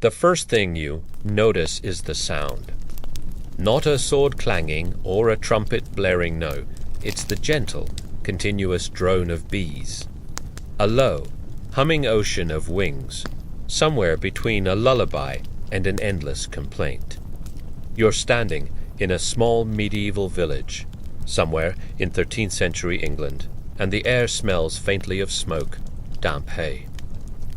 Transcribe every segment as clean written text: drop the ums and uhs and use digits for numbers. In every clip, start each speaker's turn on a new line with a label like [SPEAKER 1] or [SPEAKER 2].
[SPEAKER 1] The first thing you notice is the sound. Not a sword clanging or a trumpet blaring, no. It's the gentle, continuous drone of bees. A low, humming ocean of wings, somewhere between a lullaby and an endless complaint. You're standing in a small medieval village, somewhere in 13th century England, and the air smells faintly of smoke, damp hay,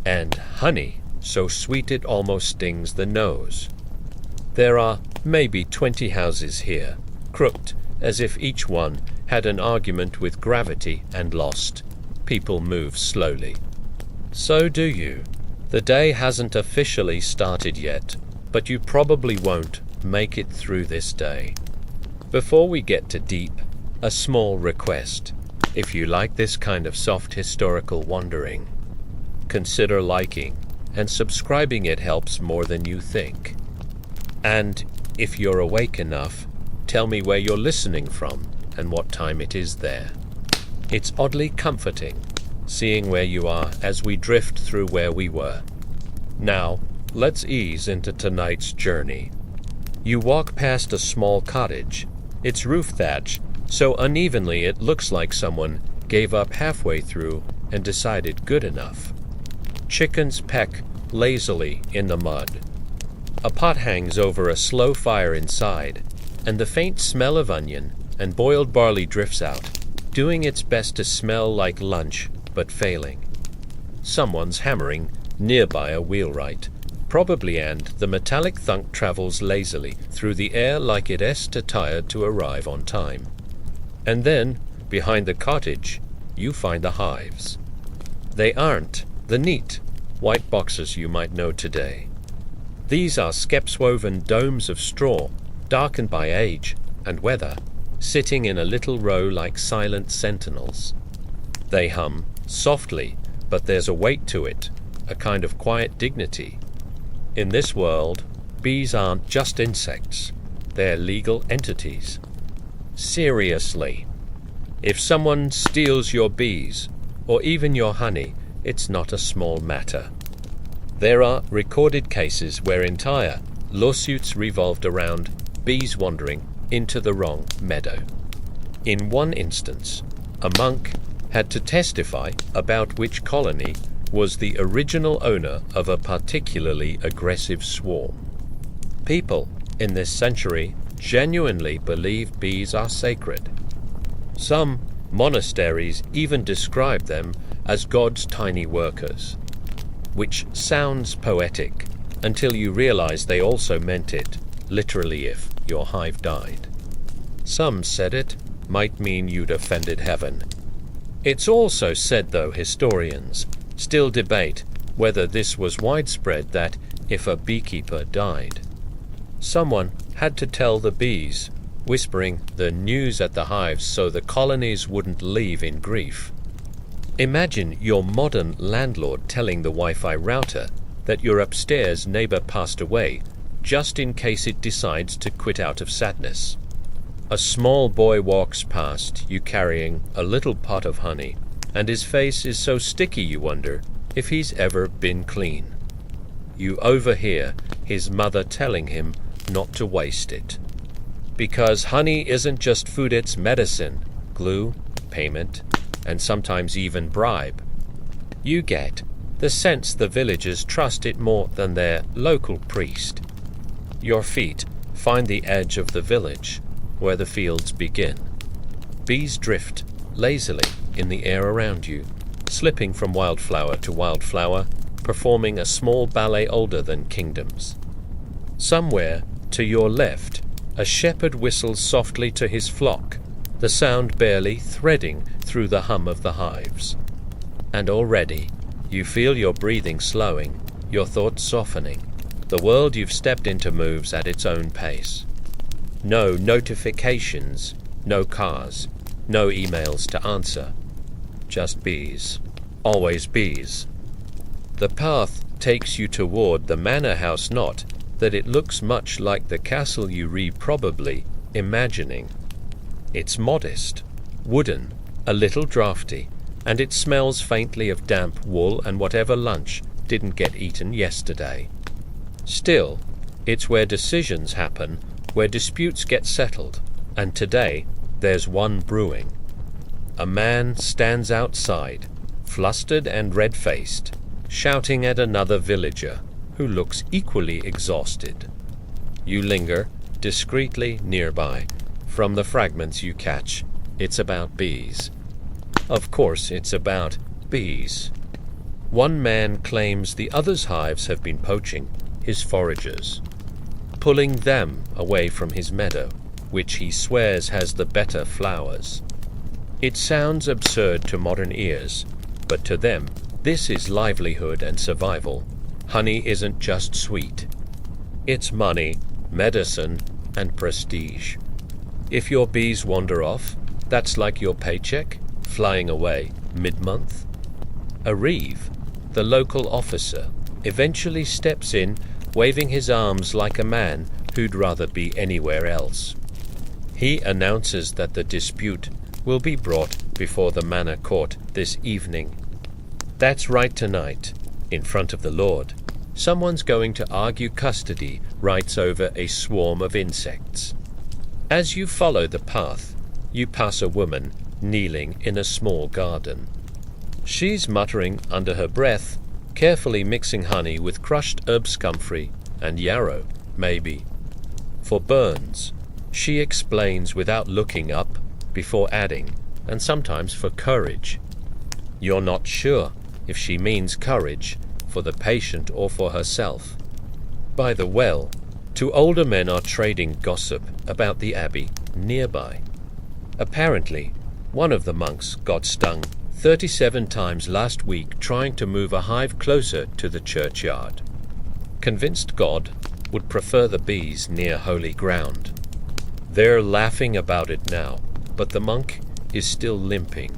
[SPEAKER 1] and honey so sweet it almost stings the nose. There are maybe 20 houses here, crooked as if each one had an argument with gravity and lost. People move slowly. So do you. The day hasn't officially started yet, but you probably won't make it through this day. Before we get to deep, a small request. If you like this kind of soft historical wandering, consider liking and subscribing. It helps more than you think. And if you're awake enough, tell me where you're listening from and what time it is there. It's oddly comforting, seeing where you are as we drift through where we were. Now, let's ease into tonight's journey. You walk past a small cottage. Its roof thatch so unevenly it looks like someone gave up halfway through and decided good enough. Chickens peck lazily in the mud. A pot hangs over a slow fire inside, and the faint smell of onion and boiled barley drifts out, doing its best to smell like lunch, but failing. Someone's hammering nearby a wheelwright, probably, and the metallic thunk travels lazily through the air like it is tired to arrive on time. And then, behind the cottage, you find the hives. They aren't the neat, white boxes you might know today. These are skepse-woven domes of straw, darkened by age and weather, sitting in a little row like silent sentinels. They hum softly, but there's a weight to it, a kind of quiet dignity. In this world, bees aren't just insects. They're legal entities. Seriously. If someone steals your bees, or even your honey, it's not a small matter. There are recorded cases where entire lawsuits revolved around bees wandering into the wrong meadow. In one instance, a monk had to testify about which colony was the original owner of a particularly aggressive swarm. People in this century genuinely believe bees are sacred. Some monasteries even describe them as God's tiny workers, which sounds poetic until you realize they also meant it, literally, if your hive died. Some said it might mean you'd offended heaven. It's also said, though historians still debate whether this was widespread, that if a beekeeper died, someone had to tell the bees, whispering the news at the hives so the colonies wouldn't leave in grief. Imagine your modern landlord telling the Wi-Fi router that your upstairs neighbor passed away, just in case it decides to quit out of sadness. A small boy walks past you carrying a little pot of honey, and his face is so sticky you wonder if he's ever been clean. You overhear his mother telling him not to waste it. Because honey isn't just food, it's medicine, glue, payment, and sometimes even bribe. You get the sense the villagers trust it more than their local priest. Your feet find the edge of the village, where the fields begin. Bees drift lazily in the air around you, slipping from wildflower to wildflower, performing a small ballet older than kingdoms. Somewhere to your left, a shepherd whistles softly to his flock, the sound barely threading through the hum of the hives. And already you feel your breathing slowing, your thoughts softening. The world you've stepped into moves at its own pace. No notifications, no cars, no emails to answer. Just bees. Always bees. The path takes you toward the manor house, not that it looks much like the castle you probably imagining. It's modest, wooden, a little draughty, and it smells faintly of damp wool and whatever lunch didn't get eaten yesterday. Still, it's where decisions happen, where disputes get settled, and today there's one brewing. A man stands outside, flustered and red-faced, shouting at another villager who looks equally exhausted. You linger discreetly nearby. From the fragments you catch, it's about bees. Of course, it's about bees. One man claims the other's hives have been poaching his foragers, pulling them away from his meadow, which he swears has the better flowers. It sounds absurd to modern ears, but to them, this is livelihood and survival. Honey isn't just sweet. It's money, medicine, and prestige. If your bees wander off, that's like your paycheck flying away mid-month. A reeve, the local officer, eventually steps in, waving his arms like a man who'd rather be anywhere else. He announces that the dispute will be brought before the manor court this evening. That's right, tonight, in front of the Lord. Someone's going to argue custody rights over a swarm of insects. As you follow the path, you pass a woman kneeling in a small garden. She's muttering under her breath, carefully mixing honey with crushed herb scomfrey and yarrow, maybe. For burns, she explains without looking up, before adding, and sometimes for courage. You're not sure if she means courage for the patient or for herself. By the well, two older men are trading gossip about the abbey nearby. Apparently, one of the monks got stung 37 times last week trying to move a hive closer to the churchyard. Convinced God would prefer the bees near holy ground. They're laughing about it now, but the monk is still limping.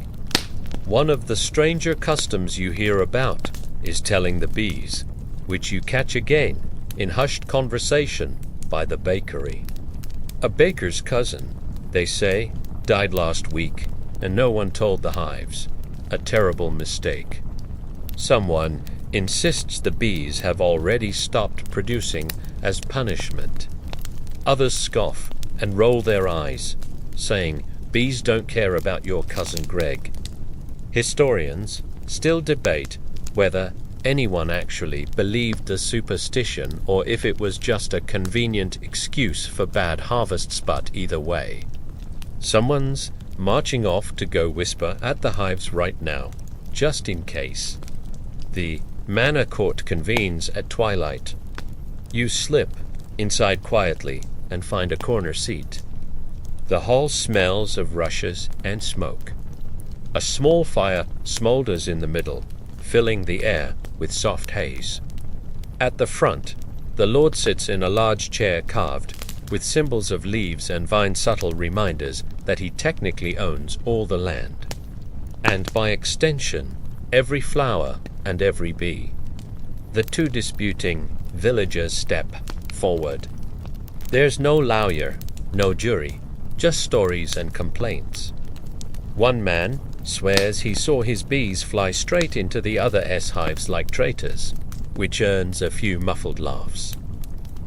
[SPEAKER 1] One of the stranger customs you hear about is telling the bees, which you catch again in hushed conversation by the bakery. A baker's cousin, they say, died last week, and no one told the hives. A terrible mistake. Someone insists the bees have already stopped producing as punishment. Others scoff and roll their eyes, saying, "Bees don't care about your cousin Greg." Historians still debate whether anyone actually believed the superstition or if it was just a convenient excuse for bad harvests, but either way. Someone's marching off to go whisper at the hives right now, just in case. The manor court convenes at twilight. You slip inside quietly and find a corner seat. The hall smells of rushes and smoke. A small fire smolders in the middle, filling the air with soft haze. At the front, the Lord sits in a large chair carved with symbols of leaves and vine, subtle reminders that he technically owns all the land. And by extension, every flower and every bee. The two disputing villagers step forward. There's no lawyer, no jury, just stories and complaints. One man swears he saw his bees fly straight into the other hives like traitors, which earns a few muffled laughs.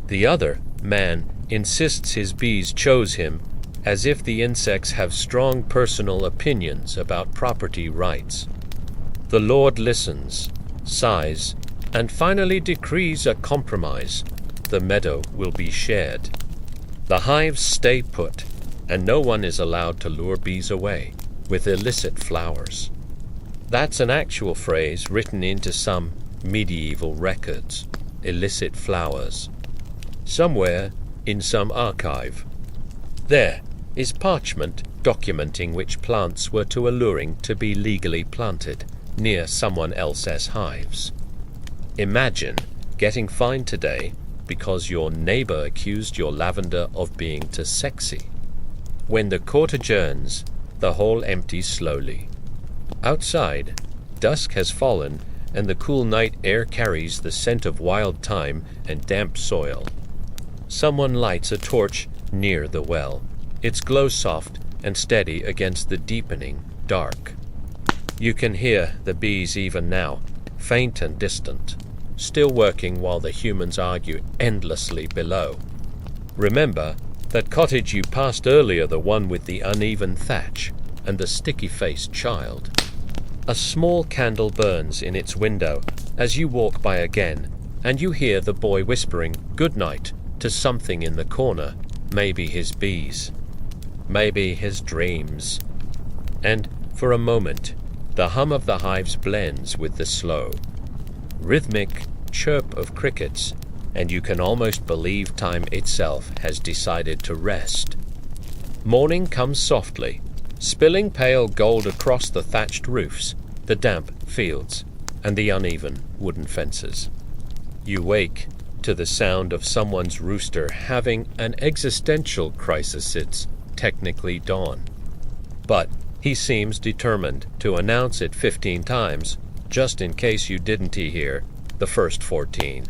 [SPEAKER 1] The other man insists his bees chose him, as if the insects have strong personal opinions about property rights. The Lord listens, sighs, and finally decrees a compromise. The meadow will be shared. The hives stay put, and no one is allowed to lure bees away with illicit flowers. That's an actual phrase written into some medieval records. Illicit flowers. Somewhere in some archive. There is parchment documenting which plants were too alluring to be legally planted near someone else's hives. Imagine getting fined today because your neighbor accused your lavender of being too sexy. When the court adjourns, the hall empties slowly. Outside, dusk has fallen, and the cool night air carries the scent of wild thyme and damp soil. Someone lights a torch near the well. Its glow soft and steady against the deepening dark. You can hear the bees even now, faint and distant, still working while the humans argue endlessly below. Remember that cottage you passed earlier, the one with the uneven thatch and the sticky-faced child? A small candle burns in its window as you walk by again, and you hear the boy whispering "good night" to something in the corner, maybe his bees, maybe his dreams. And for a moment, the hum of the hives blends with the slow, rhythmic chirp of crickets, and you can almost believe time itself has decided to rest. Morning comes softly, spilling pale gold across the thatched roofs, the damp fields, and the uneven wooden fences. You wake to the sound of someone's rooster having an existential crisis. It's technically dawn, but he seems determined to announce it 15 times, just in case you didn't hear the first 14.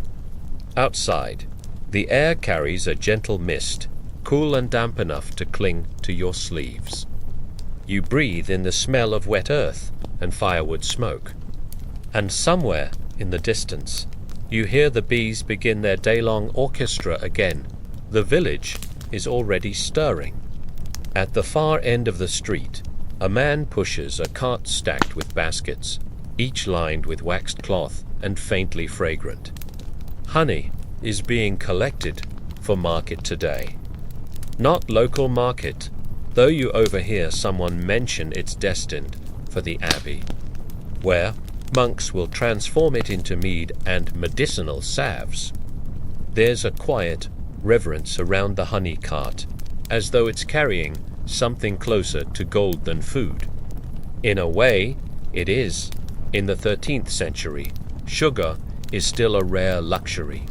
[SPEAKER 1] Outside, the air carries a gentle mist, cool and damp enough to cling to your sleeves. You breathe in the smell of wet earth and firewood smoke. And somewhere in the distance, you hear the bees begin their day-long orchestra again. The village is already stirring. At the far end of the street, a man pushes a cart stacked with baskets, each lined with waxed cloth and faintly fragrant. Honey is being collected for market today. Not local market, though you overhear someone mention it's destined for the abbey, where monks will transform it into mead and medicinal salves. There's a quiet reverence around the honey cart, as though it's carrying something closer to gold than food. In a way, it is. In the 13th century, sugar is still a rare luxury,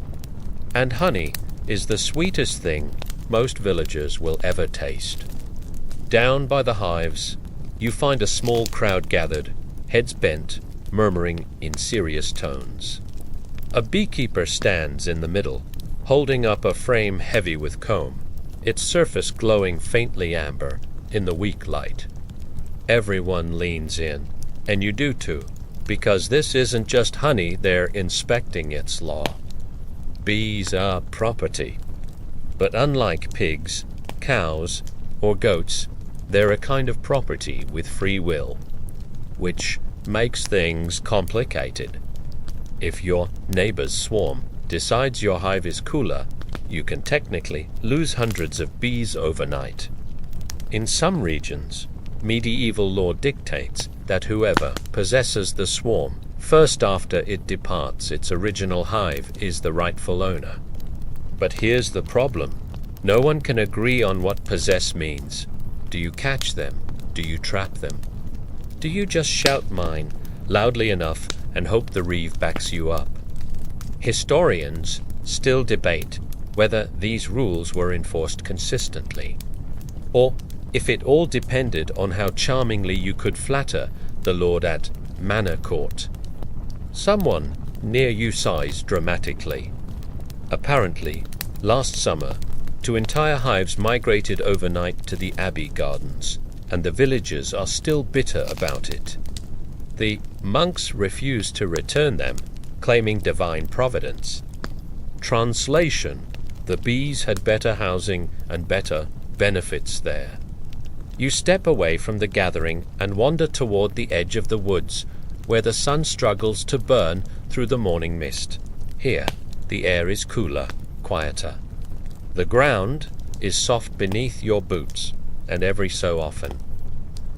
[SPEAKER 1] and honey is the sweetest thing most villagers will ever taste. Down by the hives, you find a small crowd gathered, heads bent, murmuring in serious tones. A beekeeper stands in the middle, holding up a frame heavy with comb, its surface glowing faintly amber in the weak light. Everyone leans in, and you do too, because this isn't just honey they're inspecting, it's law. Bees are property. But unlike pigs, cows, or goats, they're a kind of property with free will, which makes things complicated. If your neighbor's swarm decides your hive is cooler, you can technically lose hundreds of bees overnight. In some regions, medieval law dictates that whoever possesses the swarm first after it departs its original hive is the rightful owner. But here's the problem. No one can agree on what possess means. Do you catch them? Do you trap them? Do you just shout mine loudly enough and hope the reeve backs you up? Historians still debate whether these rules were enforced consistently, or if it all depended on how charmingly you could flatter the lord at Manor Court. Someone near you sighs dramatically. Apparently, last summer, 2 entire hives migrated overnight to the Abbey Gardens, and the villagers are still bitter about it. The monks refuse to return them, claiming divine providence. Translation: the bees had better housing and better benefits there. You step away from the gathering and wander toward the edge of the woods, where the sun struggles to burn through the morning mist. Here, the air is cooler, quieter. The ground is soft beneath your boots, and every so often,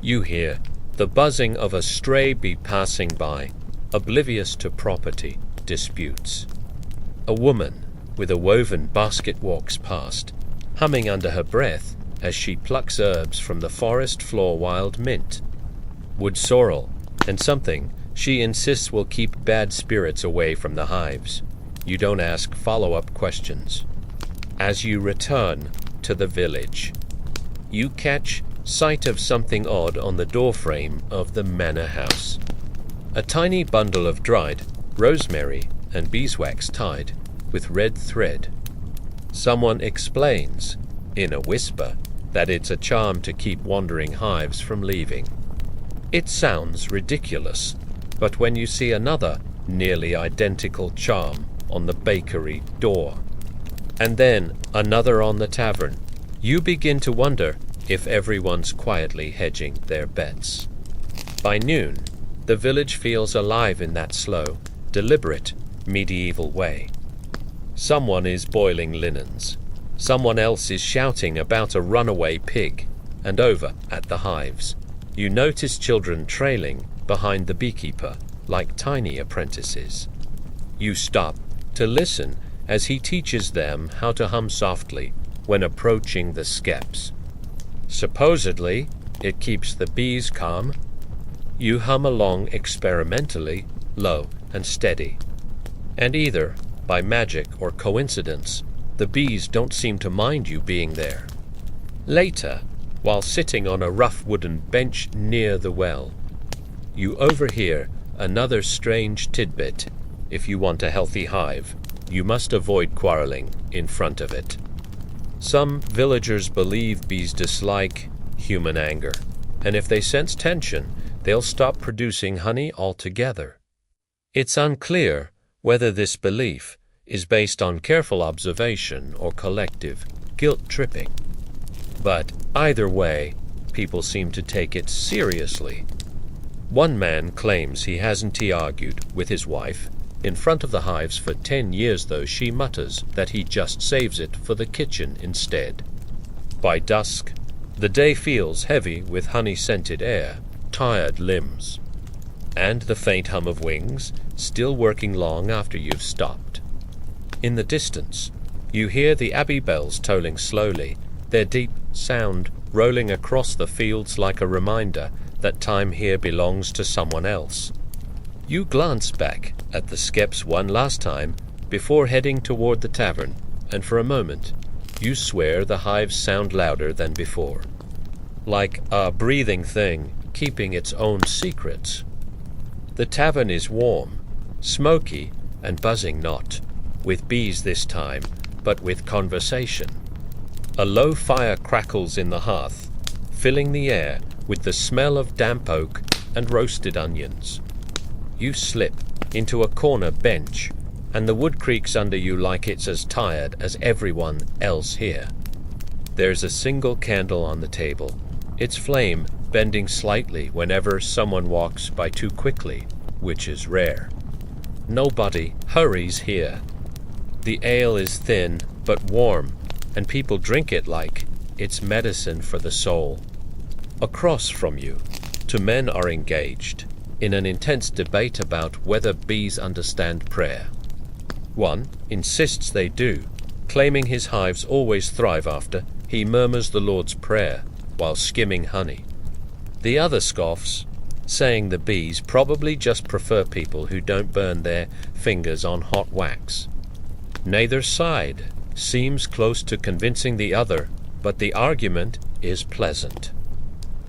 [SPEAKER 1] you hear the buzzing of a stray bee passing by, oblivious to property disputes. A woman with a woven basket walks past, humming under her breath as she plucks herbs from the forest floor, wild mint, wood sorrel, and something she insists will keep bad spirits away from the hives. You don't ask follow-up questions. As you return to the village, you catch sight of something odd on the doorframe of the manor house. A tiny bundle of dried rosemary and beeswax tied with red thread. Someone explains, in a whisper, that it's a charm to keep wandering hives from leaving. It sounds ridiculous, but when you see another nearly identical charm on the bakery door. And then another on the tavern. You begin to wonder if everyone's quietly hedging their bets. By noon, the village feels alive in that slow, deliberate, medieval way. Someone is boiling linens. Someone else is shouting about a runaway pig. And over at the hives, you notice children trailing behind the beekeeper like tiny apprentices. You stop to listen as he teaches them how to hum softly when approaching the skeps. Supposedly, it keeps the bees calm. You hum along experimentally, low and steady. And either, by magic or coincidence, the bees don't seem to mind you being there. Later, while sitting on a rough wooden bench near the well, you overhear another strange tidbit. If you want a healthy hive, you must avoid quarreling in front of it. Some villagers believe bees dislike human anger, and if they sense tension, they'll stop producing honey altogether. It's unclear whether this belief is based on careful observation or collective guilt-tripping. But either way, people seem to take it seriously. One man claims he hasn't argued with his wife in front of the hives for 10 years, though she mutters that he just saves it for the kitchen instead. By dusk, the day feels heavy with honey-scented air, tired limbs, and the faint hum of wings still working long after you've stopped. In the distance, you hear the abbey bells tolling slowly, their deep sound rolling across the fields like a reminder that time here belongs to someone else. You glance back at the skeps one last time before heading toward the tavern, and for a moment you swear the hives sound louder than before, like a breathing thing keeping its own secrets. The tavern is warm, smoky, and buzzing not, with bees this time, but with conversation. A low fire crackles in the hearth, filling the air with the smell of damp oak and roasted onions. You slip into a corner bench, and the wood creaks under you like it's as tired as everyone else here. There's a single candle on the table, its flame bending slightly whenever someone walks by too quickly, which is rare. Nobody hurries here. The ale is thin but warm, and people drink it like it's medicine for the soul. Across from you, two men are engaged in an intense debate about whether bees understand prayer. One insists they do, claiming his hives always thrive after he murmurs the Lord's Prayer while skimming honey. The other scoffs, saying the bees probably just prefer people who don't burn their fingers on hot wax. Neither side seems close to convincing the other, but the argument is pleasant.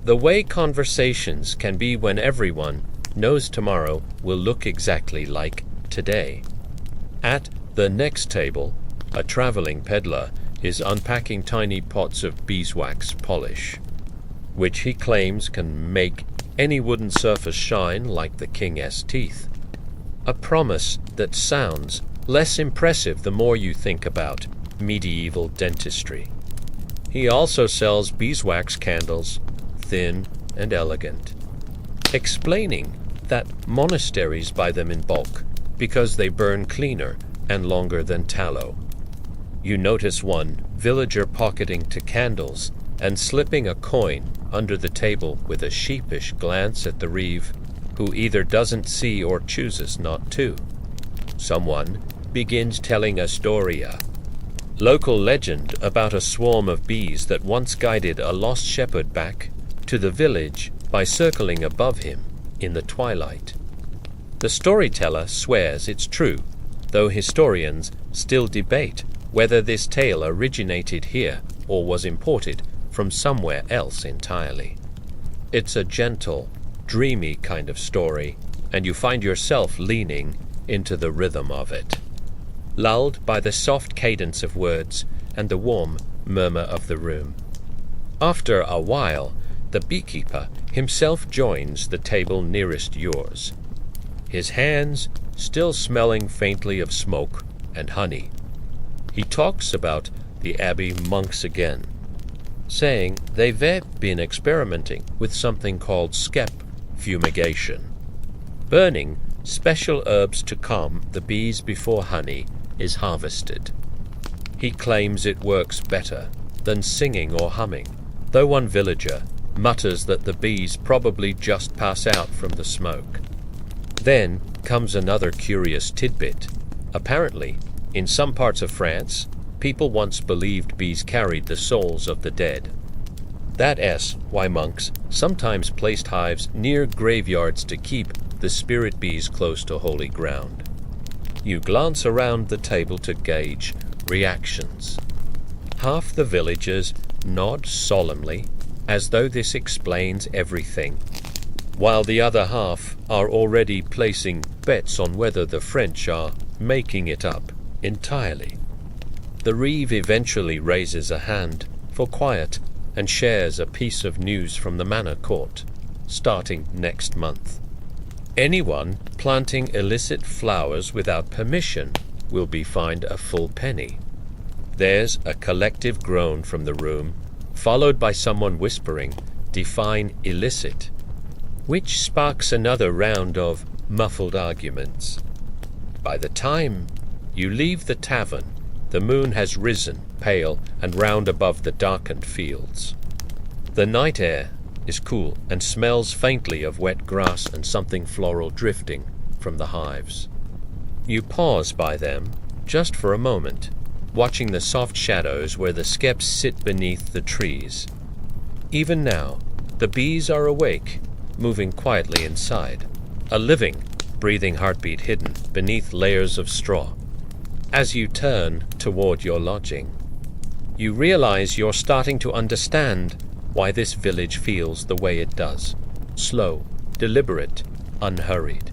[SPEAKER 1] The way conversations can be when everyone knows tomorrow will look exactly like today. At the next table, a traveling peddler is unpacking tiny pots of beeswax polish, which he claims can make any wooden surface shine like the king's teeth. A promise that sounds less impressive the more you think about medieval dentistry. He also sells beeswax candles, thin and elegant, explaining that monasteries buy them in bulk because they burn cleaner and longer than tallow. You notice one villager pocketing to candles and slipping a coin under the table with a sheepish glance at the reeve, who either doesn't see or chooses not to. Someone begins telling a storia, local legend about a swarm of bees that once guided a lost shepherd back to the village by circling above him in the twilight. The storyteller swears it's true, though historians still debate whether this tale originated here or was imported from somewhere else entirely. It's a gentle, dreamy kind of story, and you find yourself leaning into the rhythm of it, lulled by the soft cadence of words and the warm murmur of the room. After a while, the beekeeper himself joins the table nearest yours. His hands still smelling faintly of smoke and honey. He talks about the abbey monks again, saying they've been experimenting with something called skep fumigation. Burning special herbs to calm the bees before honey is harvested. He claims it works better than singing or humming, though one villager mutters that the bees probably just pass out from the smoke. Then comes another curious tidbit. Apparently, in some parts of France, people once believed bees carried the souls of the dead. That's why monks sometimes placed hives near graveyards to keep the spirit bees close to holy ground. You glance around the table to gauge reactions. Half the villagers nod solemnly, as though this explains everything, while the other half are already placing bets on whether the French are making it up entirely. The reeve eventually raises a hand for quiet and shares a piece of news from the manor court, starting next month. Anyone planting illicit flowers without permission will be fined a full penny. There's a collective groan from the room, followed by someone whispering, "Define illicit," which sparks another round of muffled arguments. By the time you leave the tavern, the moon has risen, pale and round above the darkened fields. The night air is cool and smells faintly of wet grass and something floral drifting from the hives. You pause by them just for a moment, watching the soft shadows where the skeps sit beneath the trees. Even now, the bees are awake, moving quietly inside, a living, breathing heartbeat hidden beneath layers of straw. As you turn toward your lodging, you realize you're starting to understand why this village feels the way it does. Slow, deliberate, unhurried.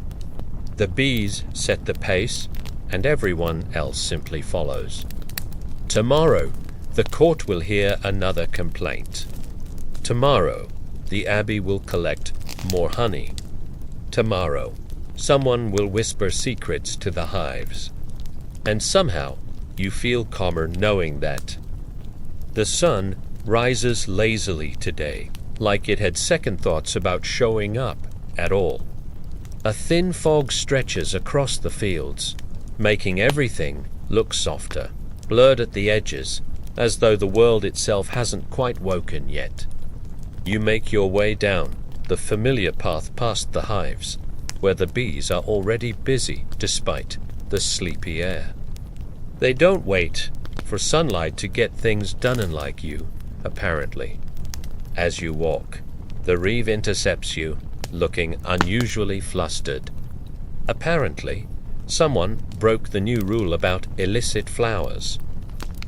[SPEAKER 1] The bees set the pace, and everyone else simply follows. Tomorrow, the court will hear another complaint. Tomorrow, the abbey will collect more honey. Tomorrow, someone will whisper secrets to the hives. And somehow, you feel calmer knowing that. The sun rises lazily today, like it had second thoughts about showing up at all. A thin fog stretches across the fields, making everything look softer, blurred at the edges, as though the world itself hasn't quite woken yet. You make your way down the familiar path past the hives, where the bees are already busy despite the sleepy air. They don't wait for sunlight to get things done unlike you, apparently. As you walk, the reeve intercepts you, looking unusually flustered. Apparently, someone broke the new rule about illicit flowers.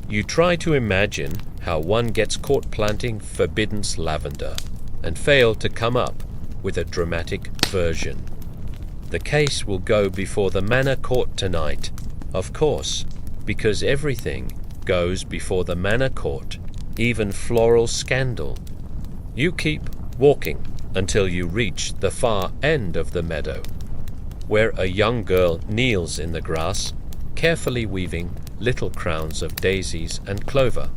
[SPEAKER 1] You try to imagine how one gets caught planting forbidden lavender, and fail to come up with a dramatic version. The case will go before the manor court tonight, of course, because everything goes before the manor court, even floral scandal. You keep walking until you reach the far end of the meadow, where a young girl kneels in the grass, carefully weaving little crowns of daisies and clover.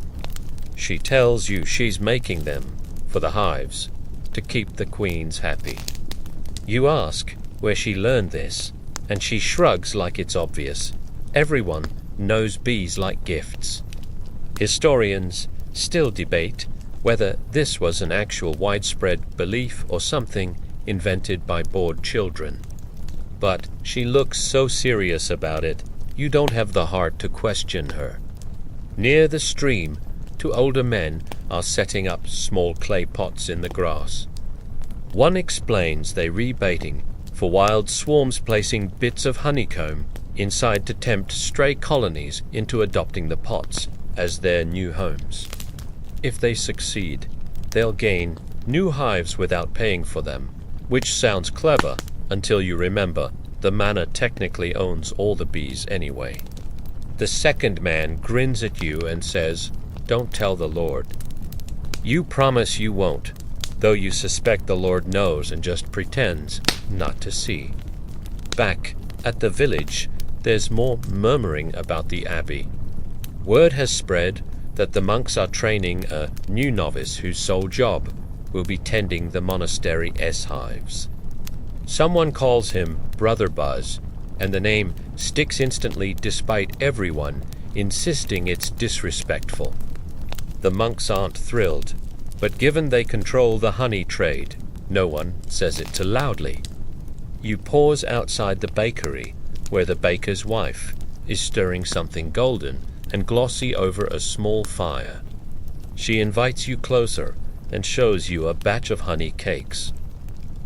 [SPEAKER 1] She tells you she's making them for the hives to keep the queens happy. You ask where she learned this, and she shrugs like it's obvious. Everyone knows bees like gifts. Historians still debate whether this was an actual widespread belief or something invented by bored children. But she looks so serious about it, you don't have the heart to question her. Near the stream, two older men are setting up small clay pots in the grass. One explains they're rebaiting for wild swarms, placing bits of honeycomb inside to tempt stray colonies into adopting the pots as their new homes. If they succeed, they'll gain new hives without paying for them, which sounds clever until you remember the manor technically owns all the bees anyway. The second man grins at you and says, "Don't tell the Lord." You promise you won't, though you suspect the Lord knows and just pretends not to see. Back At the village, there's more murmuring about the abbey. Word has spread that the monks are training a new novice whose sole job will be tending the monastery hives. Someone calls him Brother Buzz, and the name sticks instantly despite everyone insisting it's disrespectful. The monks aren't thrilled, but given they control the honey trade, no one says it too loudly. You pause outside the bakery, where the baker's wife is stirring something golden and glossy over a small fire. She invites you closer and shows you a batch of honey cakes.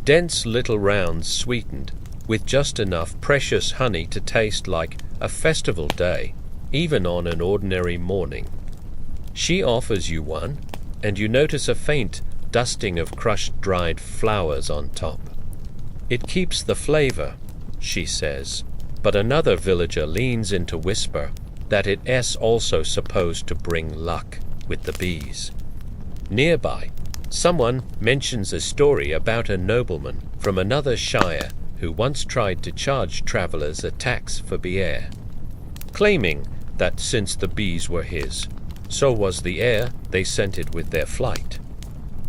[SPEAKER 1] Dense little rounds sweetened with just enough precious honey to taste like a festival day, even on an ordinary morning. She offers you one, and you notice a faint dusting of crushed dried flowers on top. It keeps the flavor, she says, but another villager leans in to whisper that it's also supposed to bring luck with the bees. Nearby, someone mentions a story about a nobleman from another shire who once tried to charge travelers a tax for beer, claiming that since the bees were his, so was the air they scented with their flight.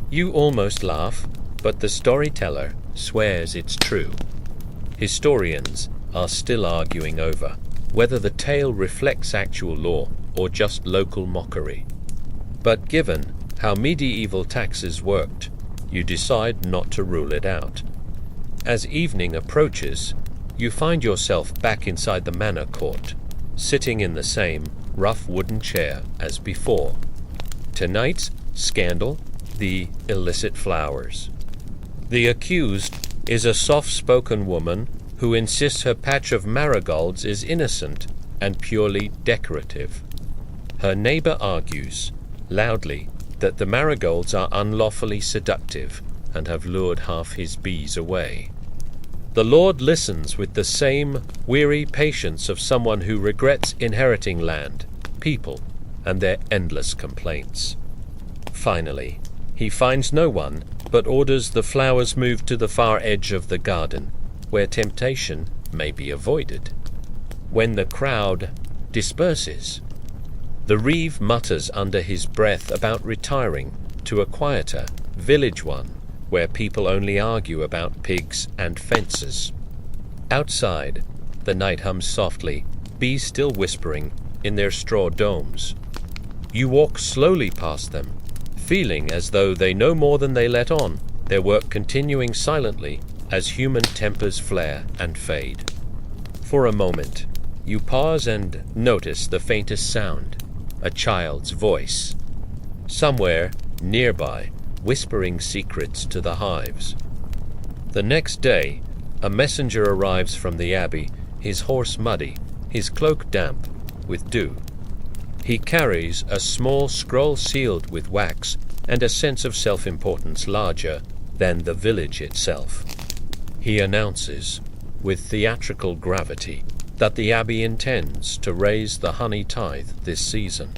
[SPEAKER 1] You almost laugh, but the storyteller swears it's true. Historians are still arguing over whether the tale reflects actual law or just local mockery. But given how medieval taxes worked, you decide not to rule it out. As evening approaches, you find yourself back inside the manor court, sitting in the same rough wooden chair as before. Tonight's scandal: the illicit flowers. The accused is a soft-spoken woman who insists her patch of marigolds is innocent and purely decorative. Her neighbor argues, loudly, that the marigolds are unlawfully seductive and have lured half his bees away. The Lord listens with the same weary patience of someone who regrets inheriting land, people, and their endless complaints. Finally, he finds no one, but orders the flowers moved to the far edge of the garden, where temptation may be avoided. When the crowd disperses, the reeve mutters under his breath about retiring to a quieter village one, where people only argue about pigs and fences. Outside, the night hums softly, bees still whispering in their straw domes. You walk slowly past them, feeling as though they know more than they let on, their work continuing silently as human tempers flare and fade. For a moment, you pause and notice the faintest sound, a child's voice, somewhere nearby, whispering secrets to the hives. The next day, a messenger arrives from the abbey, his horse muddy, his cloak damp with dew. He carries a small scroll sealed with wax and a sense of self-importance larger than the village itself. He announces, with theatrical gravity, that the abbey intends to raise the honey tithe this season.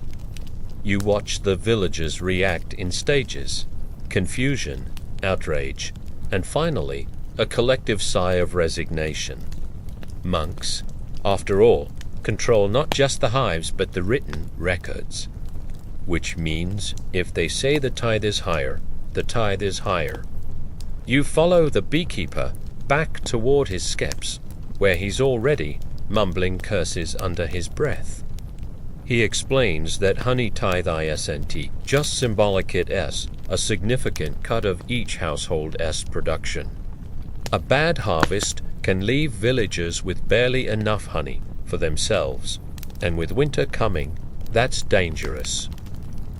[SPEAKER 1] You watch the villagers react in stages: confusion, outrage, and finally, a collective sigh of resignation. Monks, after all, control not just the hives but the written records, which means if they say the tithe is higher, the tithe is higher. You follow the beekeeper back toward his skeps, where he's already mumbling curses under his breath. He explains that honey tithe isn't just symbolic, it's a significant cut of each household's production. A bad harvest can leave villagers with barely enough honey for themselves, and with winter coming, that's dangerous.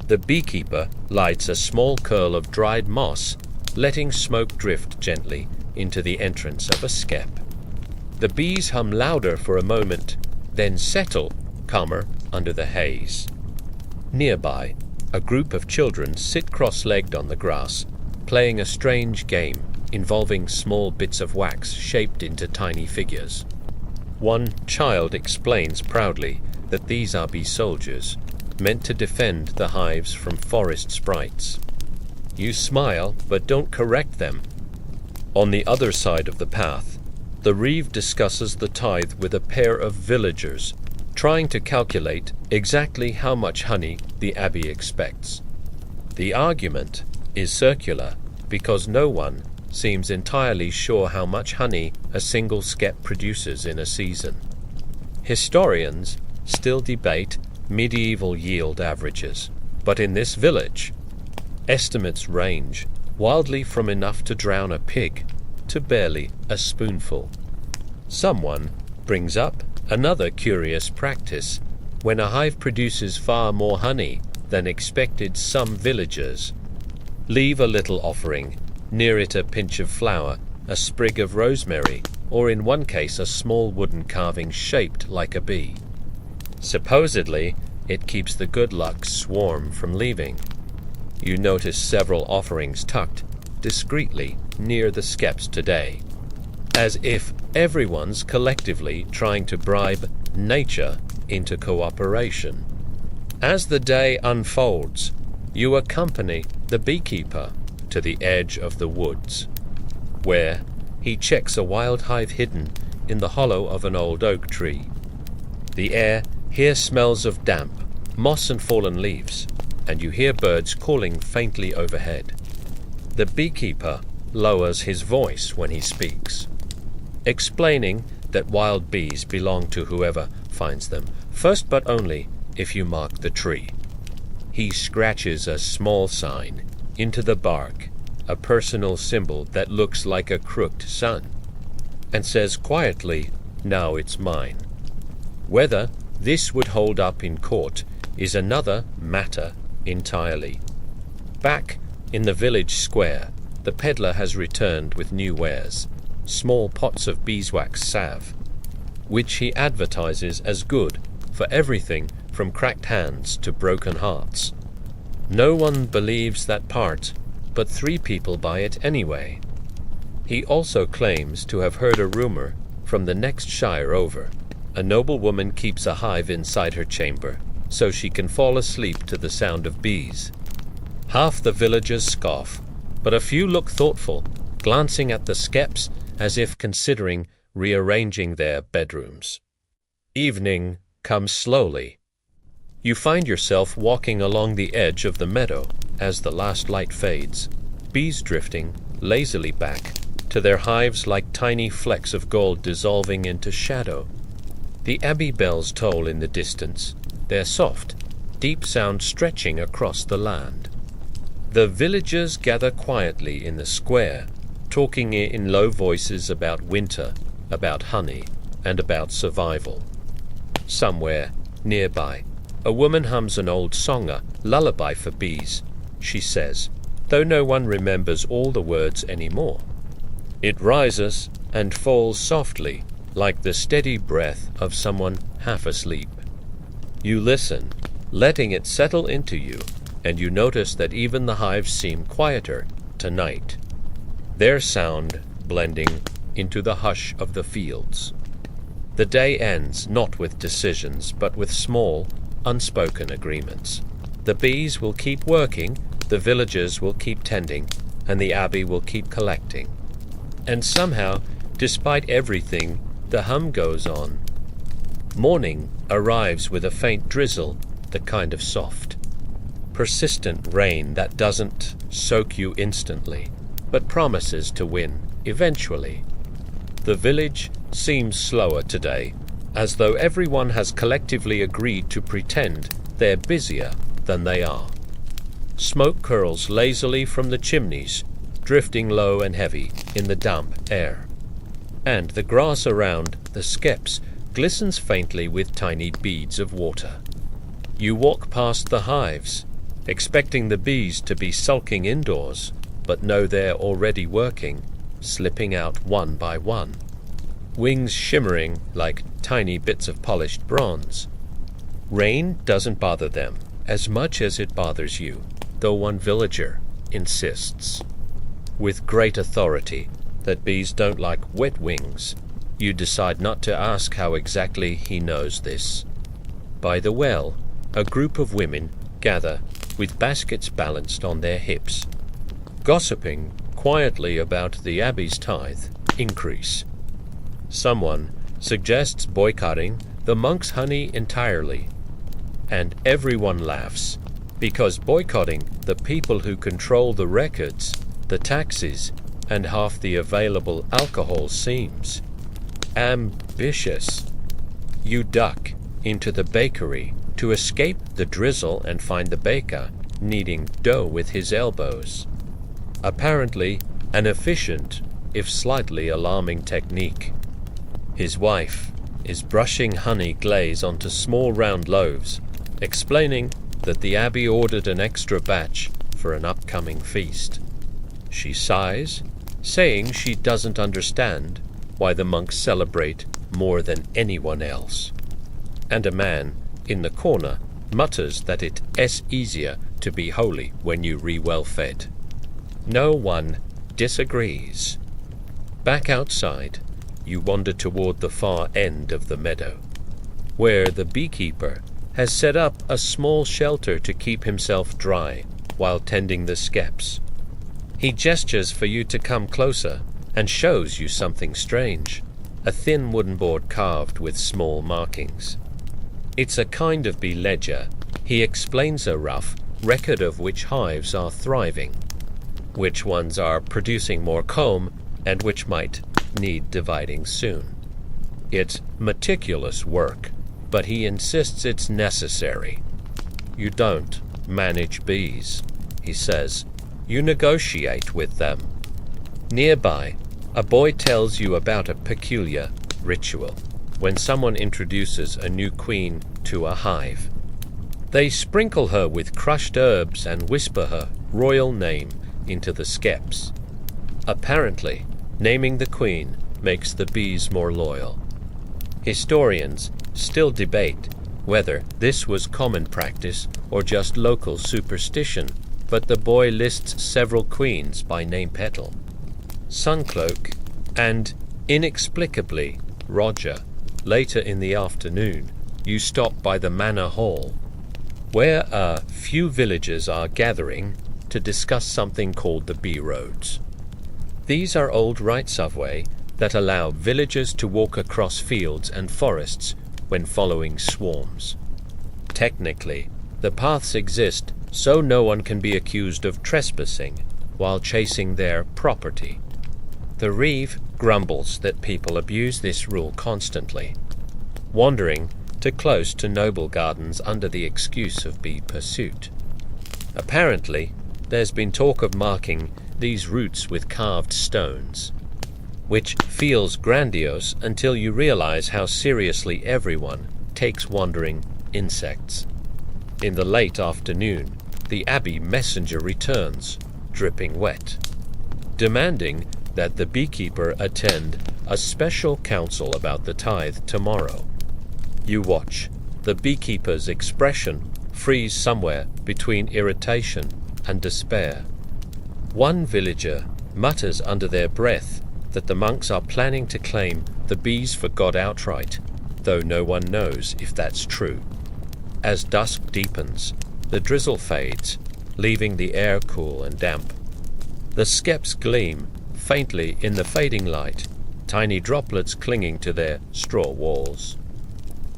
[SPEAKER 1] The beekeeper lights a small curl of dried moss, letting smoke drift gently into the entrance of a skep. The bees hum louder for a moment, then settle, calmer, under the haze. Nearby, a group of children sit cross-legged on the grass, playing a strange game involving small bits of wax shaped into tiny figures. One child explains proudly that these are bee soldiers, meant to defend the hives from forest sprites. You smile, but don't correct them. On the other side of the path, the reeve discusses the tithe with a pair of villagers, trying to calculate exactly how much honey the abbey expects. The argument is circular because no one seems entirely sure how much honey a single skep produces in a season. Historians still debate medieval yield averages, but in this village, estimates range wildly from enough to drown a pig to barely a spoonful. Someone brings up another curious practice. When a hive produces far more honey than expected, some villagers leave a little offering, near it a pinch of flour, a sprig of rosemary, or in one case a small wooden carving shaped like a bee. Supposedly, it keeps the good luck swarm from leaving. You notice several offerings tucked discreetly near the skeps today, as if everyone's collectively trying to bribe nature into cooperation. As the day unfolds, you accompany the beekeeper to the edge of the woods, where he checks a wild hive hidden in the hollow of an old oak tree. The air here smells of damp, moss and fallen leaves, and you hear birds calling faintly overhead. The beekeeper lowers his voice when he speaks, explaining that wild bees belong to whoever finds them, first but only if you mark the tree. He scratches a small sign into the bark, a personal symbol that looks like a crooked sun, and says quietly, "Now it's mine." Whether this would hold up in court is another matter entirely. Back in the village square, the peddler has returned with new wares, small pots of beeswax salve, which he advertises as good for everything from cracked hands to broken hearts. No one believes that part, but 3 people buy it anyway. He also claims to have heard a rumor from the next shire over. A noble woman keeps a hive inside her chamber, so she can fall asleep to the sound of bees. Half the villagers scoff, but a few look thoughtful, glancing at the skeps as if considering rearranging their bedrooms. Evening comes slowly. You find yourself walking along the edge of the meadow as the last light fades, bees drifting lazily back to their hives like tiny flecks of gold dissolving into shadow. The abbey bells toll in the distance, their soft, deep sound stretching across the land. The villagers gather quietly in the square, talking in low voices about winter, about honey, and about survival. Somewhere nearby, a woman hums an old song, a lullaby for bees, she says, though no one remembers all the words anymore. It rises and falls softly, like the steady breath of someone half asleep. You listen, letting it settle into you, and you notice that even the hives seem quieter tonight, their sound blending into the hush of the fields. The day ends not with decisions, but with small, unspoken agreements. The bees will keep working, the villagers will keep tending, and the abbey will keep collecting. And somehow, despite everything, the hum goes on. Morning arrives with a faint drizzle, the kind of soft, persistent rain that doesn't soak you instantly, but promises to win eventually. The village seems slower today, as though everyone has collectively agreed to pretend they're busier than they are. Smoke curls lazily from the chimneys, drifting low and heavy in the damp air. And the grass around the skeps glistens faintly with tiny beads of water. You walk past the hives, expecting the bees to be sulking indoors, but know they're already working, slipping out one by one, wings shimmering like tiny bits of polished bronze. Rain doesn't bother them as much as it bothers you, though one villager insists, with great authority, that bees don't like wet wings. You decide not to ask how exactly he knows this. By the well, a group of women gather with baskets balanced on their hips, gossiping quietly about the abbey's tithe increase. Someone suggests boycotting the monk's honey entirely, and everyone laughs, because boycotting the people who control the records, the taxes, and half the available alcohol seems ambitious. You duck into the bakery to escape the drizzle and find the baker kneading dough with his elbows. Apparently an efficient, if slightly alarming technique. His wife is brushing honey glaze onto small round loaves, explaining that the abbey ordered an extra batch for an upcoming feast. She sighs, saying she doesn't understand why the monks celebrate more than anyone else. And a man in the corner mutters that it's easier to be holy when you well fed. No one disagrees. Back outside, you wander toward the far end of the meadow, where the beekeeper has set up a small shelter to keep himself dry while tending the skeps. He gestures for you to come closer and shows you something strange, a thin wooden board carved with small markings. It's a kind of bee ledger. He explains a rough record of which hives are thriving, which ones are producing more comb, and which might need dividing soon. It's meticulous work, but he insists it's necessary. You don't manage bees, he says. You negotiate with them. Nearby, a boy tells you about a peculiar ritual when someone introduces a new queen to a hive. They sprinkle her with crushed herbs and whisper her royal name into the skeps. Apparently, naming the queen makes the bees more loyal. Historians still debate whether this was common practice or just local superstition, but the boy lists several queens by name petal. Suncloak and, inexplicably, Roger. Later in the afternoon, you stop by the manor hall, where a few villagers are gathering to discuss something called the bee roads. These are old rights-of-way that allow villagers to walk across fields and forests when following swarms. Technically, the paths exist so no one can be accused of trespassing while chasing their property. The reeve grumbles that people abuse this rule constantly, wandering too close to noble gardens under the excuse of bee pursuit. Apparently, there's been talk of marking these routes with carved stones, which feels grandiose until you realize how seriously everyone takes wandering insects. In the late afternoon, the abbey messenger returns, dripping wet, demanding that the beekeeper attend a special council about the tithe tomorrow. You watch. The beekeeper's expression freeze somewhere between irritation and despair. One villager mutters under their breath that the monks are planning to claim the bees for God outright, though no one knows if that's true. As dusk deepens, the drizzle fades, leaving the air cool and damp. The skeps gleam faintly in the fading light, tiny droplets clinging to their straw walls.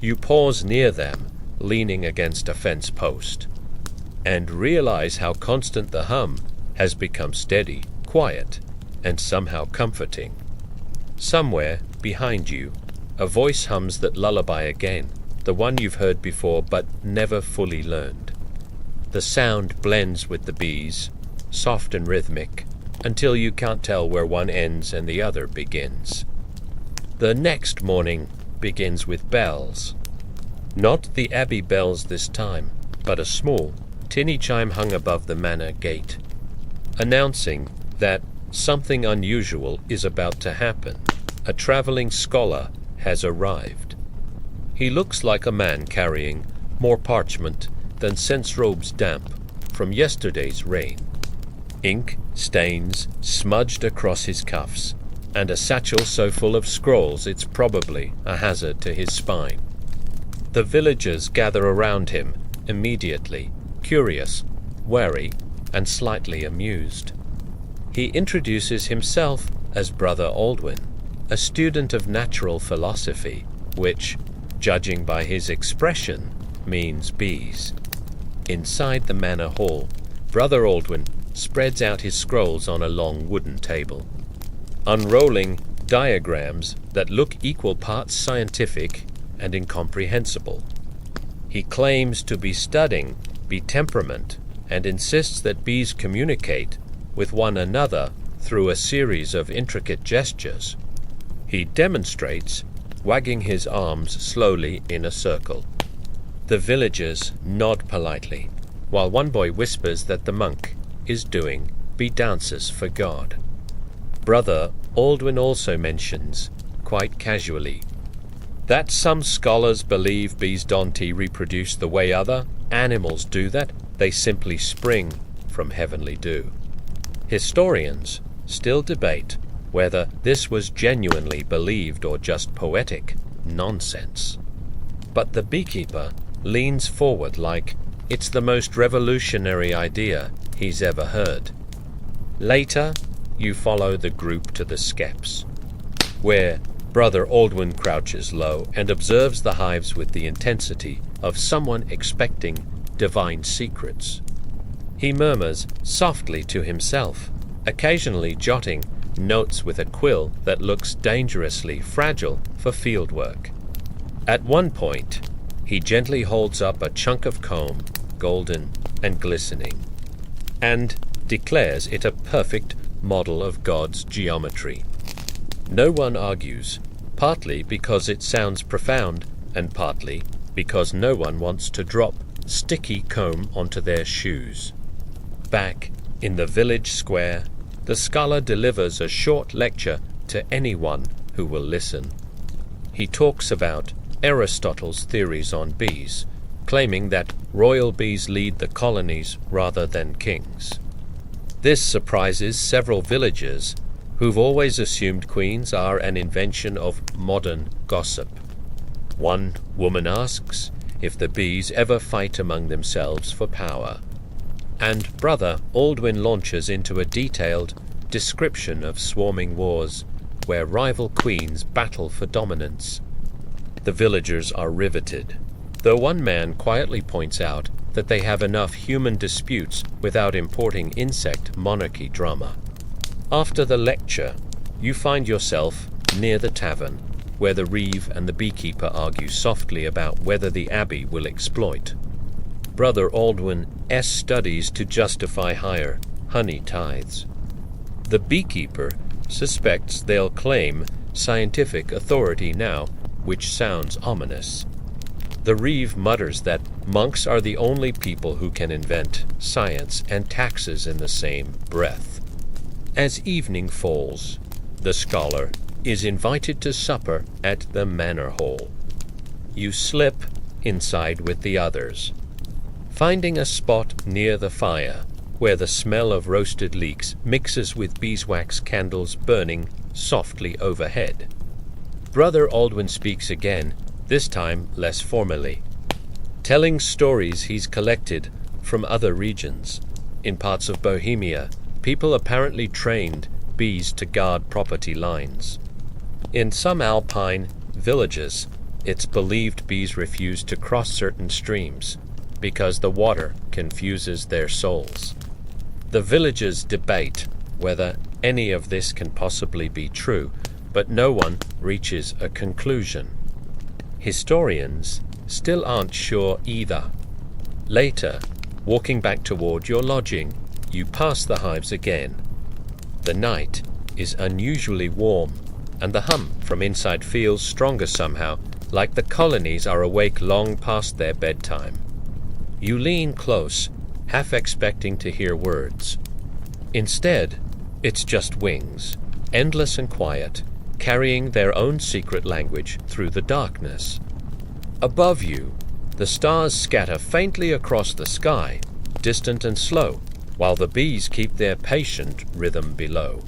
[SPEAKER 1] You pause near them, leaning against a fence post, and realize how constant the hum has become steady, quiet, and somehow comforting. Somewhere behind you, a voice hums that lullaby again, the one you've heard before but never fully learned. The sound blends with the bees, soft and rhythmic, until you can't tell where one ends and the other begins. The next morning begins with bells. Not the abbey bells this time, but a small, tinny chime hung above the manor gate, announcing that something unusual is about to happen. A traveling scholar has arrived. He looks like a man carrying more parchment than sense robes damp from yesterday's rain. Ink stains smudged across his cuffs, and a satchel so full of scrolls it's probably a hazard to his spine. The villagers gather around him immediately, curious, wary, and slightly amused. He introduces himself as Brother Aldwin, a student of natural philosophy, which, judging by his expression, means bees. Inside the manor hall, Brother Aldwin spreads out his scrolls on a long wooden table, unrolling diagrams that look equal parts scientific and incomprehensible. He claims to be studying bee temperament and insists that bees communicate with one another through a series of intricate gestures. He demonstrates, wagging his arms slowly in a circle. The villagers nod politely, while one boy whispers that the monk is doing bee dances for God. Brother Aldwin also mentions, quite casually, that some scholars believe bees don't reproduce the way other animals do, that they simply spring from heavenly dew. Historians still debate whether this was genuinely believed or just poetic nonsense. But the beekeeper leans forward like it's the most revolutionary idea he's ever heard. Later, you follow the group to the skeps, where Brother Aldwin crouches low and observes the hives with the intensity of someone expecting divine secrets. He murmurs softly to himself, occasionally jotting notes with a quill that looks dangerously fragile for field work. At one point, he gently holds up a chunk of comb, golden and glistening, and declares it a perfect model of God's geometry. No one argues, partly because it sounds profound, and partly because no one wants to drop sticky comb onto their shoes. Back in the village square, the scholar delivers a short lecture to anyone who will listen. He talks about Aristotle's theories on bees, claiming that royal bees lead the colonies rather than kings. This surprises several villagers who've always assumed queens are an invention of modern gossip. One woman asks if the bees ever fight among themselves for power, and Brother Aldwin launches into a detailed description of swarming wars where rival queens battle for dominance. The villagers are riveted, though one man quietly points out that they have enough human disputes without importing insect monarchy drama. After the lecture, you find yourself near the tavern, where the reeve and the beekeeper argue softly about whether the abbey will exploit Brother Aldwin's studies to justify higher honey tithes. The beekeeper suspects they'll claim scientific authority now, which sounds ominous. The reeve mutters that monks are the only people who can invent science and taxes in the same breath. As evening falls, the scholar is invited to supper at the manor hall. You slip inside with the others, finding a spot near the fire where the smell of roasted leeks mixes with beeswax candles burning softly overhead. Brother Aldwin speaks again, this time less formally, telling stories he's collected from other regions. In parts of Bohemia, people apparently trained bees to guard property lines. In some alpine villages, it's believed bees refuse to cross certain streams because the water confuses their souls. The villagers debate whether any of this can possibly be true, but no one reaches a conclusion. Historians still aren't sure either. Later, walking back toward your lodging, you pass the hives again. The night is unusually warm, and the hum from inside feels stronger somehow, like the colonies are awake long past their bedtime. You lean close, half expecting to hear words. Instead, it's just wings, endless and quiet, carrying their own secret language through the darkness. Above you, the stars scatter faintly across the sky, distant and slow, while the bees keep their patient rhythm below.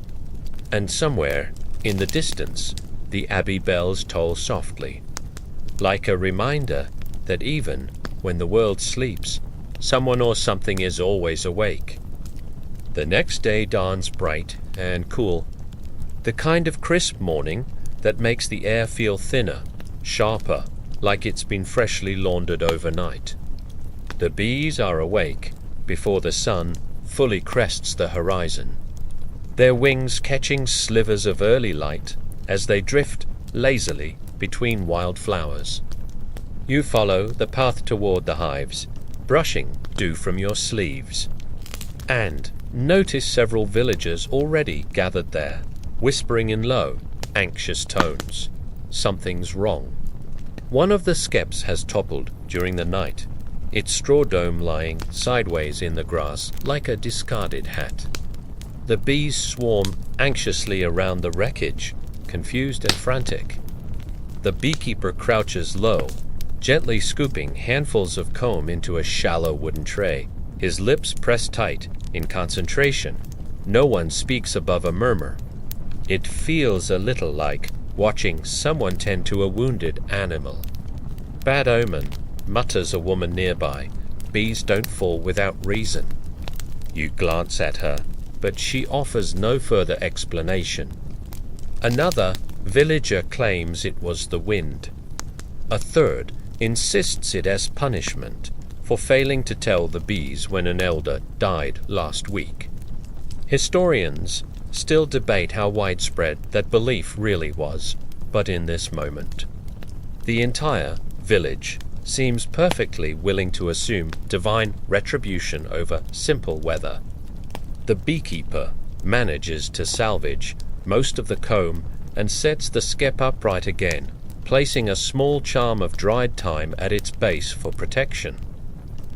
[SPEAKER 1] And somewhere, in the distance, the abbey bells toll softly, like a reminder that even when the world sleeps, someone or something is always awake. The next day dawns bright and cool, the kind of crisp morning that makes the air feel thinner, sharper, like it's been freshly laundered overnight. The bees are awake before the sun fully crests the horizon, their wings catching slivers of early light as they drift lazily between wild flowers. You follow the path toward the hives, brushing dew from your sleeves, and notice several villagers already gathered there, whispering in low, anxious tones. Something's wrong. One of the skeps has toppled during the night, its straw dome lying sideways in the grass like a discarded hat. The bees swarm anxiously around the wreckage, confused and frantic. The beekeeper crouches low, gently scooping handfuls of comb into a shallow wooden tray, his lips pressed tight in concentration. No one speaks above a murmur. It feels a little like watching someone tend to a wounded animal. Bad omen, mutters a woman nearby. Bees don't fall without reason. You glance at her, but she offers no further explanation. Another villager claims it was the wind. A third insists it as punishment for failing to tell the bees when an elder died last week. Historians still debate how widespread that belief really was, but in this moment, the entire village seems perfectly willing to assume divine retribution over simple weather. The beekeeper manages to salvage most of the comb and sets the skep upright again, placing a small charm of dried thyme at its base for protection.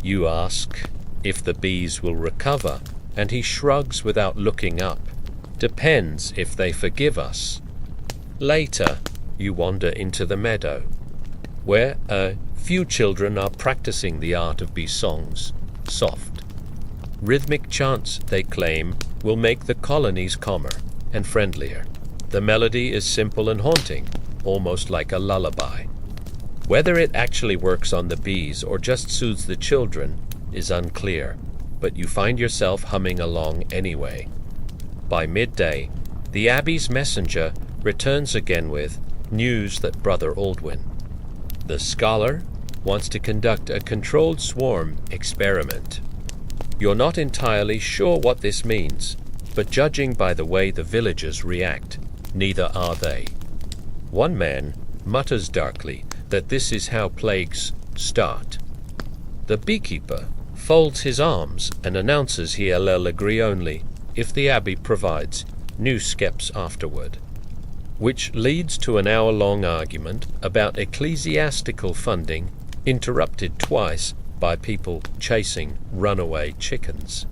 [SPEAKER 1] You ask if the bees will recover, and he shrugs without looking up. Depends if they forgive us. Later, you wander into the meadow, where a few children are practicing the art of bee songs, soft, rhythmic chants they claim will make the colonies calmer and friendlier. The melody is simple and haunting, almost like a lullaby. Whether it actually works on the bees or just soothes the children is unclear, but you find yourself humming along anyway. By midday, the Abbey's messenger returns again with news that Brother Aldwin, the scholar, wants to conduct a controlled swarm experiment. You're not entirely sure what this means, but judging by the way the villagers react, neither are they. One man mutters darkly that this is how plagues start. The beekeeper folds his arms and announces he'll agree only if the Abbey provides new skeps afterward, which leads to an hour-long argument about ecclesiastical funding, interrupted twice by people chasing runaway chickens.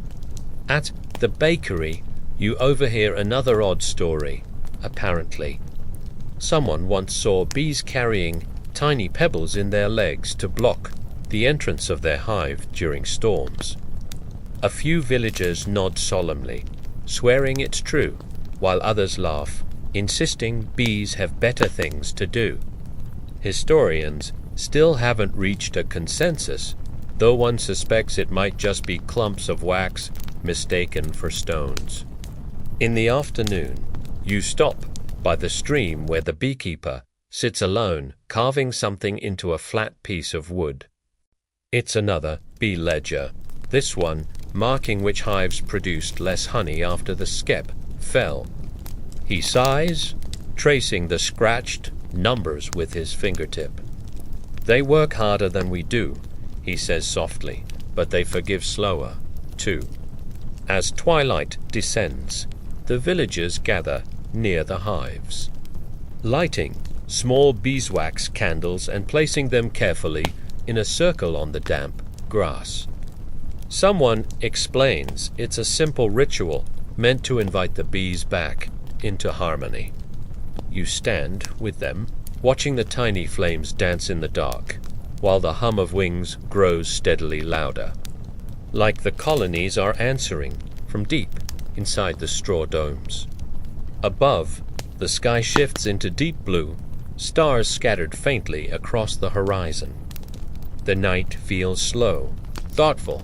[SPEAKER 1] At the bakery, you overhear another odd story, apparently. Someone once saw bees carrying tiny pebbles in their legs to block the entrance of their hive during storms. A few villagers nod solemnly, swearing it's true, while others laugh, insisting bees have better things to do. Historians still haven't reached a consensus, though one suspects it might just be clumps of wax mistaken for stones. In the afternoon, you stop by the stream where the beekeeper sits alone, carving something into a flat piece of wood. It's another bee ledger, this one marking which hives produced less honey after the skep fell. He sighs, tracing the scratched numbers with his fingertip. They work harder than we do, he says softly, but they forgive slower, too. As twilight descends, the villagers gather near the hives, lighting small beeswax candles and placing them carefully in a circle on the damp grass. Someone explains it's a simple ritual meant to invite the bees back into harmony. You stand with them, watching the tiny flames dance in the dark, while the hum of wings grows steadily louder, like the colonies are answering from deep inside the straw domes. Above, the sky shifts into deep blue, stars scattered faintly across the horizon. The night feels slow, thoughtful.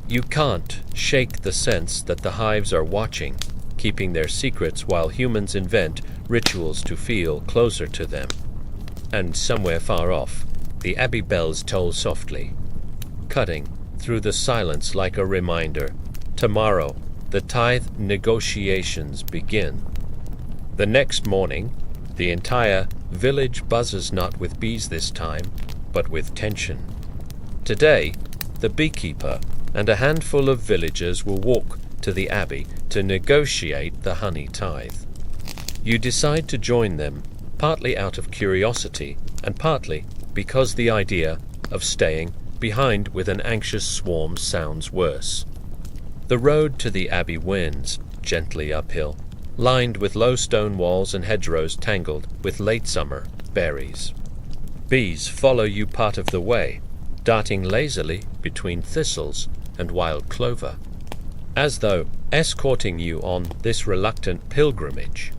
[SPEAKER 1] You can't shake the sense that the hives are watching, keeping their secrets while humans invent rituals to feel closer to them. And somewhere far off, the abbey bells toll softly, cutting through the silence like a reminder. Tomorrow, the tithe negotiations begin. The next morning, the entire village buzzes not with bees this time, but with tension. Today, the beekeeper and a handful of villagers will walk to the abbey to negotiate the honey tithe. You decide to join them, partly out of curiosity and partly because the idea of staying behind with an anxious swarm sounds worse. The road to the abbey winds gently uphill, lined with low stone walls and hedgerows tangled with late summer berries. Bees follow you part of the way, darting lazily between thistles and wild clover, as though escorting you on this reluctant pilgrimage.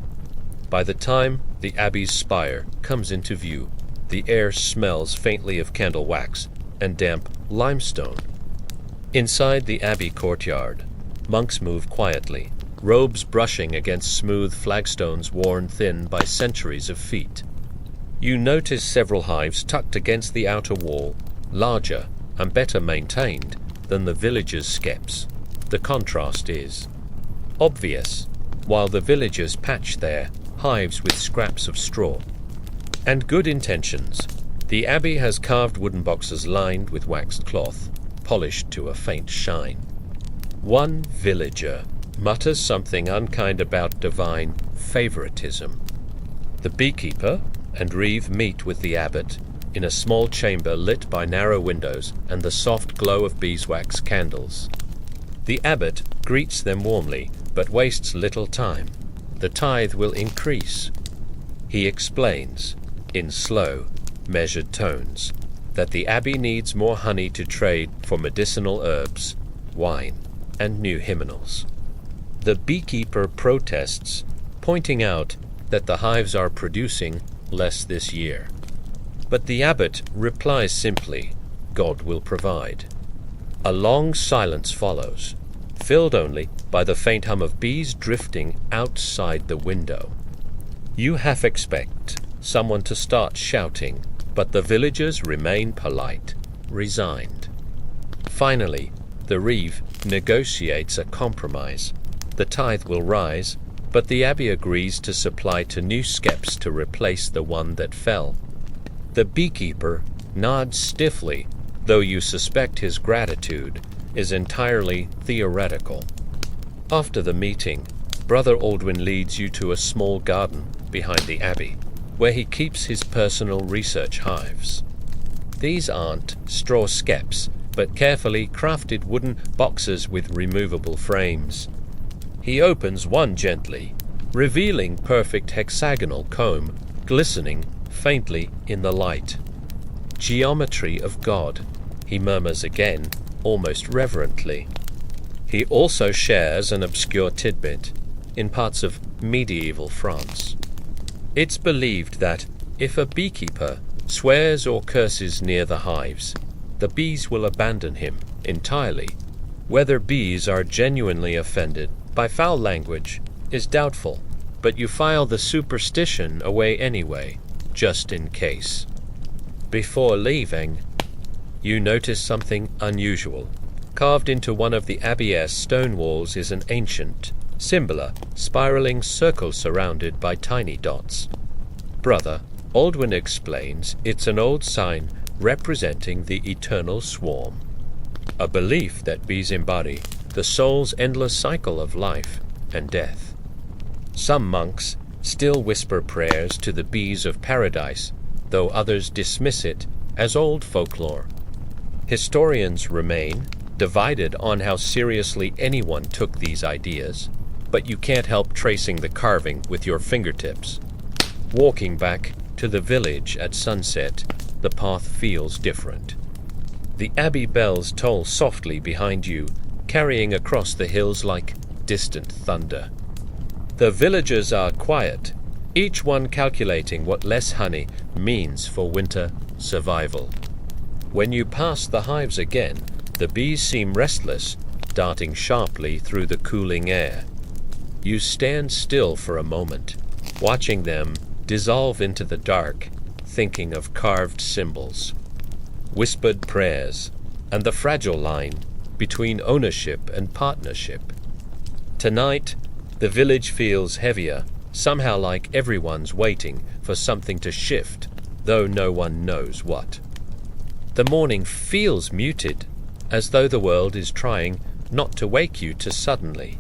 [SPEAKER 1] By the time the abbey's spire comes into view, the air smells faintly of candle wax and damp limestone. Inside the abbey courtyard, monks move quietly, robes brushing against smooth flagstones worn thin by centuries of feet. You notice several hives tucked against the outer wall, larger and better maintained than the villagers' skeps. The contrast is obvious, while the villagers patch their hives with scraps of straw. And good intentions. The abbey has carved wooden boxes lined with waxed cloth, polished to a faint shine. One villager mutters something unkind about divine favoritism. The beekeeper and Reeve meet with the abbot in a small chamber lit by narrow windows and the soft glow of beeswax candles. The abbot greets them warmly, but wastes little time. The tithe will increase. He explains, in slow, measured tones, that the abbey needs more honey to trade for medicinal herbs, wine, and new hymnals. The beekeeper protests, pointing out that the hives are producing less this year. But the abbot replies simply, God will provide. A long silence follows, filled only by the faint hum of bees drifting outside the window. You half expect someone to start shouting, but the villagers remain polite, resigned. Finally, the Reeve negotiates a compromise. The tithe will rise, but the abbey agrees to supply to new skeps to replace the one that fell. The beekeeper nods stiffly, though you suspect his gratitude is entirely theoretical. After the meeting, Brother Aldwin leads you to a small garden behind the abbey, where he keeps his personal research hives. These aren't straw skeps, but carefully crafted wooden boxes with removable frames. He opens one gently, revealing perfect hexagonal comb, glistening faintly in the light. Geometry of God, he murmurs again, almost reverently. He also shares an obscure tidbit in parts of medieval France. It's believed that if a beekeeper swears or curses near the hives, the bees will abandon him entirely. Whether bees are genuinely offended by foul language is doubtful, but you file the superstition away anyway, just in case. Before leaving, you notice something unusual. Carved into one of the abbey's stone walls is an ancient, similar, spiraling circle surrounded by tiny dots. Brother Aldwin explains it's an old sign representing the eternal swarm, a belief that bees embody the soul's endless cycle of life and death. Some monks still whisper prayers to the bees of paradise, though others dismiss it as old folklore. Historians remain divided on how seriously anyone took these ideas, but you can't help tracing the carving with your fingertips. Walking back to the village at sunset, the path feels different. The abbey bells toll softly behind you, carrying across the hills like distant thunder. The villagers are quiet, each one calculating what less honey means for winter survival. When you pass the hives again, the bees seem restless, darting sharply through the cooling air. You stand still for a moment, watching them dissolve into the dark, thinking of carved symbols, whispered prayers, and the fragile line between ownership and partnership. Tonight, the village feels heavier, somehow like everyone's waiting for something to shift, though no one knows what. The morning feels muted, as though the world is trying not to wake you too suddenly.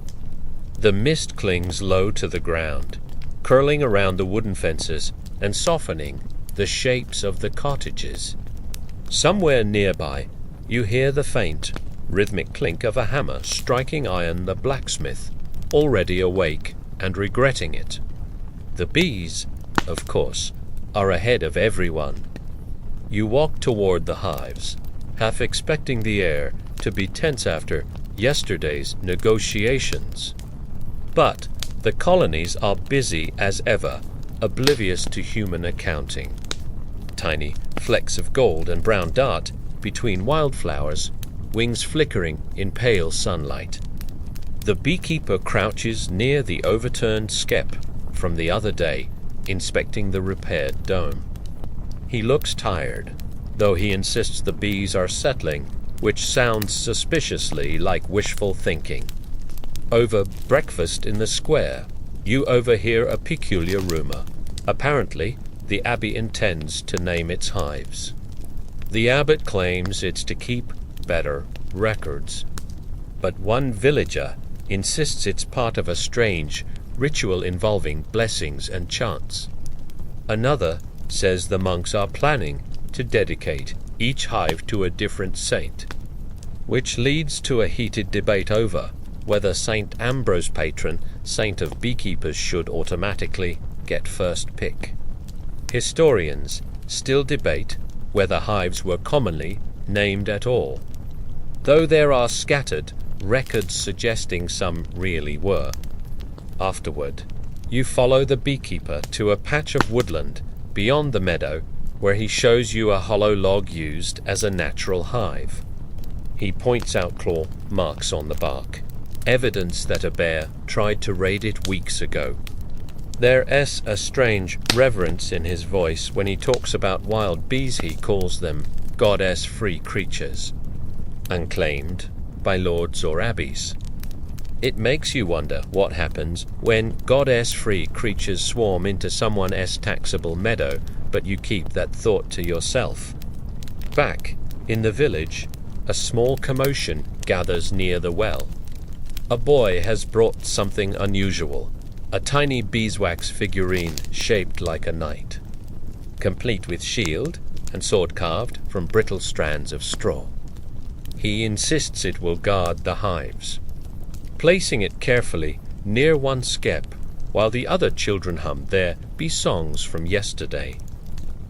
[SPEAKER 1] The mist clings low to the ground, curling around the wooden fences and softening the shapes of the cottages. Somewhere nearby, you hear the faint, rhythmic clink of a hammer striking iron the blacksmith, already awake and regretting it. The bees, of course, are ahead of everyone. You walk toward the hives, half expecting the air to be tense after yesterday's negotiations. But the colonies are busy as ever, oblivious to human accounting. Tiny flecks of gold and brown dart between wildflowers, wings flickering in pale sunlight. The beekeeper crouches near the overturned skep from the other day, inspecting the repaired dome. He looks tired, though he insists the bees are settling, which sounds suspiciously like wishful thinking. Over breakfast in the square, you overhear a peculiar rumor. Apparently, the abbey intends to name its hives. The abbot claims it's to keep better records. But one villager insists it's part of a strange ritual involving blessings and chants. Another says the monks are planning to dedicate each hive to a different saint, which leads to a heated debate over whether St. Ambrose patron saint of beekeepers should automatically get first pick. Historians still debate whether hives were commonly named at all, though there are scattered records suggesting some really were. Afterward, you follow the beekeeper to a patch of woodland beyond the meadow where he shows you a hollow log used as a natural hive. He points out claw marks on the bark, evidence that a bear tried to raid it weeks ago. There's a strange reverence in his voice when he talks about wild bees. He calls them goddess-free creatures, unclaimed by lords or abbeys. It makes you wonder what happens when goddess-free creatures swarm into someone's taxable meadow, but you keep that thought to yourself. Back in the village, a small commotion gathers near the well. A boy has brought something unusual, a tiny beeswax figurine shaped like a knight, complete with shield and sword carved from brittle strands of straw. He insists it will guard the hives, placing it carefully near one skep while the other children hum their bee songs from yesterday.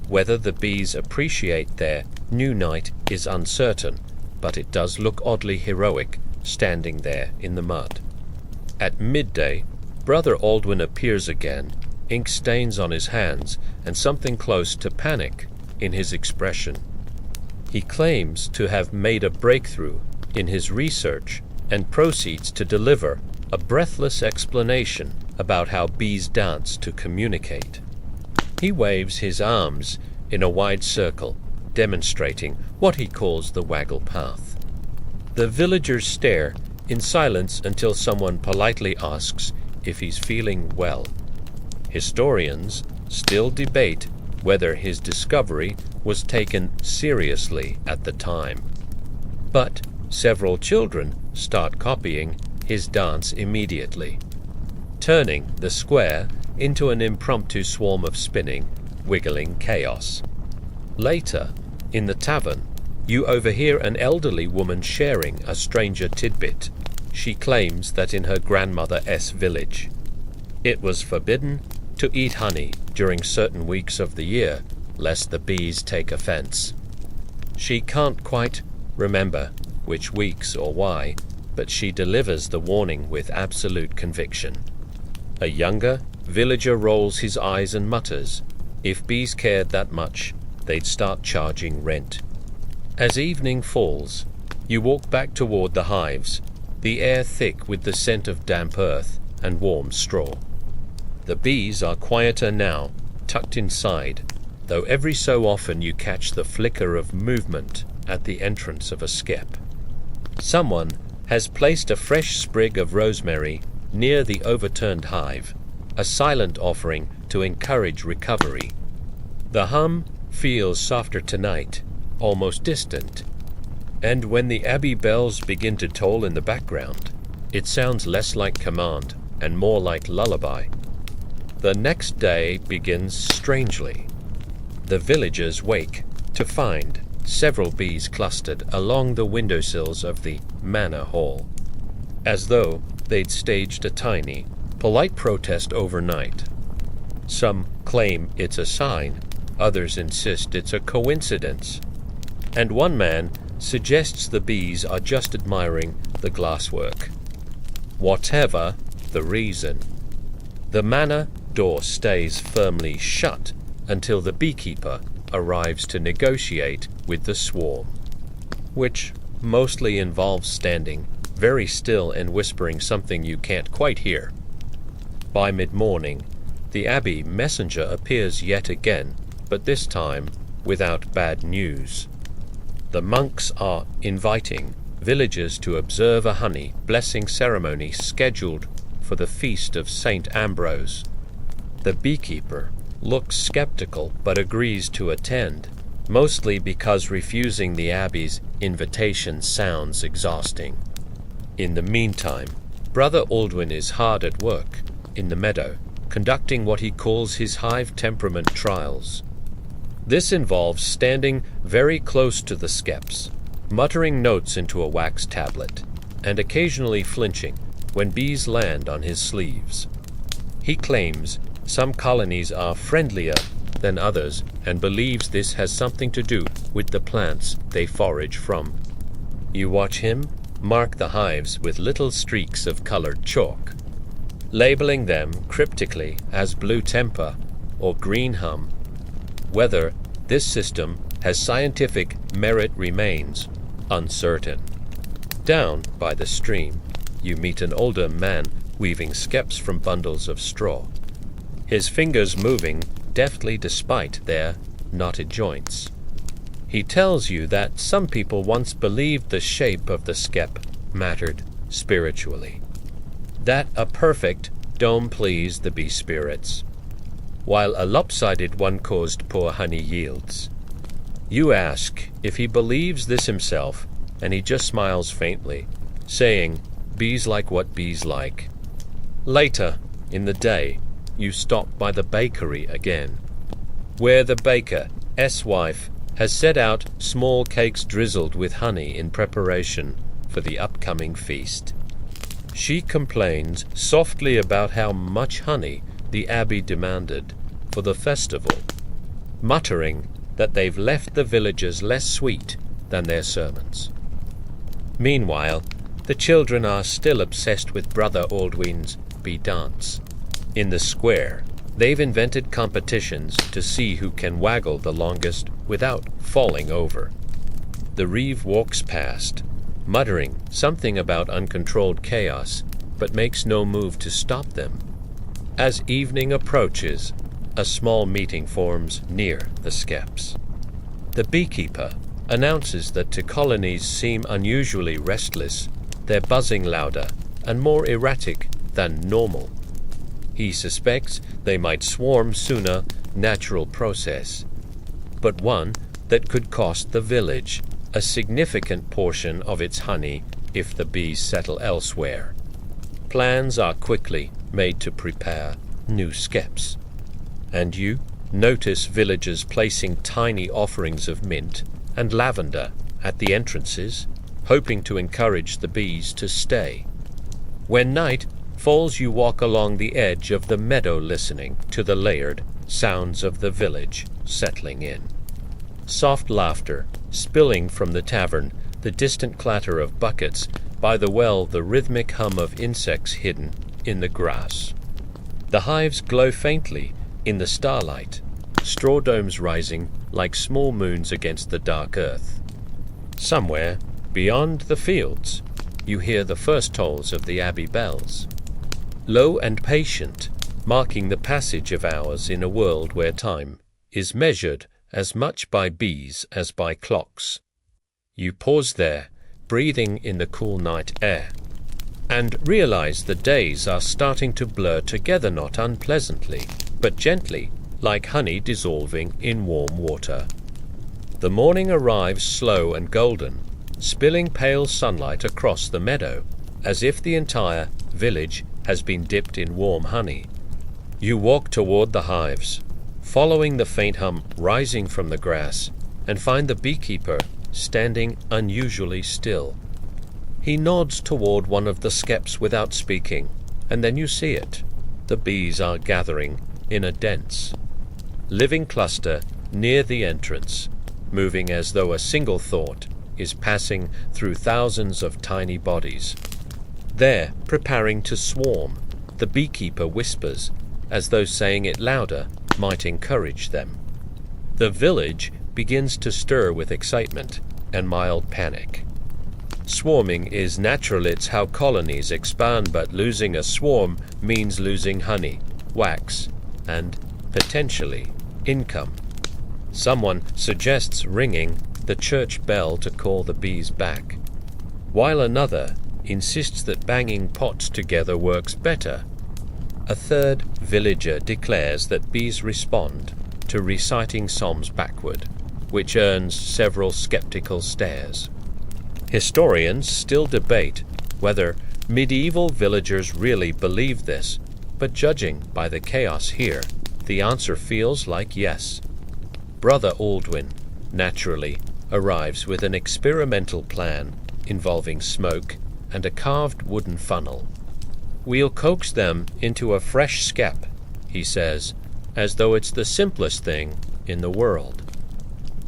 [SPEAKER 1] Whether the bees appreciate their new knight is uncertain, but it does look oddly heroic standing there in the mud. At midday, Brother Aldwin appears again, ink stains on his hands and something close to panic in his expression. He claims to have made a breakthrough in his research and proceeds to deliver a breathless explanation about how bees dance to communicate. He waves his arms in a wide circle, demonstrating what he calls the waggle path. The villagers stare in silence until someone politely asks if he's feeling well. Historians still debate whether his discovery was taken seriously at the time. But several children start copying his dance immediately, turning the square into an impromptu swarm of spinning, wiggling chaos. Later, in the tavern, you overhear an elderly woman sharing a stranger tidbit. She claims that in her grandmother's village, it was forbidden to eat honey during certain weeks of the year, lest the bees take offense. She can't quite remember which weeks or why, but she delivers the warning with absolute conviction. A younger villager rolls his eyes and mutters, if bees cared that much, they'd start charging rent. As evening falls, you walk back toward the hives, the air thick with the scent of damp earth and warm straw. The bees are quieter now, tucked inside, though every so often you catch the flicker of movement at the entrance of a skep. Someone has placed a fresh sprig of rosemary near the overturned hive, a silent offering to encourage recovery. The hum feels softer tonight, almost distant, and when the abbey bells begin to toll in the background, it sounds less like command and more like lullaby. The next day begins strangely. The villagers wake to find several bees clustered along the windowsills of the manor hall, as though they'd staged a tiny, polite protest overnight. Some claim it's a sign, others insist it's a coincidence, and one man suggests the bees are just admiring the glasswork. Whatever the reason, the manor door stays firmly shut until the beekeeper arrives to negotiate with the swarm, which mostly involves standing very still and whispering something you can't quite hear. By mid-morning, the abbey messenger appears yet again, but this time without bad news. The monks are inviting villagers to observe a honey blessing ceremony scheduled for the feast of St. Ambrose. The beekeeper looks skeptical but agrees to attend, mostly because refusing the abbey's invitation sounds exhausting. In the meantime, Brother Aldwin is hard at work in the meadow, conducting what he calls his hive temperament trials. This involves standing very close to the skeps, muttering notes into a wax tablet, and occasionally flinching when bees land on his sleeves. He claims some colonies are friendlier than others and believes this has something to do with the plants they forage from. You watch him mark the hives with little streaks of colored chalk, labeling them cryptically as blue temper or green hum. Whether this system has scientific merit remains uncertain. Down by the stream, you meet an older man weaving skeps from bundles of straw, his fingers moving deftly despite their knotted joints. He tells you that some people once believed the shape of the skep mattered spiritually, that a perfect dome pleased the bee spirits, while a lopsided one caused poor honey yields. You ask if he believes this himself, and he just smiles faintly, saying, "Bees like what bees like." Later in the day, you stop by the bakery again, where the baker's wife has set out small cakes drizzled with honey in preparation for the upcoming feast. She complains softly about how much honey the abbey demanded for the festival, muttering that they've left the villagers less sweet than their sermons. Meanwhile, the children are still obsessed with Brother Aldwin's bee dance. In the square, they've invented competitions to see who can waggle the longest without falling over. The reeve walks past, muttering something about uncontrolled chaos, but makes no move to stop them. As evening approaches, a small meeting forms near the skeps. The beekeeper announces that to colonies seem unusually restless, they're buzzing louder and more erratic than normal. He suspects they might swarm sooner, natural process, but one that could cost the village a significant portion of its honey if the bees settle elsewhere. Plans are quickly made to prepare new skeps, and you notice villagers placing tiny offerings of mint and lavender at the entrances, hoping to encourage the bees to stay. When night falls, you walk along the edge of the meadow listening to the layered sounds of the village settling in. Soft laughter spilling from the tavern, the distant clatter of buckets, by the well the rhythmic hum of insects hidden in the grass. The hives glow faintly in the starlight, straw domes rising like small moons against the dark earth. Somewhere beyond the fields, you hear the first tolls of the abbey bells. Low and patient, marking the passage of hours in a world where time is measured as much by bees as by clocks. You pause there, breathing in the cool night air, and realize the days are starting to blur together, not unpleasantly, but gently, like honey dissolving in warm water. The morning arrives slow and golden, spilling pale sunlight across the meadow, as if the entire village has been dipped in warm honey. You walk toward the hives, following the faint hum rising from the grass, and find the beekeeper standing unusually still. He nods toward one of the skeps without speaking, and then you see it. The bees are gathering in a dense, living cluster near the entrance, moving as though a single thought is passing through thousands of tiny bodies. There, preparing to swarm, the beekeeper whispers, as though saying it louder might encourage them. The village begins to stir with excitement and mild panic. Swarming is natural, it's how colonies expand, but losing a swarm means losing honey, wax, and, potentially, income. Someone suggests ringing the church bell to call the bees back, while another insists that banging pots together works better. A third villager declares that bees respond to reciting psalms backward, which earns several skeptical stares. Historians still debate whether medieval villagers really believed this, but judging by the chaos here, the answer feels like yes. Brother Aldwin, naturally, arrives with an experimental plan involving smoke and a carved wooden funnel. "We'll coax them into a fresh skep," he says, as though it's the simplest thing in the world.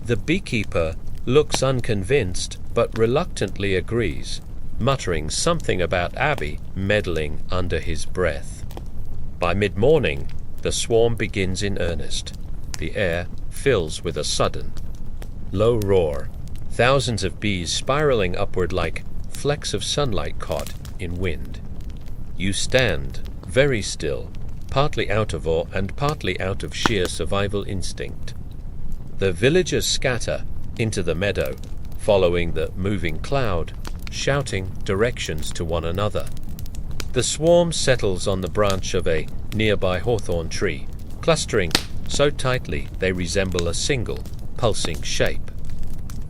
[SPEAKER 1] The beekeeper looks unconvinced, but reluctantly agrees, muttering something about Abby meddling under his breath. By mid-morning, the swarm begins in earnest. The air fills with a sudden, low roar, thousands of bees spiraling upward like flecks of sunlight caught in wind. You stand, very still, partly out of awe and partly out of sheer survival instinct. The villagers scatter into the meadow, following the moving cloud, shouting directions to one another. The swarm settles on the branch of a nearby hawthorn tree, clustering so tightly they resemble a single, pulsing shape.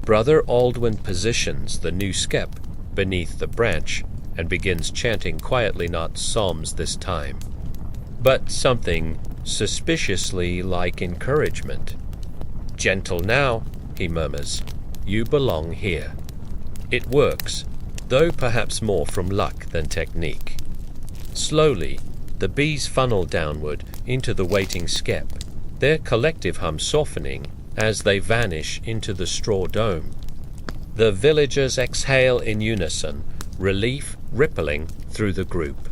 [SPEAKER 1] Brother Aldwin positions the new skep beneath the branch and begins chanting quietly, not psalms this time, but something suspiciously like encouragement. "Gentle now," he murmurs. "You belong here." It works, though perhaps more from luck than technique. Slowly, the bees funnel downward into the waiting skep, their collective hum softening as they vanish into the straw dome. The villagers exhale in unison, relief rippling through the group.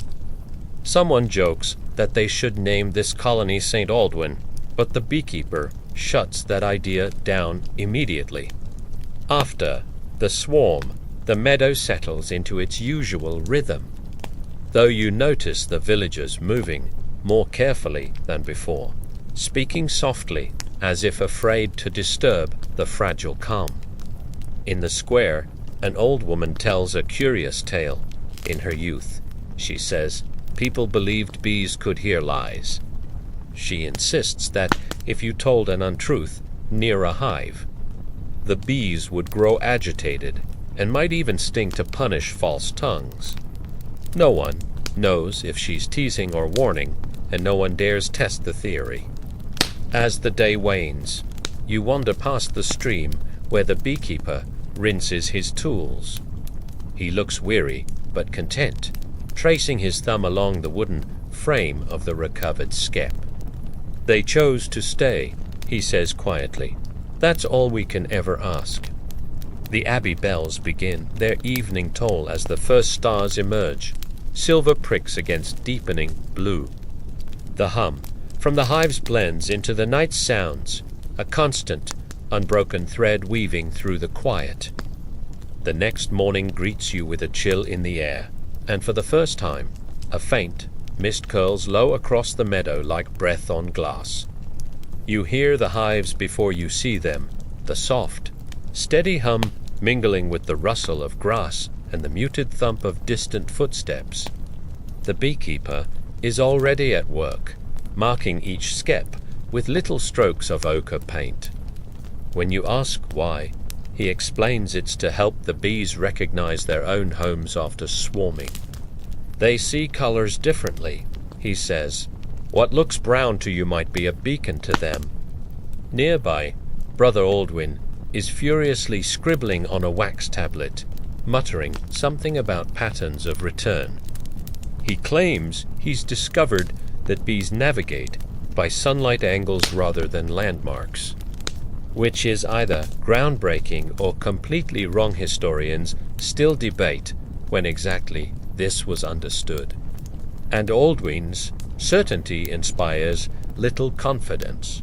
[SPEAKER 1] Someone jokes that they should name this colony St. Aldwin, but the beekeeper shuts that idea down immediately. After the swarm, the meadow settles into its usual rhythm, though you notice the villagers moving more carefully than before, speaking softly as if afraid to disturb the fragile calm. In the square, an old woman tells a curious tale. In her youth, she says, people believed bees could hear lies. She insists that if you told an untruth near a hive, the bees would grow agitated and might even sting to punish false tongues. No one knows if she's teasing or warning, and no one dares test the theory. As the day wanes, you wander past the stream where the beekeeper rinses his tools. He looks weary but content, tracing his thumb along the wooden frame of the recovered skep. "They chose to stay," he says quietly. "That's all we can ever ask." The abbey bells begin their evening toll as the first stars emerge, silver pricks against deepening blue. The hum from the hives blends into the night's sounds, a constant, unbroken thread weaving through the quiet. The next morning greets you with a chill in the air, and for the first time, a faint, Mist curls low across the meadow like breath on glass. You hear the hives before you see them, the soft, steady hum mingling with the rustle of grass and the muted thump of distant footsteps. The beekeeper is already at work, marking each skep with little strokes of ochre paint. When you ask why, he explains it's to help the bees recognize their own homes after swarming. They see colors differently, he says. What looks brown to you might be a beacon to them. Nearby, Brother Aldwin is furiously scribbling on a wax tablet, muttering something about patterns of return. He claims he's discovered that bees navigate by sunlight angles rather than landmarks, which is either groundbreaking or completely wrong. Historians still debate when exactly this was understood. And Aldwin's certainty inspires little confidence.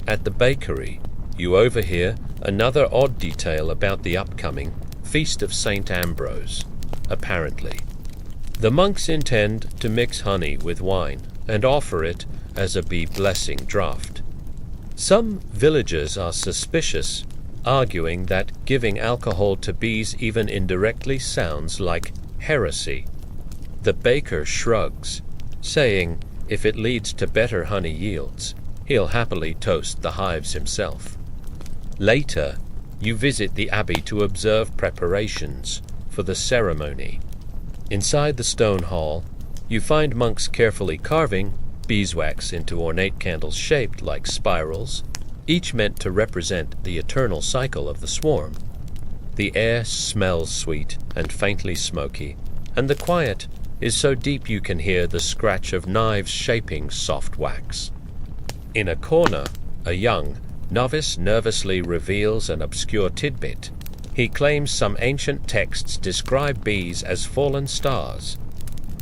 [SPEAKER 1] At the bakery, you overhear another odd detail about the upcoming Feast of St. Ambrose, apparently. The monks intend to mix honey with wine and offer it as a bee blessing draught. Some villagers are suspicious, arguing that giving alcohol to bees even indirectly sounds like heresy. The baker shrugs, saying if it leads to better honey yields, he'll happily toast the hives himself. Later, you visit the abbey to observe preparations for the ceremony. Inside the stone hall, you find monks carefully carving beeswax into ornate candles shaped like spirals, each meant to represent the eternal cycle of the swarm. The air smells sweet and faintly smoky, and the quiet is so deep you can hear the scratch of knives shaping soft wax. In a corner, a young novice nervously reveals an obscure tidbit. He claims some ancient texts describe bees as fallen stars,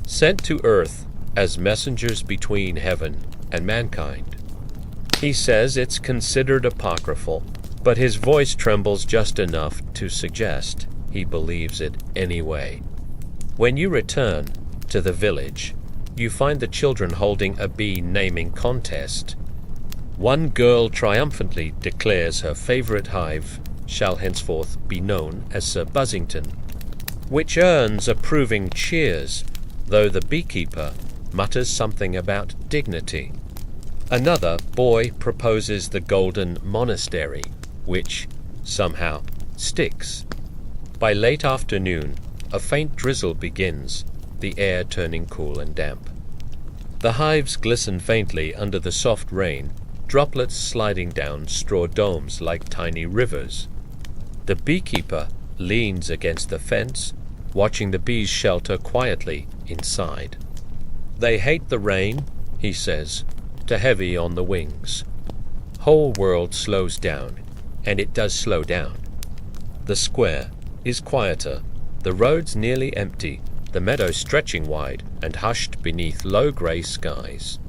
[SPEAKER 1] sent to earth as messengers between heaven and mankind. He says it's considered apocryphal, but his voice trembles just enough to suggest he believes it anyway. When you return to the village, you find the children holding a bee naming contest. One girl triumphantly declares her favorite hive shall henceforth be known as Sir Buzzington, which earns approving cheers, though the beekeeper mutters something about dignity. Another boy proposes the golden monastery, which somehow sticks. By late afternoon, a faint drizzle begins, the air turning cool and damp. The hives glisten faintly under the soft rain, droplets sliding down straw domes like tiny rivers. The beekeeper leans against the fence, watching the bees shelter quietly inside. They hate the rain, he says, too heavy on the wings. Whole world slows down, and it does slow down. The square is quieter, the roads nearly empty, the meadow stretching wide and hushed beneath low grey skies.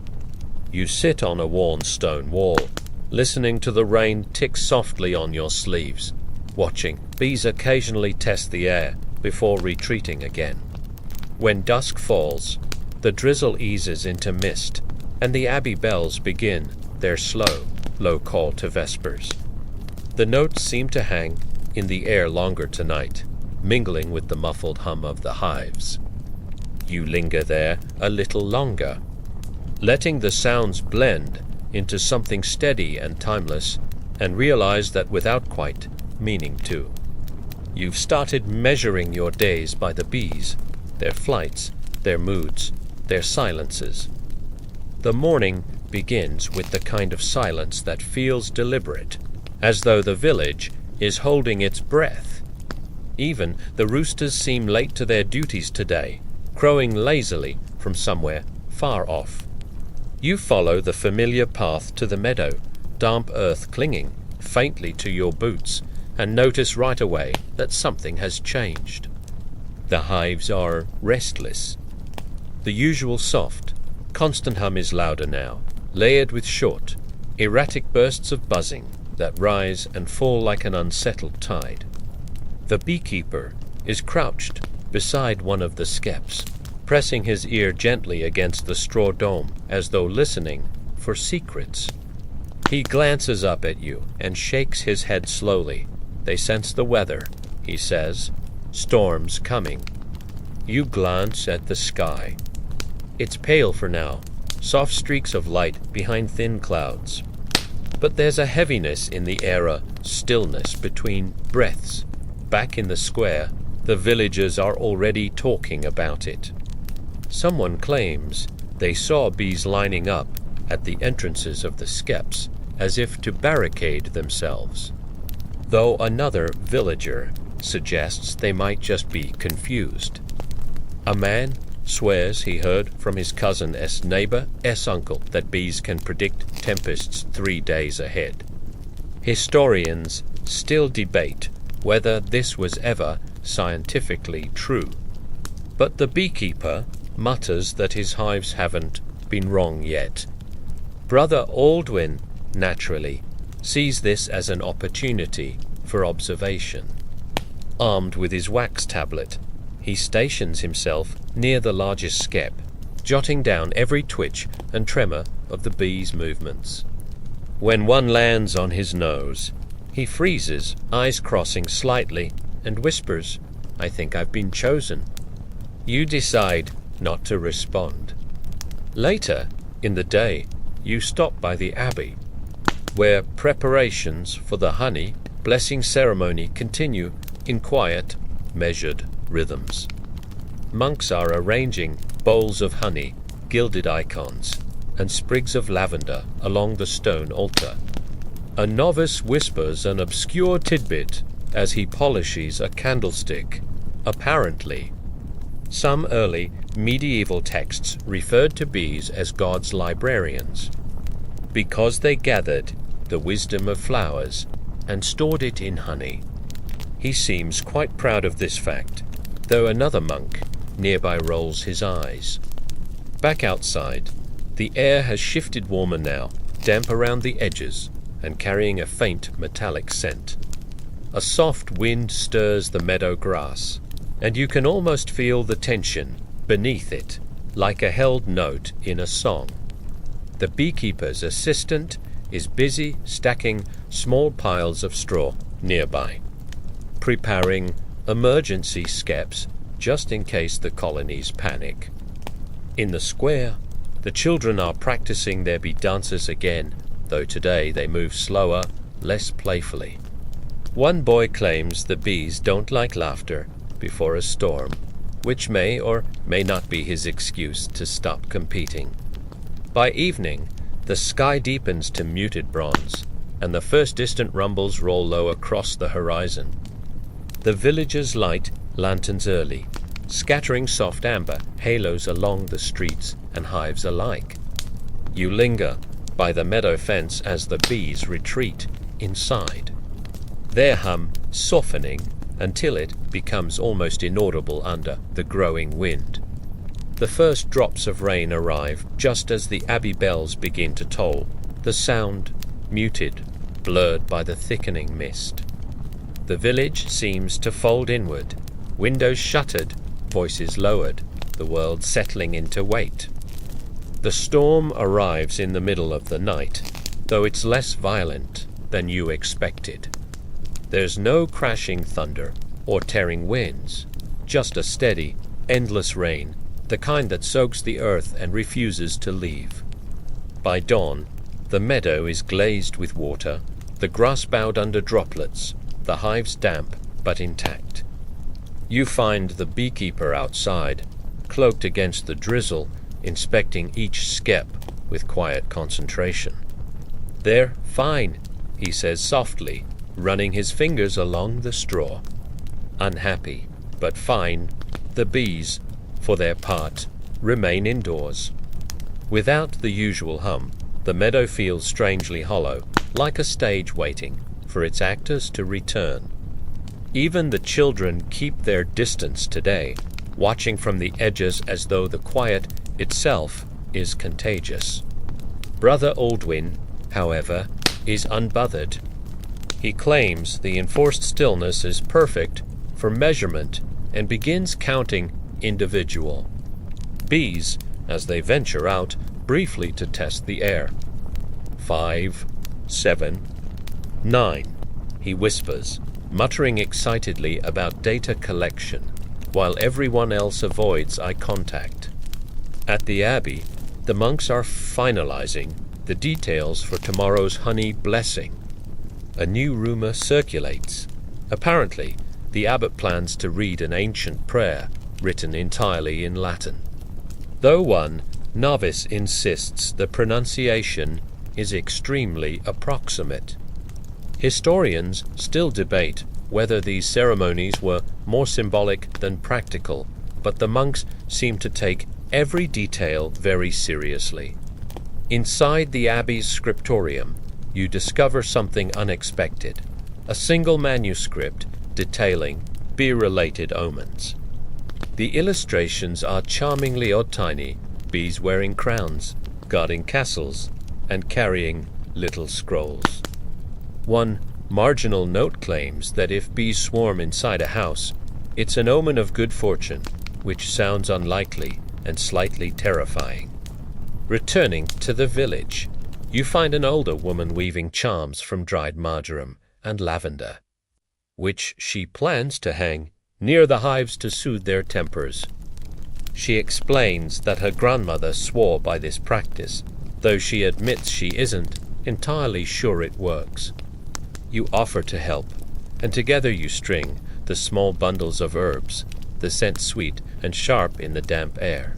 [SPEAKER 1] You sit on a worn stone wall, listening to the rain tick softly on your sleeves, watching bees occasionally test the air before retreating again. When dusk falls, the drizzle eases into mist, and the abbey bells begin their slow, low call to vespers. The notes seem to hang in the air longer tonight, mingling with the muffled hum of the hives. You linger there a little longer, letting the sounds blend into something steady and timeless, and realize that without quite meaning to. You've started measuring your days by the bees, their flights, their moods, their silences. The morning begins with the kind of silence that feels deliberate, as though the village is holding its breath. Even the roosters seem late to their duties today, crowing lazily from somewhere far off. You follow the familiar path to the meadow, damp earth clinging faintly to your boots, and notice right away that something has changed. The hives are restless. The usual soft, constant hum is louder now, layered with short, erratic bursts of buzzing that rise and fall like an unsettled tide. The beekeeper is crouched beside one of the skeps, pressing his ear gently against the straw dome as though listening for secrets. He glances up at you and shakes his head slowly. They sense the weather, he says. Storm's coming. You glance at the sky. It's pale for now, soft streaks of light behind thin clouds. But there's a heaviness in the air, a stillness between breaths. Back in the square, the villagers are already talking about it. Someone claims they saw bees lining up at the entrances of the skeps as if to barricade themselves, though another villager suggests they might just be confused. A man swears he heard from his cousin's neighbor, uncle, that bees can predict tempests 3 days ahead. Historians still debate whether this was ever scientifically true, but the beekeeper mutters that his hives haven't been wrong yet. Brother Aldwin, naturally, sees this as an opportunity for observation. Armed with his wax tablet, he stations himself near the largest skep, jotting down every twitch and tremor of the bees' movements. When one lands on his nose, he freezes, eyes crossing slightly, and whispers, "I think I've been chosen." You decide not to respond. Later in the day, you stop by the abbey, where preparations for the honey blessing ceremony continue in quiet, measured rhythms. Monks are arranging bowls of honey, gilded icons, and sprigs of lavender along the stone altar. A novice whispers an obscure tidbit as he polishes a candlestick, apparently. Some early medieval texts referred to bees as God's librarians, because they gathered the wisdom of flowers and stored it in honey. He seems quite proud of this fact, though another monk nearby rolls his eyes. Back outside, the air has shifted warmer now, damp around the edges and carrying a faint metallic scent. A soft wind stirs the meadow grass, and you can almost feel the tension beneath it, like a held note in a song. The beekeeper's assistant is busy stacking small piles of straw nearby, preparing emergency skeps just in case the colonies panic. In the square, the children are practicing their bee dances again, though today they move slower, less playfully. One boy claims the bees don't like laughter before a storm, which may or may not be his excuse to stop competing. By evening, the sky deepens to muted bronze, and the first distant rumbles roll low across the horizon. The villagers light lanterns early, scattering soft amber halos along the streets and hives alike. You linger by the meadow fence as the bees retreat inside, their hum softening until it becomes almost inaudible under the growing wind. The first drops of rain arrive just as the abbey bells begin to toll, the sound muted, blurred by the thickening mist. The village seems to fold inward, windows shuttered, voices lowered, the world settling into wait. The storm arrives in the middle of the night, though it's less violent than you expected. There's no crashing thunder or tearing winds, just a steady, endless rain, the kind that soaks the earth and refuses to leave. By dawn, the meadow is glazed with water, the grass bowed under droplets, the hives damp but intact. You find the beekeeper outside, cloaked against the drizzle, inspecting each skep with quiet concentration. "They're fine," he says softly, running his fingers along the straw. Unhappy, but fine, the bees, for their part, remain indoors. Without the usual hum, the meadow feels strangely hollow, like a stage waiting for its actors to return. Even the children keep their distance today, watching from the edges as though the quiet itself is contagious. Brother Aldwin, however, is unbothered. He claims the enforced stillness is perfect for measurement and begins counting individual Bees, as they venture out, briefly to test the air. 5, 7, 9, he whispers, muttering excitedly about data collection, while everyone else avoids eye contact. At the abbey, the monks are finalizing the details for tomorrow's honey blessing. A new rumor circulates. Apparently, the abbot plans to read an ancient prayer written entirely in Latin. Though one novice insists the pronunciation is extremely approximate. Historians still debate whether these ceremonies were more symbolic than practical, but the monks seem to take every detail very seriously. Inside the abbey's scriptorium, you discover something unexpected, a single manuscript detailing bee-related omens. The illustrations are charmingly odd-tiny, bees wearing crowns, guarding castles, and carrying little scrolls. One marginal note claims that if bees swarm inside a house, it's an omen of good fortune, which sounds unlikely and slightly terrifying. Returning to the village, you find an older woman weaving charms from dried marjoram and lavender, which she plans to hang near the hives to soothe their tempers. She explains that her grandmother swore by this practice, though she admits she isn't entirely sure it works. You offer to help, and together you string the small bundles of herbs, the scent sweet and sharp in the damp air.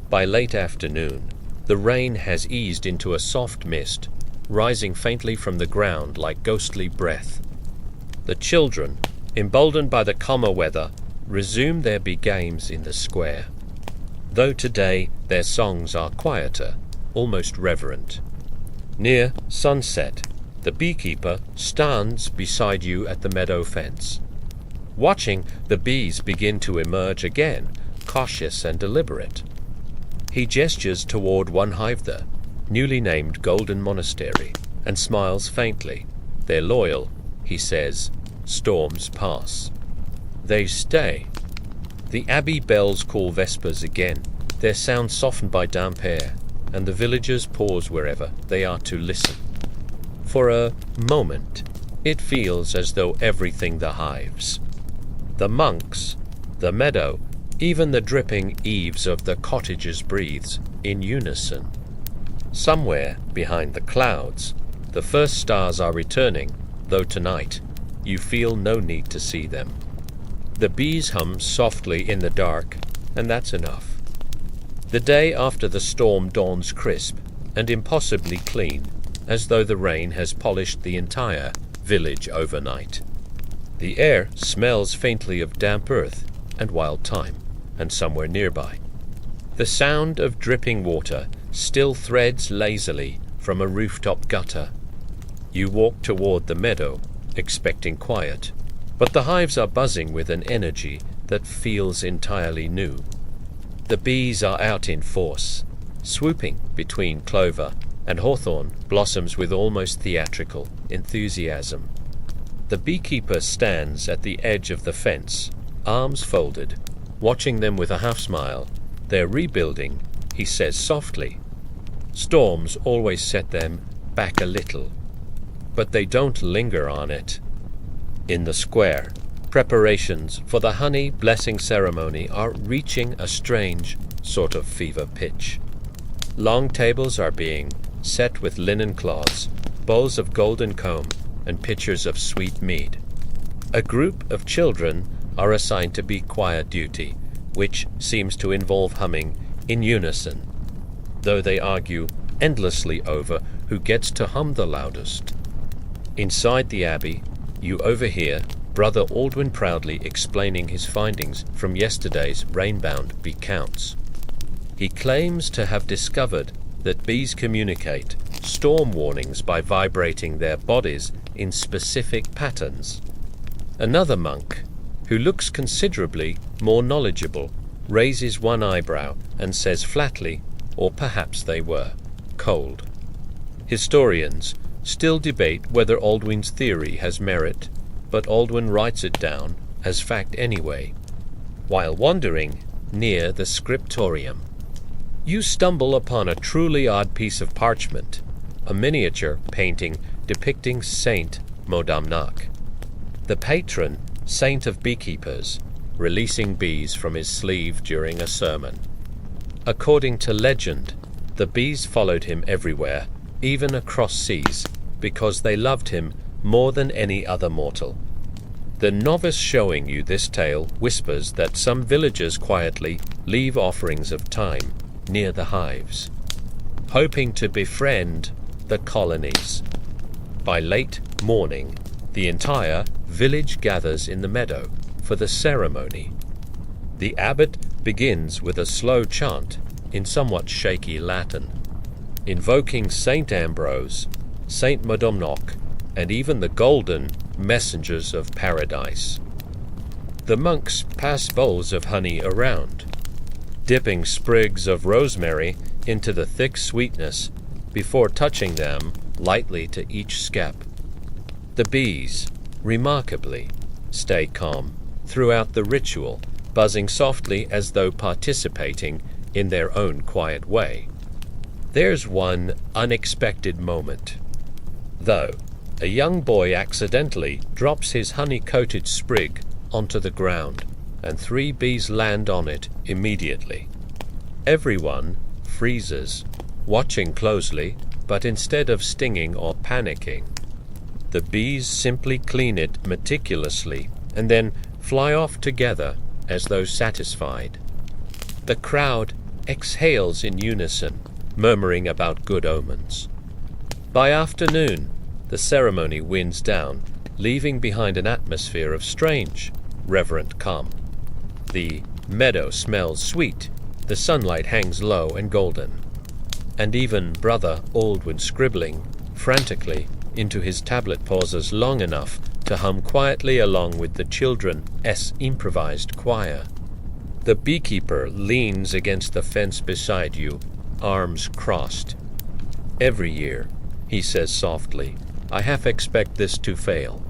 [SPEAKER 1] By late afternoon, the rain has eased into a soft mist, rising faintly from the ground like ghostly breath. The children, emboldened by the calmer weather, resume their bee games in the square, though today their songs are quieter, almost reverent. Near sunset, the beekeeper stands beside you at the meadow fence, watching the bees begin to emerge again, cautious and deliberate. He gestures toward one hive there, newly named Golden Monastery, and smiles faintly. They're loyal, he says. Storms pass. They stay. The abbey bells call vespers again, their sound softened by damp air, and the villagers pause wherever they are to listen. For a moment, it feels as though everything the hives, the monks, the meadow, even the dripping eaves of the cottages breathes in unison. Somewhere behind the clouds, the first stars are returning, though tonight you feel no need to see them. The bees hum softly in the dark, and that's enough. The day after the storm dawns crisp and impossibly clean, as though the rain has polished the entire village overnight. The air smells faintly of damp earth and wild thyme, and somewhere nearby, the sound of dripping water still threads lazily from a rooftop gutter. You walk toward the meadow, expecting quiet, but the hives are buzzing with an energy that feels entirely new. The bees are out in force, swooping between clover and hawthorn blossoms with almost theatrical enthusiasm. The beekeeper stands at the edge of the fence, arms folded, watching them with a half-smile. They're rebuilding, he says softly. Storms always set them back a little, but they don't linger on it. In the square, preparations for the honey blessing ceremony are reaching a strange sort of fever pitch. Long tables are being set with linen cloths, bowls of golden comb, and pitchers of sweet mead. A group of children are assigned to be quiet duty, which seems to involve humming in unison, though they argue endlessly over who gets to hum the loudest. Inside the abbey, you overhear Brother Aldwin proudly explaining his findings from yesterday's rainbound bee counts. He claims to have discovered that bees communicate storm warnings by vibrating their bodies in specific patterns. Another monk, who looks considerably more knowledgeable, raises one eyebrow and says flatly, or perhaps they were, cold. Historians still debate whether Aldwin's theory has merit, but Aldwin writes it down as fact anyway. While wandering near the scriptorium, You stumble upon a truly odd piece of parchment, a miniature painting depicting Saint Modamnak, the patron saint of beekeepers, releasing bees from his sleeve during a sermon. According to legend, the bees followed him everywhere, even across seas, because they loved him more than any other mortal. The novice showing you this tale whispers that some villagers quietly leave offerings of thyme near the hives, hoping to befriend the colonies. By late morning, the entire village gathers in the meadow for the ceremony. The abbot begins with a slow chant in somewhat shaky Latin, invoking Saint Ambrose, Saint Modamnak, and even the golden messengers of paradise. The monks pass bowls of honey around, dipping sprigs of rosemary into the thick sweetness before touching them lightly to each skep. The bees, remarkably, stay calm throughout the ritual, buzzing softly as though participating in their own quiet way. There's one unexpected moment, though. A young boy accidentally drops his honey-coated sprig onto the ground, and 3 bees land on it immediately. Everyone freezes, watching closely, but instead of stinging or panicking, the bees simply clean it meticulously and then fly off together as though satisfied. The crowd exhales in unison, murmuring about good omens. By afternoon, the ceremony winds down, leaving behind an atmosphere of strange, reverent calm. The meadow smells sweet, the sunlight hangs low and golden, and even Brother Aldwin, scribbling frantically into his tablet, pauses long enough to hum quietly along with the children's improvised choir. The beekeeper leans against the fence beside you, arms crossed. "Every year," he says softly, "I half expect this to fail.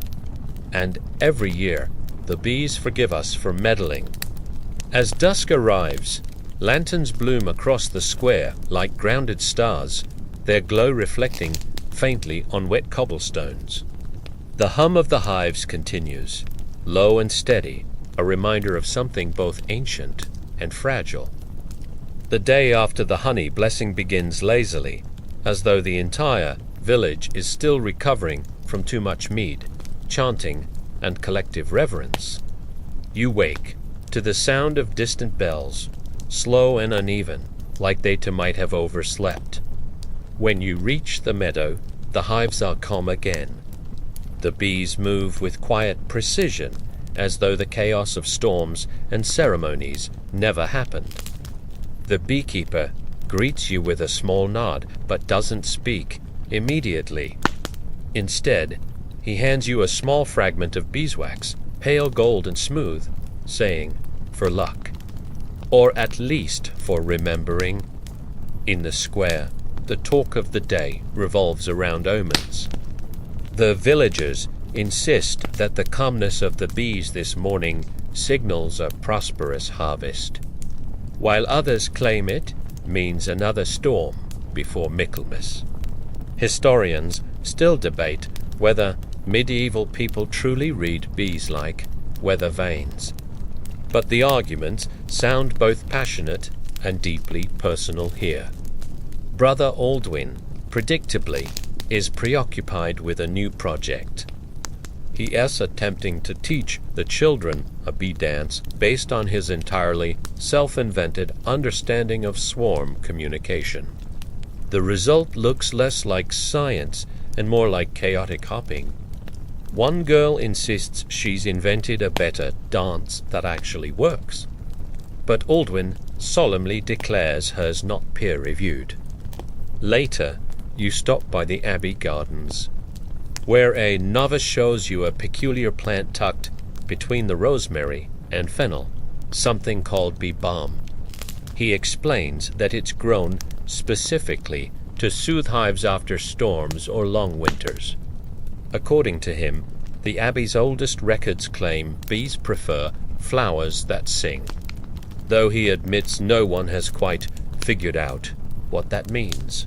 [SPEAKER 1] And every year, the bees forgive us for meddling." As dusk arrives, lanterns bloom across the square like grounded stars, their glow reflecting faintly on wet cobblestones. The hum of the hives continues, low and steady, a reminder of something both ancient and fragile. The day after the honey blessing begins lazily, as though the entire village is still recovering from too much mead, chanting, and collective reverence. You wake to the sound of distant bells, slow and uneven, like they too might have overslept. When you reach the meadow, the hives are calm again. The bees move with quiet precision, as though the chaos of storms and ceremonies never happened. The beekeeper greets you with a small nod, but doesn't speak immediately. Instead, he hands you a small fragment of beeswax, pale gold and smooth, saying, "For luck. Or at least for remembering." In the square, the talk of the day revolves around omens. The villagers insist that the calmness of the bees this morning signals a prosperous harvest, while others claim it means another storm before Michaelmas. Historians still debate whether medieval people truly read bees like weather vanes, but the arguments sound both passionate and deeply personal here. Brother Aldwin, predictably, is preoccupied with a new project. He is attempting to teach the children a bee dance based on his entirely self-invented understanding of swarm communication. The result looks less like science and more like chaotic hopping. One girl insists she's invented a better dance that actually works, but Aldwin solemnly declares hers not peer-reviewed. Later, you stop by the Abbey Gardens, where a novice shows you a peculiar plant tucked between the rosemary and fennel, something called bee balm. He explains that it's grown specifically to soothe hives after storms or long winters. According to him, the Abbey's oldest records claim bees prefer flowers that sing, though he admits no one has quite figured out what that means.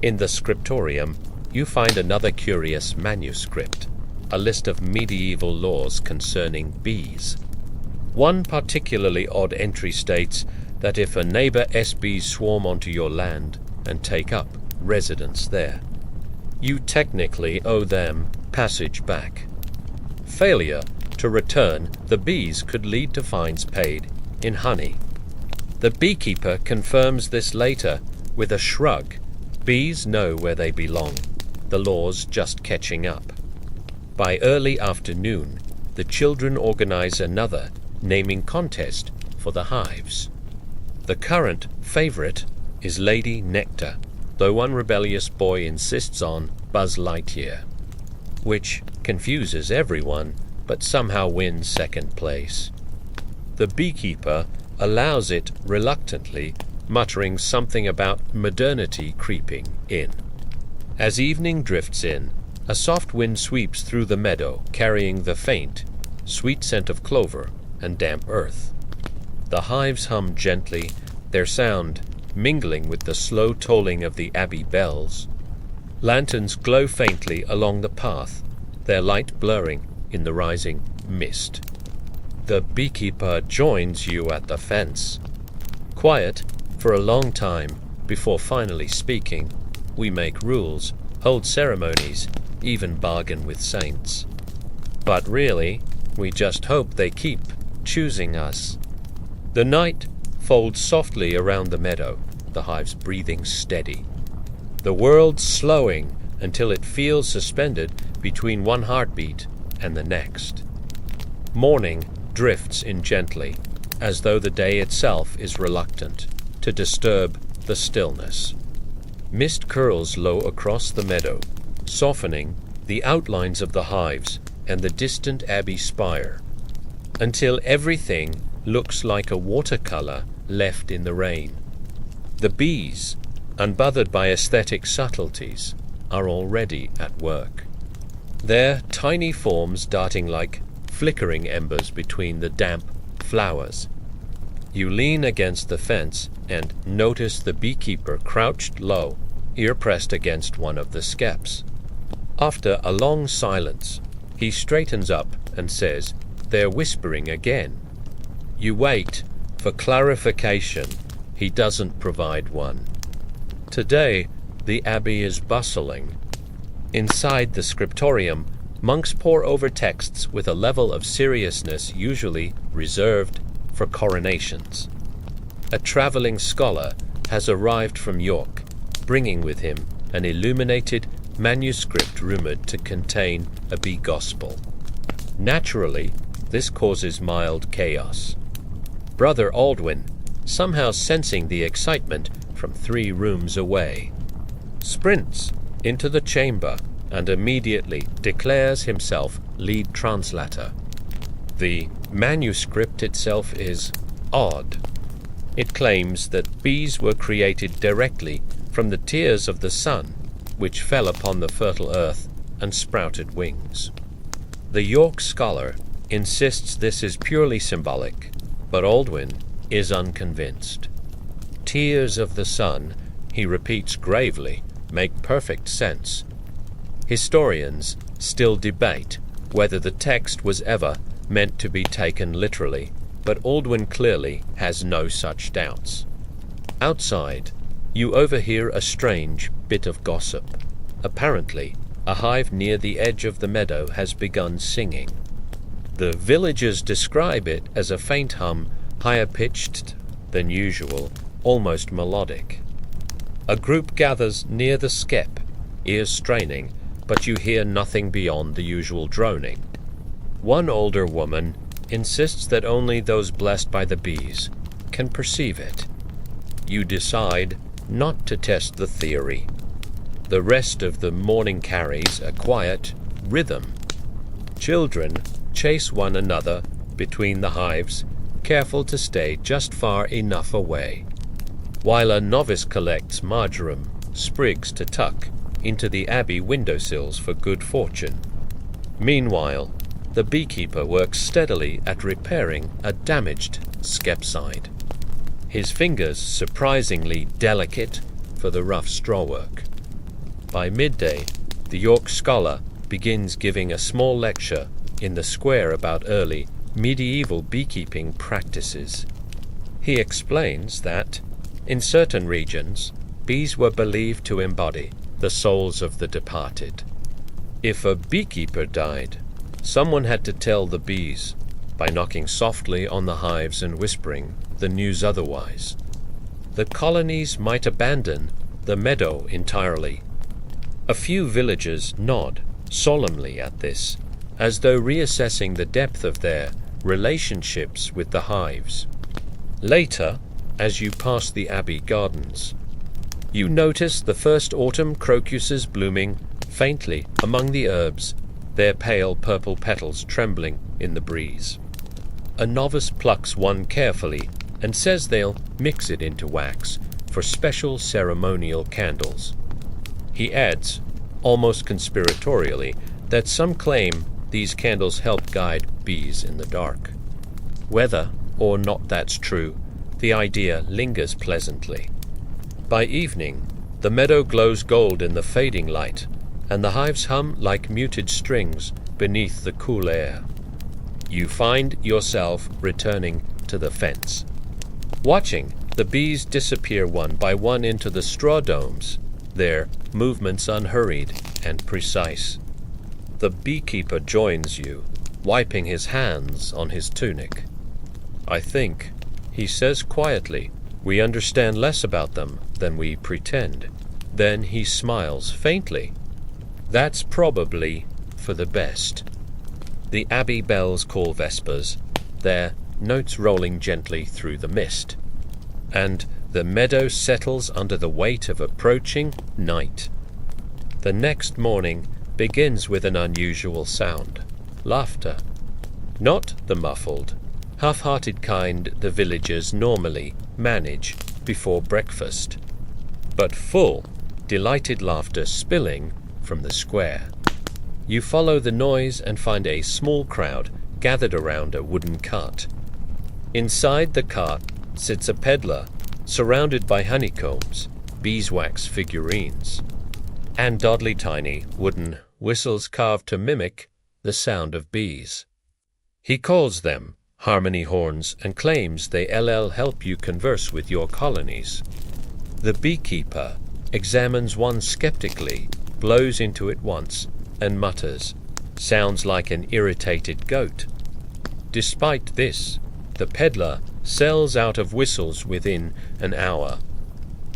[SPEAKER 1] In the scriptorium, you find another curious manuscript, a list of medieval laws concerning bees. One particularly odd entry states that if a neighbor bees swarm onto your land and take up residence there, you technically owe them passage back. Failure to return the bees could lead to fines paid in honey. The beekeeper confirms this later with a shrug. Bees know where they belong, the law's just catching up. By early afternoon, the children organize another naming contest for the hives. The current favorite is Lady Nectar, though one rebellious boy insists on Buzz Lightyear, which confuses everyone but somehow wins second place. The beekeeper allows it reluctantly, muttering something about modernity creeping in. As evening drifts in, a soft wind sweeps through the meadow, carrying the faint, sweet scent of clover and damp earth. The hives hum gently, their sound mingling with the slow tolling of the abbey bells. Lanterns glow faintly along the path, their light blurring in the rising mist. The beekeeper joins you at the fence. Quiet for a long time before finally speaking, we make rules, hold ceremonies, even bargain with saints. But really, we just hope they keep choosing us. The night folds softly around the meadow, the hives breathing steady. The world slowing until it feels suspended between one heartbeat and the next. Morning drifts in gently, as though the day itself is reluctant to disturb the stillness. Mist curls low across the meadow, softening the outlines of the hives and the distant abbey spire, until everything looks like a watercolor left in the rain. The bees, unbothered by aesthetic subtleties, are already at work, their tiny forms darting like flickering embers between the damp flowers. You lean against the fence and notice the beekeeper crouched low, ear pressed against one of the steps. After a long silence, he straightens up and says, "They're whispering again." You wait for clarification. He doesn't provide one. Today, the abbey is bustling. Inside the scriptorium, monks pore over texts with a level of seriousness usually reserved for coronations. A traveling scholar has arrived from York, bringing with him an illuminated manuscript rumored to contain a bee gospel. Naturally, this causes mild chaos. Brother Aldwin, somehow sensing the excitement from 3 rooms away, sprints into the chamber and immediately declares himself lead translator. The manuscript itself is odd. It claims that bees were created directly from the tears of the sun, which fell upon the fertile earth and sprouted wings. The York scholar insists this is purely symbolic, but Aldwin is unconvinced. Tears of the sun, he repeats gravely, make perfect sense. Historians still debate whether the text was ever meant to be taken literally, but Aldwin clearly has no such doubts. Outside, you overhear a strange bit of gossip. Apparently, a hive near the edge of the meadow has begun singing. The villagers describe it as a faint hum, higher pitched than usual, almost melodic. A group gathers near the skep, ears straining, but you hear nothing beyond the usual droning. One older woman insists that only those blessed by the bees can perceive it. You decide not to test the theory. The rest of the morning carries a quiet rhythm. Children chase one another between the hives, careful to stay just far enough away, while a novice collects marjoram sprigs to tuck into the abbey windowsills for good fortune. Meanwhile, the beekeeper works steadily at repairing a damaged skep side. his fingers surprisingly delicate for the rough straw work. By midday, the York scholar begins giving a small lecture in the square about early medieval beekeeping practices. He explains that, in certain regions, bees were believed to embody the souls of the departed. If a beekeeper died, someone had to tell the bees, by knocking softly on the hives and whispering the news otherwise. The colonies might abandon the meadow entirely. A few villagers nod solemnly at this, as though reassessing the depth of their relationships with the hives. Later, as you pass the abbey gardens, you notice the first autumn crocuses blooming faintly among the herbs, their pale purple petals trembling in the breeze. A novice plucks one carefully and says they'll mix it into wax for special ceremonial candles. He adds, almost conspiratorially, that some claim these candles help guide bees in the dark. Whether or not that's true, the idea lingers pleasantly. By evening, the meadow glows gold in the fading light, and the hives hum like muted strings beneath the cool air. You find yourself returning to the fence, watching the bees disappear one by one into the straw domes, their movements unhurried and precise. The beekeeper joins you, wiping his hands on his tunic. "I think," he says quietly, "we understand less about them than we pretend." Then he smiles faintly. "That's probably for the best." The abbey bells call vespers, their notes rolling gently through the mist, and the meadow settles under the weight of approaching night. The next morning begins with an unusual sound: laughter. Not the muffled, half-hearted kind the villagers normally manage before breakfast, but full, delighted laughter spilling from the square. You follow the noise and find a small crowd gathered around a wooden cart. Inside the cart sits a peddler, surrounded by honeycombs, beeswax figurines, and oddly tiny wooden whistles carved to mimic the sound of bees. He calls them harmony horns and claims they'll help you converse with your colonies. The beekeeper examines one skeptically, blows into it once, and mutters, "Sounds like an irritated goat." Despite this, the peddler sells out of whistles within an hour.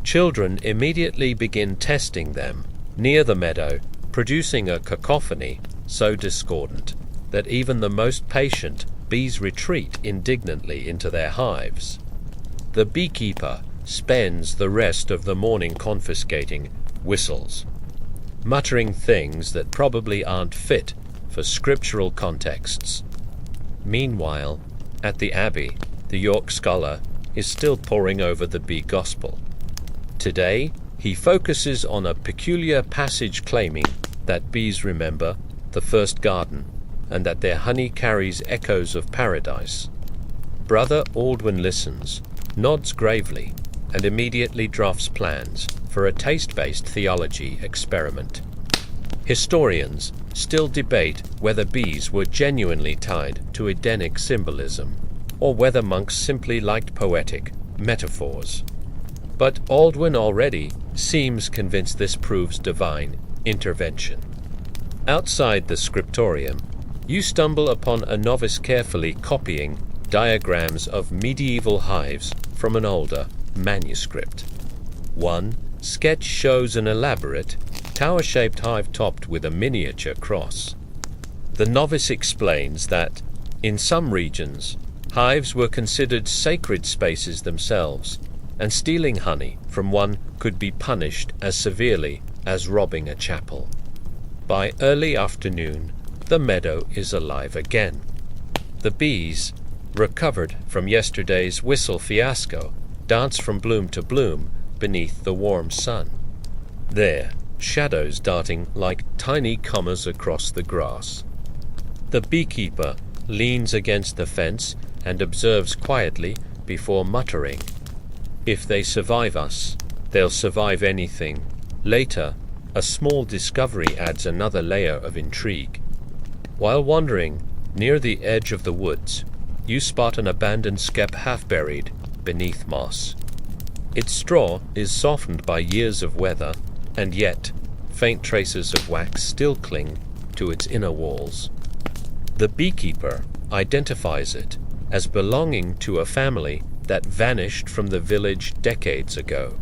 [SPEAKER 1] Children immediately begin testing them near the meadow, producing a cacophony so discordant that even the most patient bees retreat indignantly into their hives. The beekeeper spends the rest of the morning confiscating whistles, muttering things that probably aren't fit for scriptural contexts. Meanwhile, at the abbey, the York scholar is still poring over the bee gospel. Today, he focuses on a peculiar passage claiming that bees remember the first garden and that their honey carries echoes of paradise. Brother Aldwin listens, nods gravely, and immediately drafts plans for a taste-based theology experiment. Historians still debate whether bees were genuinely tied to Edenic symbolism, or whether monks simply liked poetic metaphors. But Aldwin already seems convinced this proves divine intervention. Outside the scriptorium, you stumble upon a novice carefully copying diagrams of medieval hives from an older manuscript. One sketch shows an elaborate, tower-shaped hive topped with a miniature cross. The novice explains that, in some regions, hives were considered sacred spaces themselves, and stealing honey from one could be punished as severely as robbing a chapel. By early afternoon, the meadow is alive again. The bees, recovered from yesterday's whistle fiasco, dance from bloom to bloom beneath the warm sun, their shadows darting like tiny commas across the grass. The beekeeper leans against the fence and observes quietly before muttering, If they survive us, they'll survive anything. Later, a small discovery adds another layer of intrigue. While wandering near the edge of the woods, you spot an abandoned skep half buried beneath moss. Its straw is softened by years of weather, and yet faint traces of wax still cling to its inner walls. The beekeeper identifies it as belonging to a family that vanished from the village decades ago.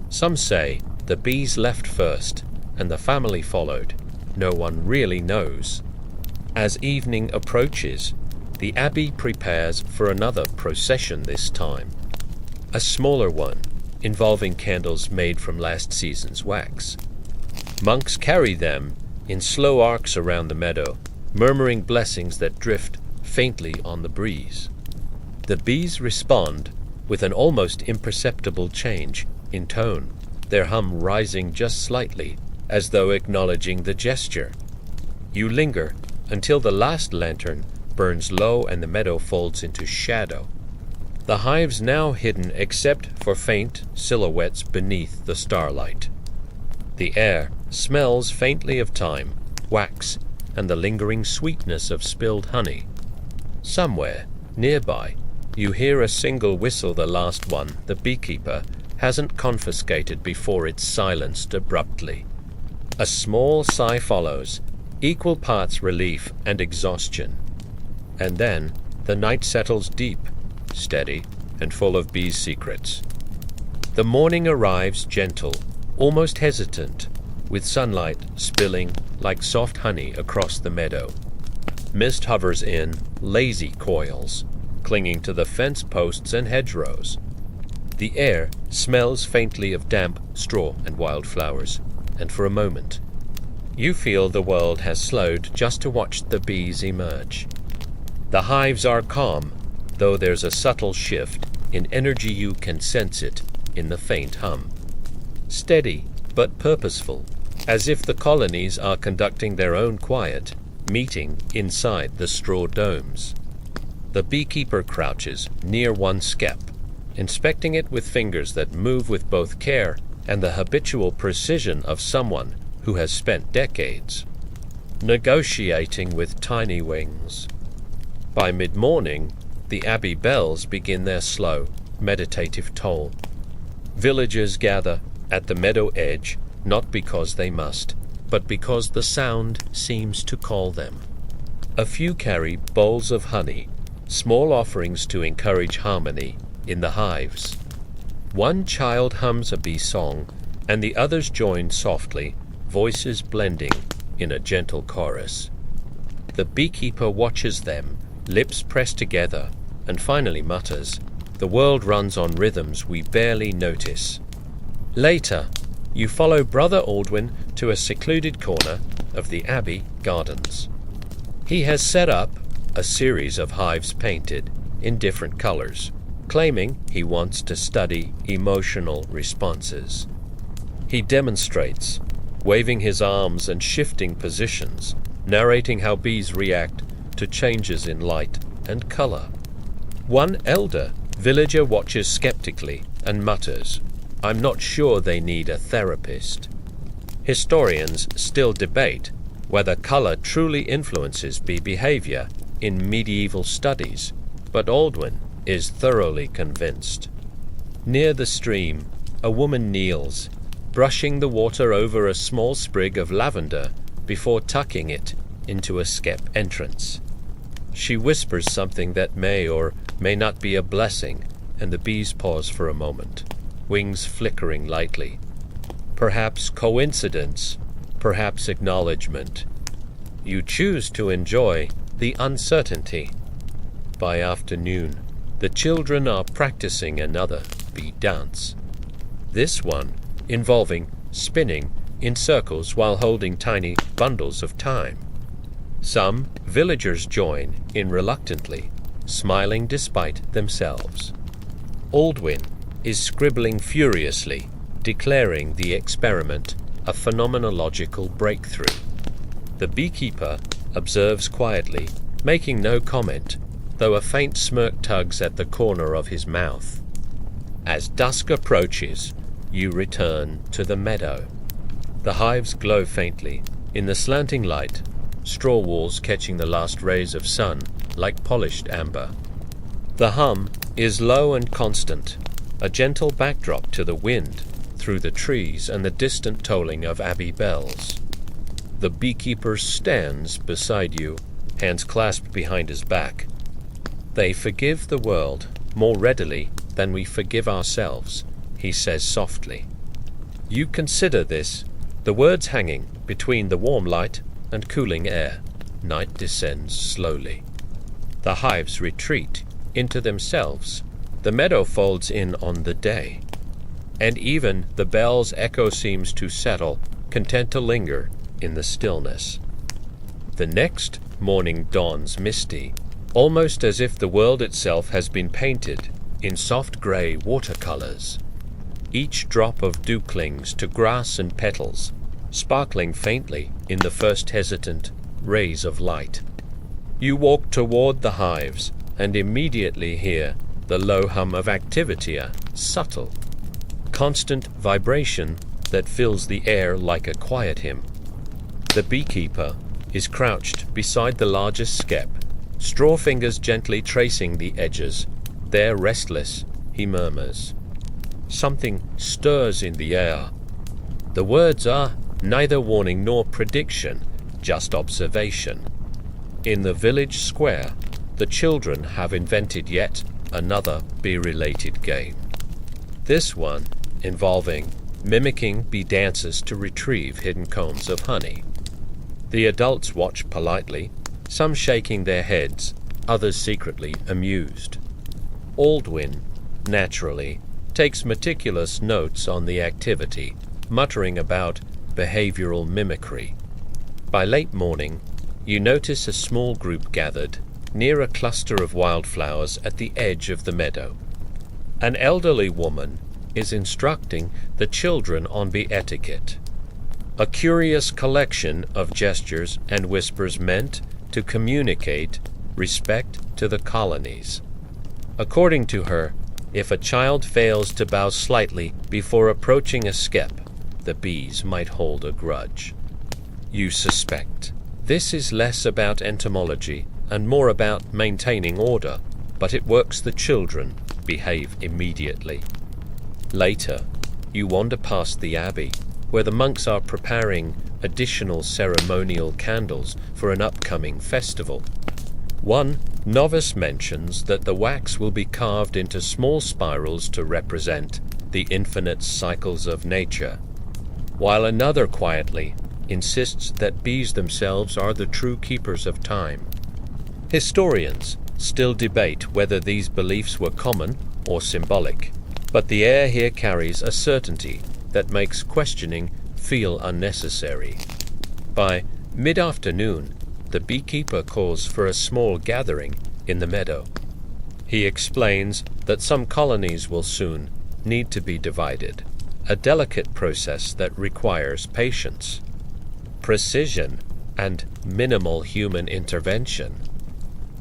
[SPEAKER 1] Some say the bees left first and the family followed. No one really knows. As evening approaches, the abbey prepares for another procession this time. A smaller one, involving candles made from last season's wax. Monks carry them in slow arcs around the meadow, murmuring blessings that drift faintly on the breeze. The bees respond with an almost imperceptible change in tone, their hum rising just slightly, as though acknowledging the gesture. You linger until the last lantern burns low and the meadow folds into shadow. The hives now hidden except for faint silhouettes beneath the starlight. The air smells faintly of thyme, wax, and the lingering sweetness of spilled honey. Somewhere, nearby, you hear a single whistle, the last one the beekeeper hasn't confiscated before it's silenced abruptly. A small sigh follows, equal parts relief and exhaustion. And then the night settles deep, steady, and full of bees' secrets. The morning arrives gentle, almost hesitant, with sunlight spilling like soft honey across the meadow. Mist hovers in lazy coils, clinging to the fence posts and hedgerows. The air smells faintly of damp straw and wildflowers, and for a moment, you feel the world has slowed just to watch the bees emerge. The hives are calm, though there's a subtle shift in energy. You can sense it in the faint hum. Steady, but purposeful, as if the colonies are conducting their own quiet meeting inside the straw domes. The beekeeper crouches near one skep, inspecting it with fingers that move with both care and the habitual precision of someone who has spent decades negotiating with tiny wings. By mid-morning, the abbey bells begin their slow, meditative toll. Villagers gather at the meadow edge, not because they must, but because the sound seems to call them. A few carry bowls of honey, small offerings to encourage harmony in the hives. One child hums a bee song, and the others join softly, voices blending in a gentle chorus. The beekeeper watches them, lips pressed together, and finally mutters, "The world runs on rhythms we barely notice." Later, you follow Brother Aldwin to a secluded corner of the abbey gardens. He has set up a series of hives painted in different colors, claiming he wants to study emotional responses. He demonstrates, waving his arms and shifting positions, narrating how bees react to changes in light and color. One elder villager watches skeptically and mutters, "I'm not sure they need a therapist." Historians still debate whether color truly influences bee behavior in medieval studies, but Aldwin is thoroughly convinced. Near the stream, a woman kneels, brushing the water over a small sprig of lavender before tucking it into a skep entrance. She whispers something that may or may not be a blessing, and the bees pause for a moment, wings flickering lightly. Perhaps coincidence, perhaps acknowledgement. You choose to enjoy the uncertainty. By afternoon, the children are practicing another bee dance. This one involving spinning in circles while holding tiny bundles of thyme. Some villagers join in reluctantly, smiling despite themselves. Aldwin is scribbling furiously, declaring the experiment a phenomenological breakthrough. The beekeeper observes quietly, making no comment, though a faint smirk tugs at the corner of his mouth. As dusk approaches, you return to the meadow. The hives glow faintly in the slanting light, straw walls catching the last rays of sun like polished amber. The hum is low and constant, a gentle backdrop to the wind through the trees and the distant tolling of abbey bells. The beekeeper stands beside you, hands clasped behind his back. They forgive the world more readily than we forgive ourselves, he says softly. You consider this, the words hanging between the warm light and cooling air. Night descends slowly. The hives retreat into themselves. The meadow folds in on the day. And even the bell's echo seems to settle, content to linger in the stillness. The next morning dawns misty, almost as if the world itself has been painted in soft grey watercolors. Each drop of dew clings to grass and petals, sparkling faintly in the first hesitant rays of light. You walk toward the hives and immediately hear the low hum of activity, a subtle, constant vibration that fills the air like a quiet hymn. The beekeeper is crouched beside the largest skep, straw fingers gently tracing the edges. There, restless, he murmurs. Something stirs in the air. The words are neither warning nor prediction, just observation. In the village square, the children have invented yet another bee-related game. This one involving mimicking bee dances to retrieve hidden combs of honey. The adults watch politely, some shaking their heads, others secretly amused. Aldwyn, naturally, takes meticulous notes on the activity, muttering about behavioral mimicry. By late morning, you notice a small group gathered near a cluster of wildflowers at the edge of the meadow. An elderly woman is instructing the children on bee etiquette, a curious collection of gestures and whispers meant to communicate respect to the colonies. According to her, if a child fails to bow slightly before approaching a skep, the bees might hold a grudge. You suspect this is less about entomology and more about maintaining order, but it works. The children behave immediately. Later, you wander past the abbey, where the monks are preparing additional ceremonial candles for an upcoming festival. One novice mentions that the wax will be carved into small spirals to represent the infinite cycles of nature, while another quietly insists that bees themselves are the true keepers of time. Historians still debate whether these beliefs were common or symbolic, but the air here carries a certainty that makes questioning feel unnecessary. By mid-afternoon, the beekeeper calls for a small gathering in the meadow. He explains that some colonies will soon need to be divided, a delicate process that requires patience, precision, and minimal human intervention.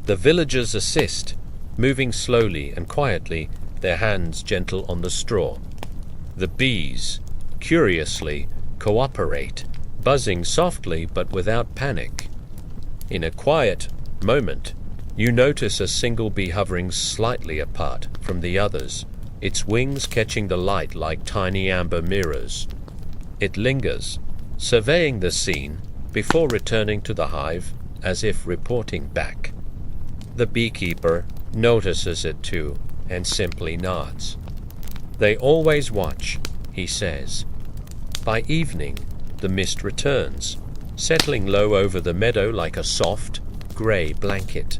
[SPEAKER 1] The villagers assist, moving slowly and quietly, their hands gentle on the straw. The bees, curiously, cooperate, buzzing softly but without panic. In a quiet moment, you notice a single bee hovering slightly apart from the others, its wings catching the light like tiny amber mirrors. It lingers, surveying the scene before returning to the hive as if reporting back. The beekeeper notices it too and simply nods. They always watch, he says. By evening, the mist returns, settling low over the meadow like a soft, grey blanket.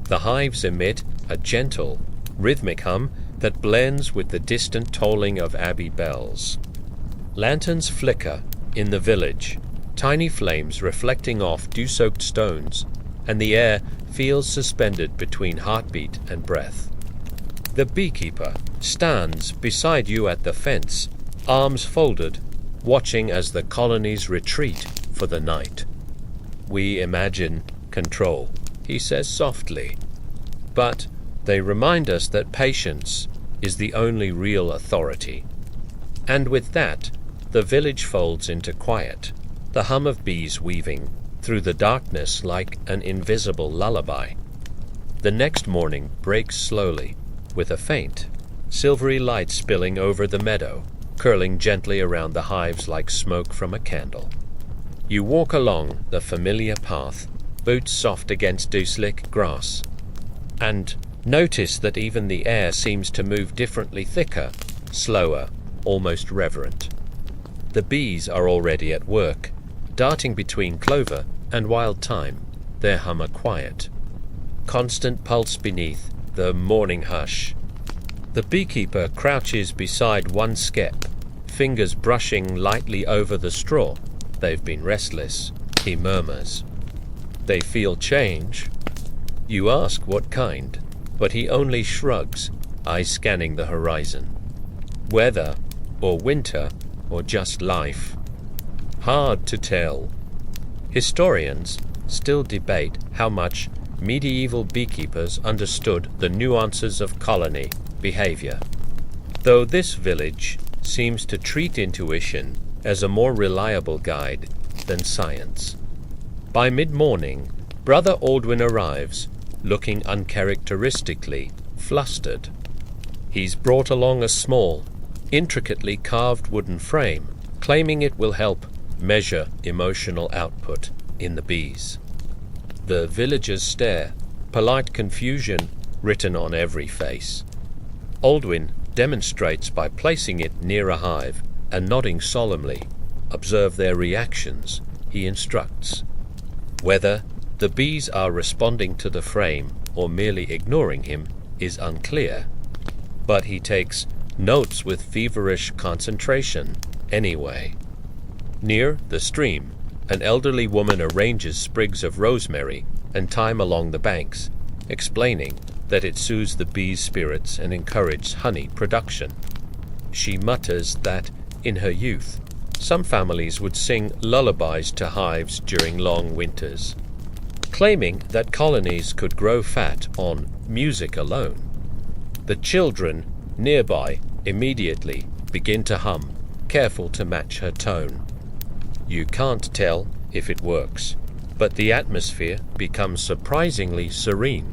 [SPEAKER 1] The hives emit a gentle, rhythmic hum that blends with the distant tolling of abbey bells. Lanterns flicker in the village, tiny flames reflecting off dew-soaked stones, and the air feels suspended between heartbeat and breath. The beekeeper stands beside you at the fence, arms folded, watching as the colonies retreat for the night. We imagine control, he says softly, but they remind us that patience is the only real authority. And with that, the village folds into quiet, the hum of bees weaving through the darkness like an invisible lullaby. The next morning breaks slowly, with a faint, silvery light spilling over the meadow, curling gently around the hives like smoke from a candle. You walk along the familiar path, boots soft against dew-slick grass, and notice that even the air seems to move differently, thicker, slower, almost reverent. The bees are already at work, darting between clover and wild thyme, their hum a quiet, constant pulse beneath the morning hush. The beekeeper crouches beside one skep, fingers brushing lightly over the straw. They've been restless, he murmurs. They feel change. You ask what kind, but he only shrugs, eyes scanning the horizon. Weather, or winter, or just life. Hard to tell. Historians still debate how much medieval beekeepers understood the nuances of colony behavior, though this village seems to treat intuition as a more reliable guide than science. By mid-morning, Brother Aldwin arrives, looking uncharacteristically flustered. He's brought along a small, intricately carved wooden frame, claiming it will help measure emotional output in the bees. The villagers stare, polite confusion written on every face. Aldwin demonstrates by placing it near a hive and nodding solemnly. Observe their reactions, he instructs. Whether the bees are responding to the frame or merely ignoring him is unclear, but he takes notes with feverish concentration anyway. Near the stream, an elderly woman arranges sprigs of rosemary and thyme along the banks, explaining that it soothes the bees' spirits and encourages honey production. She mutters that, in her youth, some families would sing lullabies to hives during long winters, claiming that colonies could grow fat on music alone. The children nearby immediately begin to hum, careful to match her tone. You can't tell if it works, but the atmosphere becomes surprisingly serene.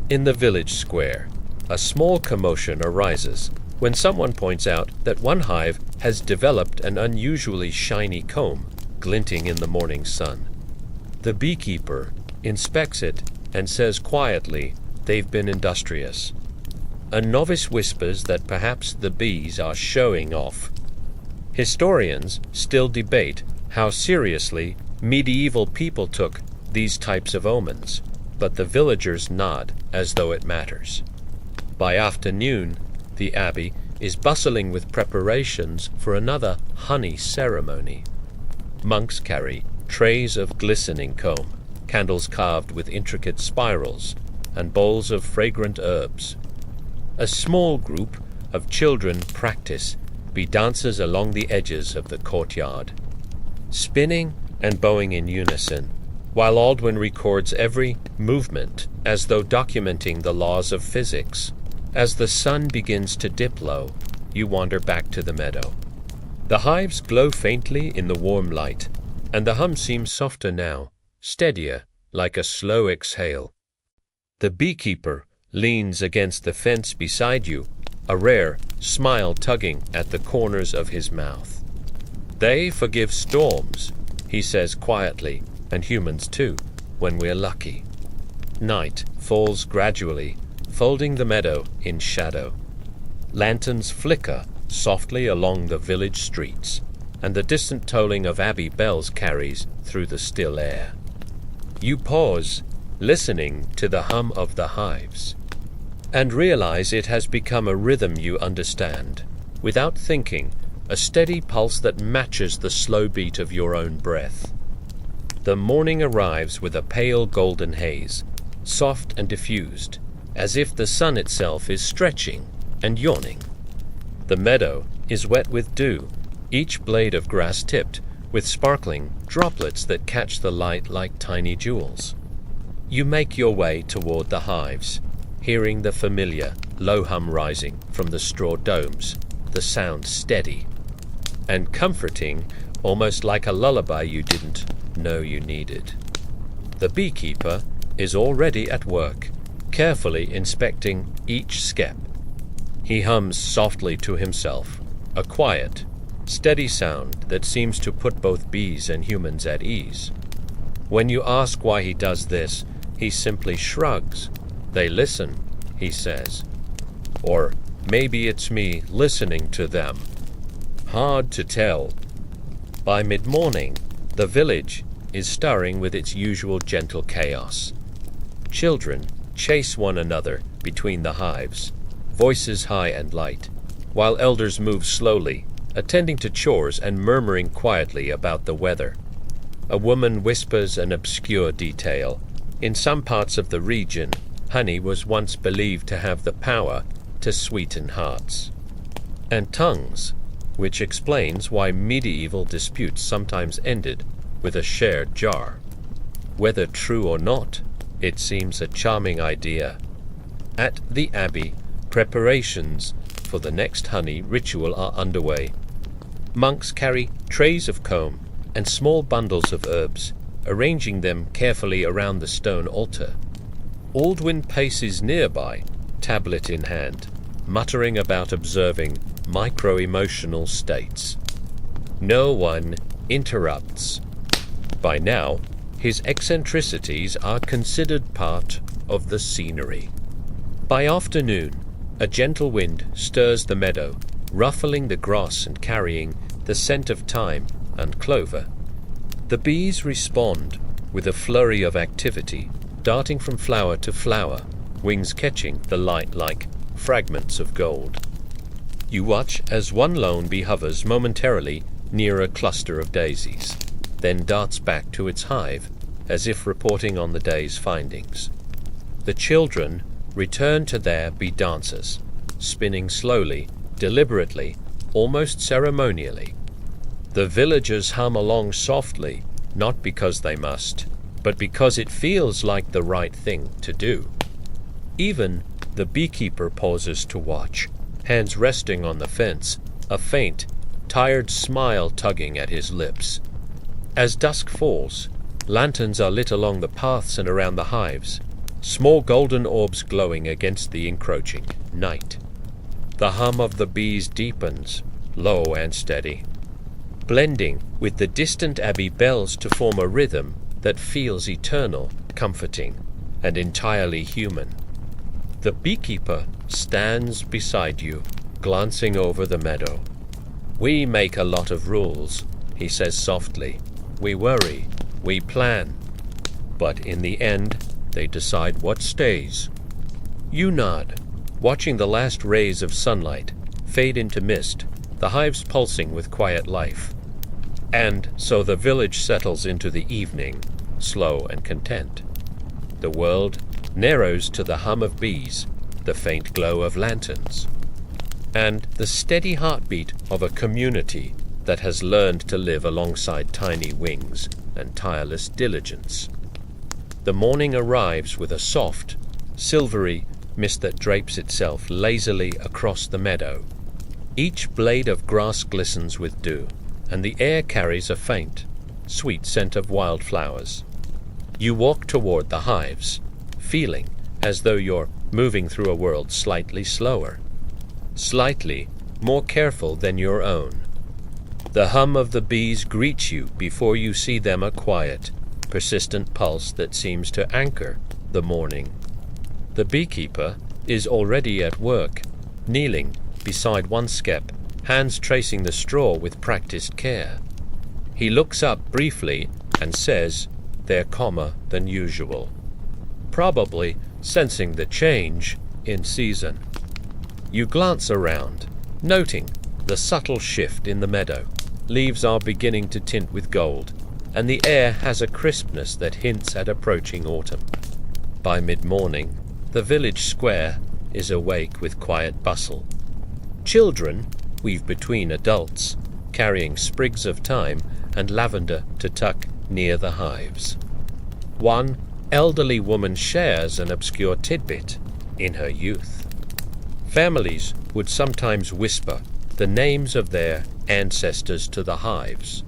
[SPEAKER 1] In the village square, a small commotion arises when someone points out that one hive has developed an unusually shiny comb, glinting in the morning sun. The beekeeper inspects it and says quietly they've been industrious. A novice whispers that perhaps the bees are showing off. Historians still debate how seriously medieval people took these types of omens, but the villagers nod as though it matters. By afternoon, the abbey is bustling with preparations for another honey ceremony. Monks carry trays of glistening comb, candles carved with intricate spirals, and bowls of fragrant herbs. A small group of children practice bee dances along the edges of the courtyard, spinning and bowing in unison, while Aldwin records every movement as though documenting the laws of physics. As the sun begins to dip low, you wander back to the meadow. The hives glow faintly in the warm light, and the hum seems softer now, steadier, like a slow exhale. The beekeeper leans against the fence beside you, a rare smile tugging at the corners of his mouth. They forgive storms, he says quietly, and humans too, when we're lucky. Night falls gradually, folding the meadow in shadow. Lanterns flicker softly along the village streets, and the distant tolling of abbey bells carries through the still air. You pause, listening to the hum of the hives, and realize it has become a rhythm you understand, without thinking, a steady pulse that matches the slow beat of your own breath. The morning arrives with a pale golden haze, soft and diffused, as if the sun itself is stretching and yawning. The meadow is wet with dew, each blade of grass tipped with sparkling droplets that catch the light like tiny jewels. You make your way toward the hives, hearing the familiar low hum rising from the straw domes, the sound steady and comforting, almost like a lullaby you didn't know you needed. The beekeeper is already at work, carefully inspecting each skep. He hums softly to himself, a quiet, steady sound that seems to put both bees and humans at ease. When you ask why he does this, he simply shrugs. They listen, he says. Or maybe it's me listening to them. Hard to tell. By mid-morning, the village is stirring with its usual gentle chaos. Children chase one another between the hives, voices high and light, while elders move slowly, attending to chores and murmuring quietly about the weather. A woman whispers an obscure detail. In some parts of the region, honey was once believed to have the power to sweeten hearts and tongues, which explains why medieval disputes sometimes ended with a shared jar. Whether true or not, it seems a charming idea. At the abbey, preparations for the next honey ritual are underway. Monks carry trays of comb and small bundles of herbs, arranging them carefully around the stone altar. Aldwyn paces nearby, tablet in hand, muttering about observing micro-emotional states. No one interrupts. By now, his eccentricities are considered part of the scenery. By afternoon, a gentle wind stirs the meadow, ruffling the grass and carrying the scent of thyme and clover. The bees respond with a flurry of activity, darting from flower to flower, wings catching the light like fragments of gold. You watch as one lone bee hovers momentarily near a cluster of daisies, then darts back to its hive, as if reporting on the day's findings. The children return to their bee dances, spinning slowly, deliberately, almost ceremonially. The villagers hum along softly, not because they must, but because it feels like the right thing to do. Even the beekeeper pauses to watch, hands resting on the fence, a faint, tired smile tugging at his lips. As dusk falls, lanterns are lit along the paths and around the hives, small golden orbs glowing against the encroaching night. The hum of the bees deepens, low and steady, blending with the distant abbey bells to form a rhythm that feels eternal, comforting, and entirely human. The beekeeper stands beside you, glancing over the meadow. "We make a lot of rules," he says softly. "We worry, we plan. But in the end, they decide what stays." You nod, watching the last rays of sunlight fade into mist, the hives pulsing with quiet life. And so the village settles into the evening, slow and content. The world narrows to the hum of bees, the faint glow of lanterns, and the steady heartbeat of a community that has learned to live alongside tiny wings and tireless diligence. The morning arrives with a soft, silvery mist that drapes itself lazily across the meadow. Each blade of grass glistens with dew, and the air carries a faint, sweet scent of wildflowers. You walk toward the hives, feeling as though you're moving through a world slightly slower, slightly more careful than your own. The hum of the bees greets you before you see them, a quiet, persistent pulse that seems to anchor the morning. The beekeeper is already at work, kneeling beside one skep, hands tracing the straw with practiced care. He looks up briefly and says they're calmer than usual, probably sensing the change in season. You glance around, noting the subtle shift in the meadow. Leaves are beginning to tint with gold, and the air has a crispness that hints at approaching autumn. By mid-morning, the village square is awake with quiet bustle. Children weave between adults, carrying sprigs of thyme and lavender to tuck near the hives. One elderly woman shares an obscure tidbit in her youth. Families would sometimes whisper the names of their ancestors to the hives,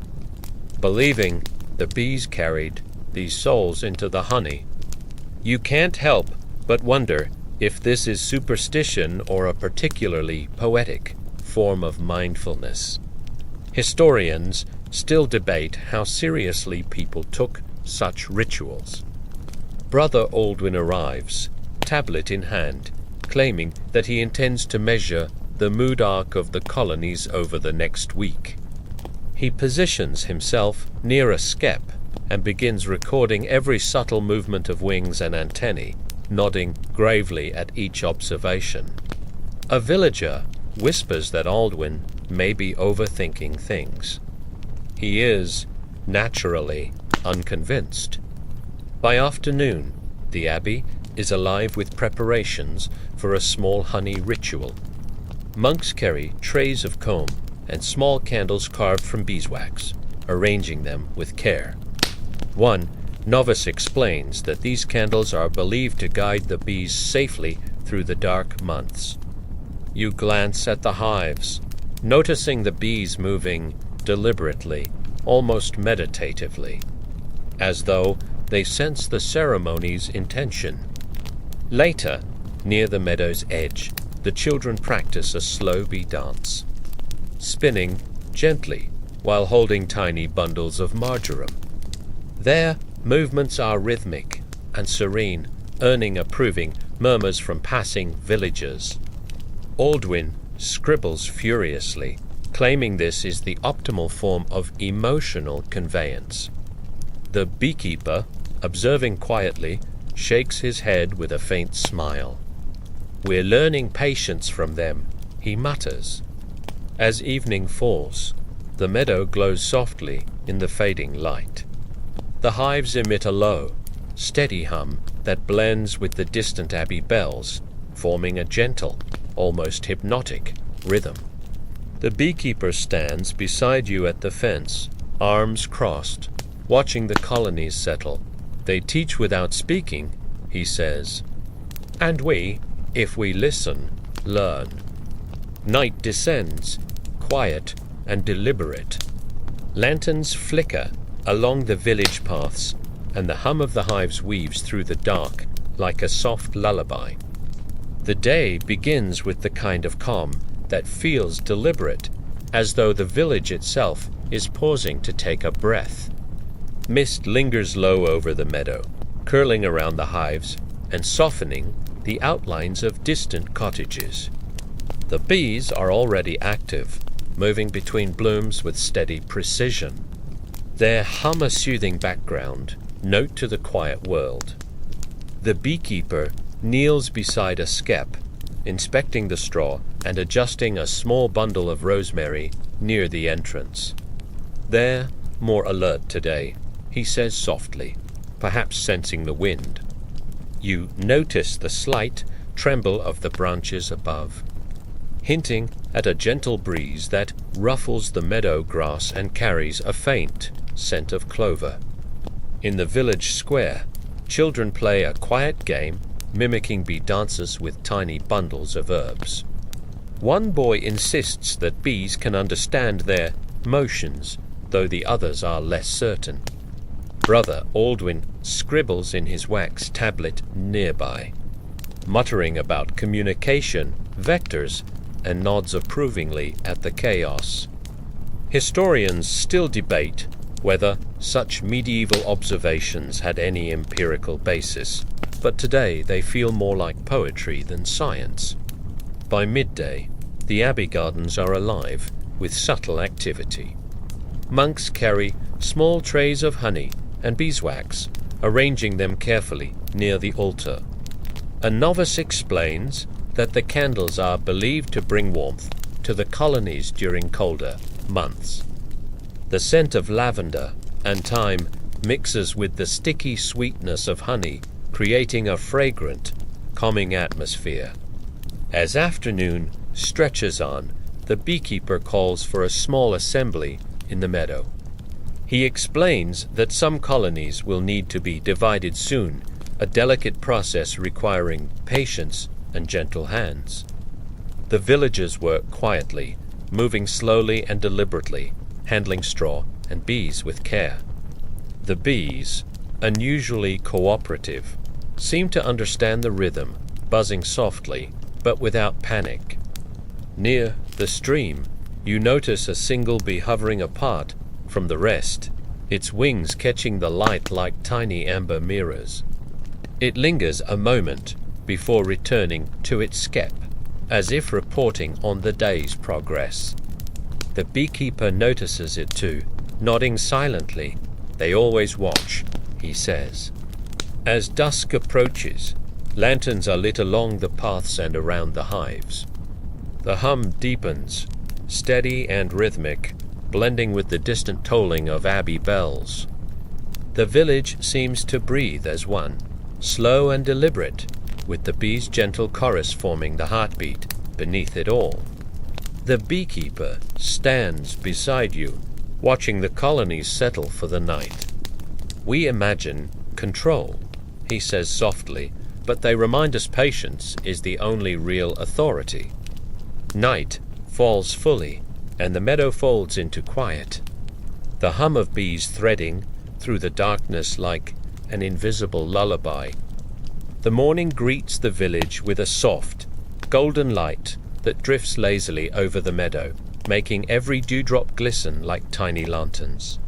[SPEAKER 1] believing the bees carried these souls into the honey. You can't help but wonder if this is superstition or a particularly poetic form of mindfulness. Historians still debate how seriously people took such rituals. Brother Aldwin arrives, tablet in hand, claiming that he intends to measure the mood arc of the colonies over the next week. He positions himself near a skep and begins recording every subtle movement of wings and antennae, nodding gravely at each observation. A villager whispers that Aldwin may be overthinking things. He is, naturally, unconvinced. By afternoon, the abbey is alive with preparations for a small honey ritual. Monks carry trays of comb and small candles carved from beeswax, arranging them with care. One novice explains that these candles are believed to guide the bees safely through the dark months. You glance at the hives, noticing the bees moving deliberately, almost meditatively, as though they sense the ceremony's intention. Later, near the meadow's edge, the children practice a slow bee dance, spinning gently while holding tiny bundles of marjoram. Their movements are rhythmic and serene, earning approving murmurs from passing villagers. Aldwin scribbles furiously, claiming this is the optimal form of emotional conveyance. The beekeeper, observing quietly, shakes his head with a faint smile. "We're learning patience from them," he mutters. As evening falls, the meadow glows softly in the fading light. The hives emit a low, steady hum that blends with the distant abbey bells, forming a gentle, almost hypnotic rhythm. The beekeeper stands beside you at the fence, arms crossed, watching the colonies settle. "They teach without speaking," he says, "and we, if we listen, learn." Night descends, quiet and deliberate. Lanterns flicker along the village paths, and the hum of the hives weaves through the dark like a soft lullaby. The day begins with the kind of calm that feels deliberate, as though the village itself is pausing to take a breath. Mist lingers low over the meadow, curling around the hives and softening the outlines of distant cottages. The bees are already active, moving between blooms with steady precision. Their hum a soothing background, note to the quiet world. The beekeeper kneels beside a skep, inspecting the straw and adjusting a small bundle of rosemary near the entrance. "They're more alert today," he says softly, perhaps sensing the wind. You notice the slight tremble of the branches above, hinting at a gentle breeze that ruffles the meadow grass and carries a faint scent of clover. In the village square, children play a quiet game, mimicking bee dances with tiny bundles of herbs. One boy insists that bees can understand their motions, though the others are less certain. Brother Aldwin scribbles in his wax tablet nearby, muttering about communication, vectors, and nods approvingly at the chaos. Historians still debate whether such medieval observations had any empirical basis, but today they feel more like poetry than science. By midday, the abbey gardens are alive with subtle activity. Monks carry small trays of honey and beeswax, arranging them carefully near the altar. A novice explains that the candles are believed to bring warmth to the colonies during colder months. The scent of lavender and thyme mixes with the sticky sweetness of honey, creating a fragrant, calming atmosphere. As afternoon stretches on, the beekeeper calls for a small assembly in the meadow. He explains that some colonies will need to be divided soon, a delicate process requiring patience and gentle hands. The villagers work quietly, moving slowly and deliberately, handling straw and bees with care. The bees, unusually cooperative, seem to understand the rhythm, buzzing softly, but without panic. Near the stream, you notice a single bee hovering apart from the rest, its wings catching the light like tiny amber mirrors. It lingers a moment before returning to its skep, as if reporting on the day's progress. The beekeeper notices it too, nodding silently. They always watch, he says. As dusk approaches, lanterns are lit along the paths and around the hives. The hum deepens, steady and rhythmic, blending with the distant tolling of abbey bells. The village seems to breathe as one, slow and deliberate, with the bees' gentle chorus forming the heartbeat beneath it all. The beekeeper stands beside you, watching the colonies settle for the night. We imagine control, he says softly, but they remind us patience is the only real authority. Night falls fully, and the meadow folds into quiet. The hum of bees threading through the darkness like an invisible lullaby. The morning greets the village with a soft, golden light that drifts lazily over the meadow, making every dewdrop glisten like tiny lanterns.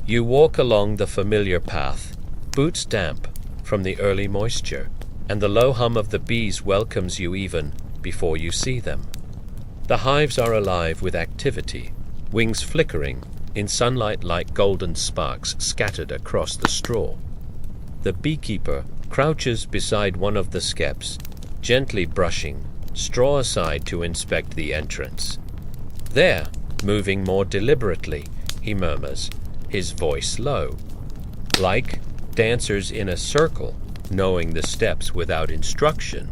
[SPEAKER 1] You walk along the familiar path, boots damp from the early moisture, and the low hum of the bees welcomes you even before you see them. The hives are alive with activity, wings flickering in sunlight like golden sparks scattered across the straw. The beekeeper crouches beside one of the skeps, gently brushing straw aside to inspect the entrance. There, moving more deliberately, he murmurs, his voice low. Like dancers in a circle, knowing the steps without instruction.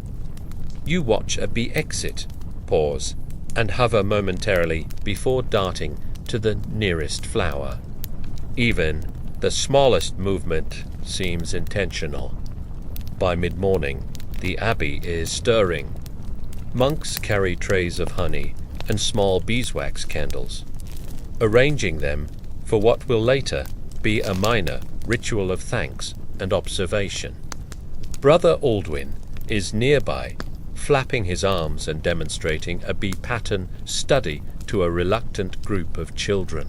[SPEAKER 1] You watch a bee exit, pause, and hover momentarily before darting to the nearest flower. Even the smallest movement seems intentional. By mid-morning, the abbey is stirring. Monks carry trays of honey and small beeswax candles, arranging them for what will later be a minor ritual of thanks and observation. Brother Aldwin is nearby, flapping his arms and demonstrating a bee pattern study to a reluctant group of children.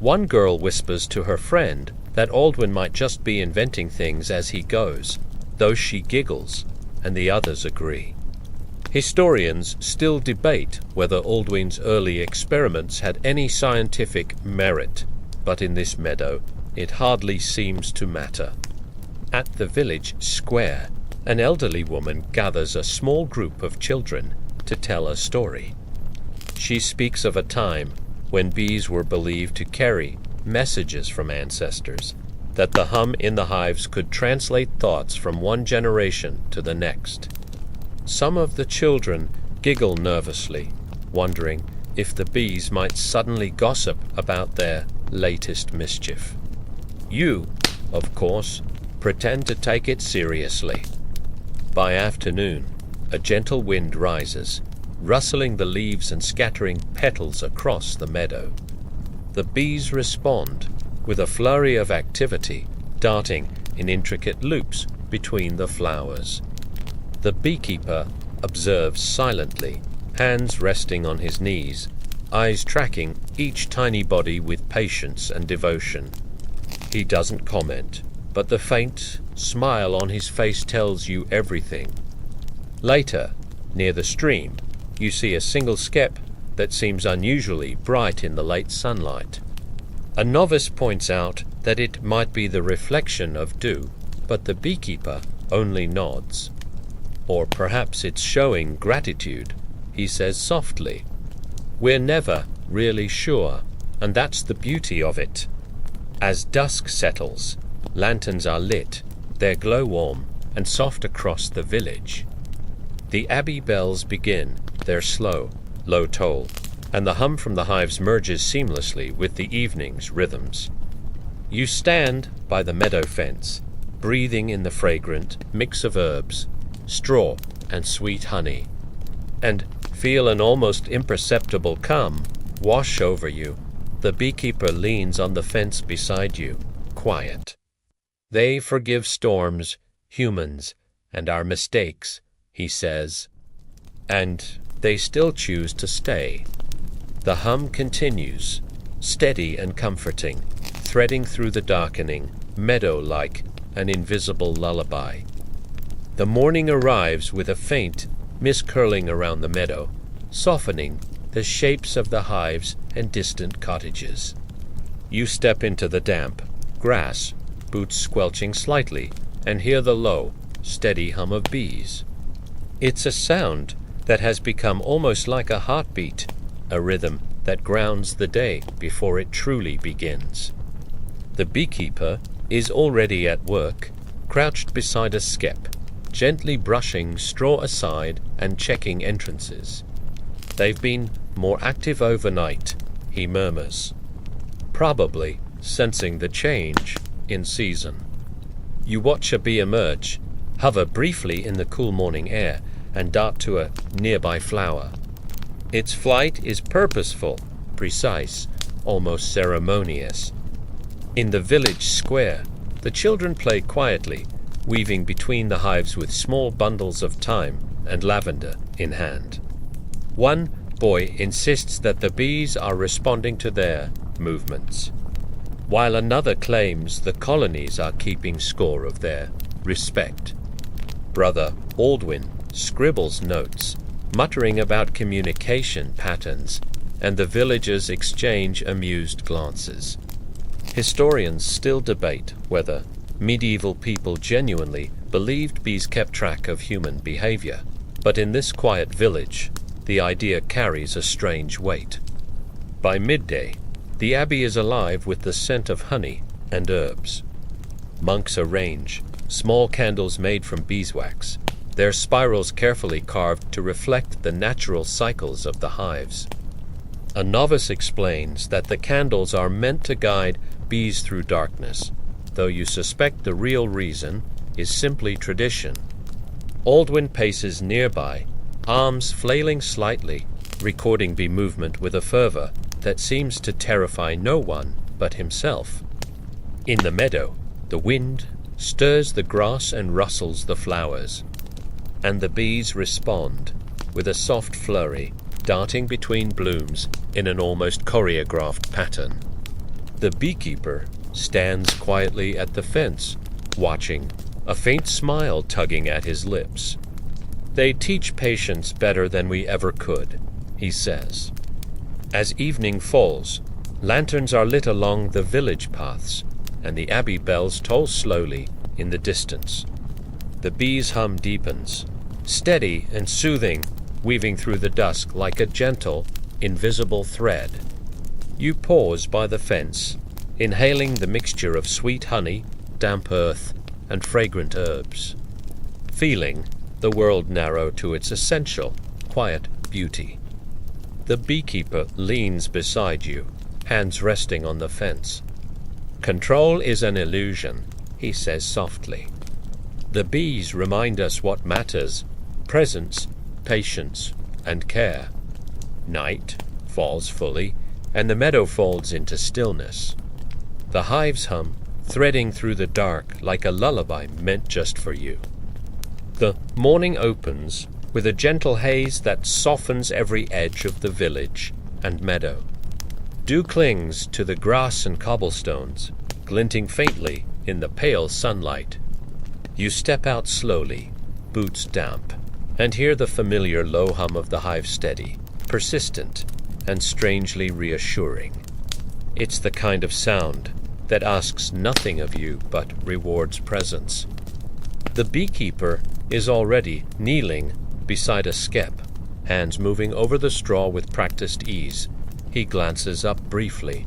[SPEAKER 1] One girl whispers to her friend that Aldwin might just be inventing things as he goes, though she giggles, and the others agree. Historians still debate whether Aldwin's early experiments had any scientific merit, but in this meadow it hardly seems to matter. At the village square, an elderly woman gathers a small group of children to tell a story. She speaks of a time when bees were believed to carry messages from ancestors, that the hum in the hives could translate thoughts from one generation to the next. Some of the children giggle nervously, wondering if the bees might suddenly gossip about their latest mischief. You, of course, pretend to take it seriously. By afternoon, a gentle wind rises, rustling the leaves and scattering petals across the meadow. The bees respond with a flurry of activity, darting in intricate loops between the flowers. The beekeeper observes silently, hands resting on his knees, eyes tracking each tiny body with patience and devotion. He doesn't comment, but the faint smile on his face tells you everything. Later, near the stream, you see a single skep that seems unusually bright in the late sunlight. A novice points out that it might be the reflection of dew, but the beekeeper only nods. Or perhaps it's showing gratitude, he says softly. We're never really sure, and that's the beauty of it. As dusk settles, lanterns are lit, their glow warm and soft across the village. The abbey bells begin their slow, low toll, and the hum from the hives merges seamlessly with the evening's rhythms. You stand by the meadow fence, breathing in the fragrant mix of herbs, straw, and sweet honey, and feel an almost imperceptible calm wash over you. The beekeeper leans on the fence beside you, quiet. They forgive storms, humans, and our mistakes, he says. And they still choose to stay. The hum continues, steady and comforting, threading through the darkening, meadow-like, an invisible lullaby. The morning arrives with a faint mist curling around the meadow, softening the shapes of the hives and distant cottages. You step into the damp grass, boots squelching slightly, and hear the low, steady hum of bees. It's a sound that has become almost like a heartbeat, a rhythm that grounds the day before it truly begins. The beekeeper is already at work, crouched beside a skep, gently brushing straw aside and checking entrances. They've been more active overnight, he murmurs, probably sensing the change in season. You watch a bee emerge, hover briefly in the cool morning air, and dart to a nearby flower. Its flight is purposeful, precise, almost ceremonious. In the village square, the children play quietly, weaving between the hives with small bundles of thyme and lavender in hand. One boy insists that the bees are responding to their movements, while another claims the colonies are keeping score of their respect. Brother Aldwin scribbles notes, muttering about communication patterns, and the villagers exchange amused glances. Historians still debate whether medieval people genuinely believed bees kept track of human behavior, but in this quiet village, the idea carries a strange weight. By midday, the abbey is alive with the scent of honey and herbs. Monks arrange small candles made from beeswax, their spirals carefully carved to reflect the natural cycles of the hives. A novice explains that the candles are meant to guide bees through darkness, though you suspect the real reason is simply tradition. Aldwin paces nearby, arms flailing slightly, recording bee movement with a fervor that seems to terrify no one but himself. In the meadow, the wind stirs the grass and rustles the flowers, and the bees respond with a soft flurry, darting between blooms in an almost choreographed pattern. The beekeeper stands quietly at the fence, watching, a faint smile tugging at his lips. They teach patience better than we ever could, he says. As evening falls, lanterns are lit along the village paths, and the abbey bells toll slowly in the distance. The bees' hum deepens, steady and soothing, weaving through the dusk like a gentle, invisible thread. You pause by the fence, inhaling the mixture of sweet honey, damp earth, and fragrant herbs, feeling the world narrow to its essential, quiet beauty. The beekeeper leans beside you, hands resting on the fence. Control is an illusion, he says softly. The bees remind us what matters: presence, patience, and care. Night falls fully, and the meadow folds into stillness. The hives hum, threading through the dark like a lullaby meant just for you. The morning opens with a gentle haze that softens every edge of the village and meadow. Dew clings to the grass and cobblestones, glinting faintly in the pale sunlight. You step out slowly, boots damp, and hear the familiar low hum of the hive steady, persistent, and strangely reassuring. It's the kind of sound that asks nothing of you but rewards presence. The beekeeper is already kneeling beside a skep, hands moving over the straw with practiced ease. He glances up briefly.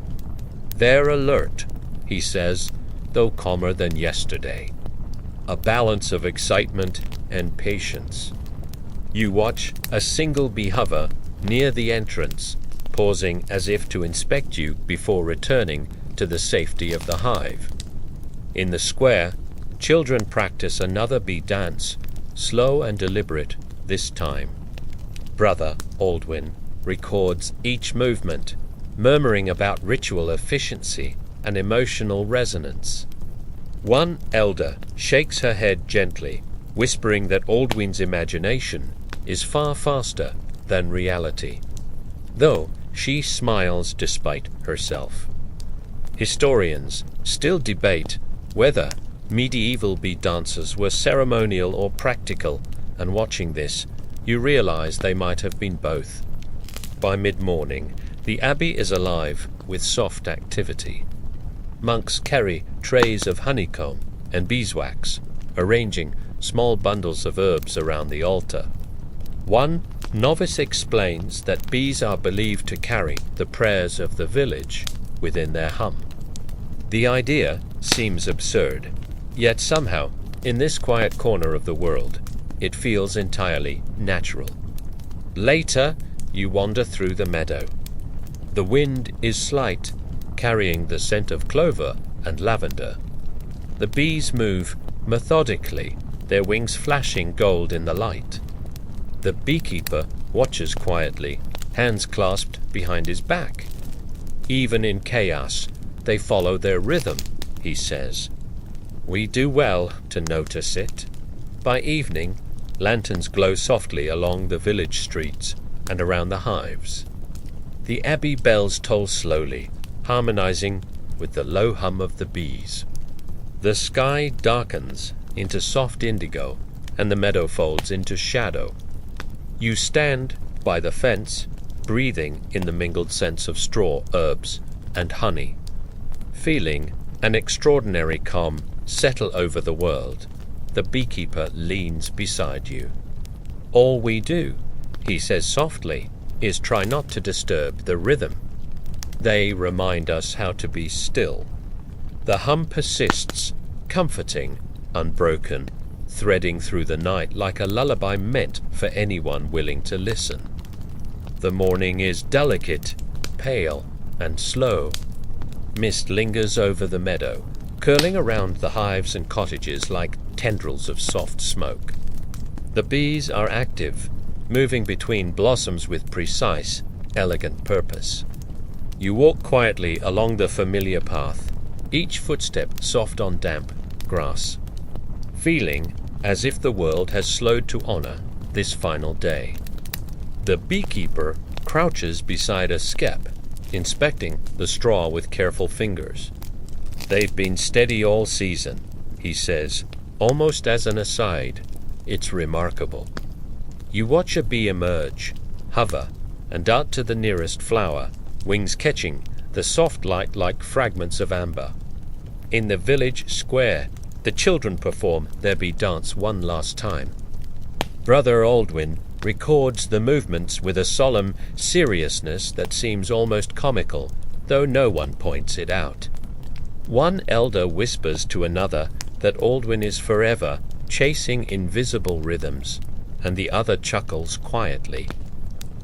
[SPEAKER 1] They're alert, he says, though calmer than yesterday. A balance of excitement and patience. You watch a single bee hover near the entrance, pausing as if to inspect you before returning to the safety of the hive. In the square, children practice another bee dance, slow and deliberate this time. Brother Aldwin records each movement, murmuring about ritual efficiency and emotional resonance. One elder shakes her head gently, whispering that Aldwin's imagination is far faster than reality, though she smiles despite herself. Historians still debate whether medieval bee dances were ceremonial or practical, and watching this, you realize they might have been both. By mid-morning, the abbey is alive with soft activity. Monks carry trays of honeycomb and beeswax, arranging small bundles of herbs around the altar. One novice explains that bees are believed to carry the prayers of the village within their hum. The idea seems absurd, yet somehow, in this quiet corner of the world, it feels entirely natural. Later, you wander through the meadow. The wind is slight, carrying the scent of clover and lavender. The bees move methodically, their wings flashing gold in the light. The beekeeper watches quietly, hands clasped behind his back. Even in chaos, they follow their rhythm, he says. We do well to notice it. By evening, lanterns glow softly along the village streets and around the hives. The abbey bells toll slowly, harmonizing with the low hum of the bees. The sky darkens into soft indigo, and the meadow folds into shadow. You stand by the fence, breathing in the mingled scents of straw, herbs, and honey, feeling an extraordinary calm settle over the world. The beekeeper leans beside you. All we do, he says softly, is try not to disturb the rhythm. They remind us how to be still. The hum persists, comforting, unbroken, threading through the night like a lullaby meant for anyone willing to listen. The morning is delicate, pale, and slow. Mist lingers over the meadow, curling around the hives and cottages like tendrils of soft smoke. The bees are active, moving between blossoms with precise, elegant purpose. You walk quietly along the familiar path, each footstep soft on damp grass, feeling as if the world has slowed to honor this final day. The beekeeper crouches beside a skep, inspecting the straw with careful fingers. They've been steady all season, he says, almost as an aside. It's remarkable. You watch a bee emerge, hover, and dart to the nearest flower, wings catching the soft light like fragments of amber. In the village square, the children perform their bee dance one last time. Brother Aldwin records the movements with a solemn seriousness that seems almost comical, though no one points it out. One elder whispers to another that Aldwin is forever chasing invisible rhythms, and the other chuckles quietly.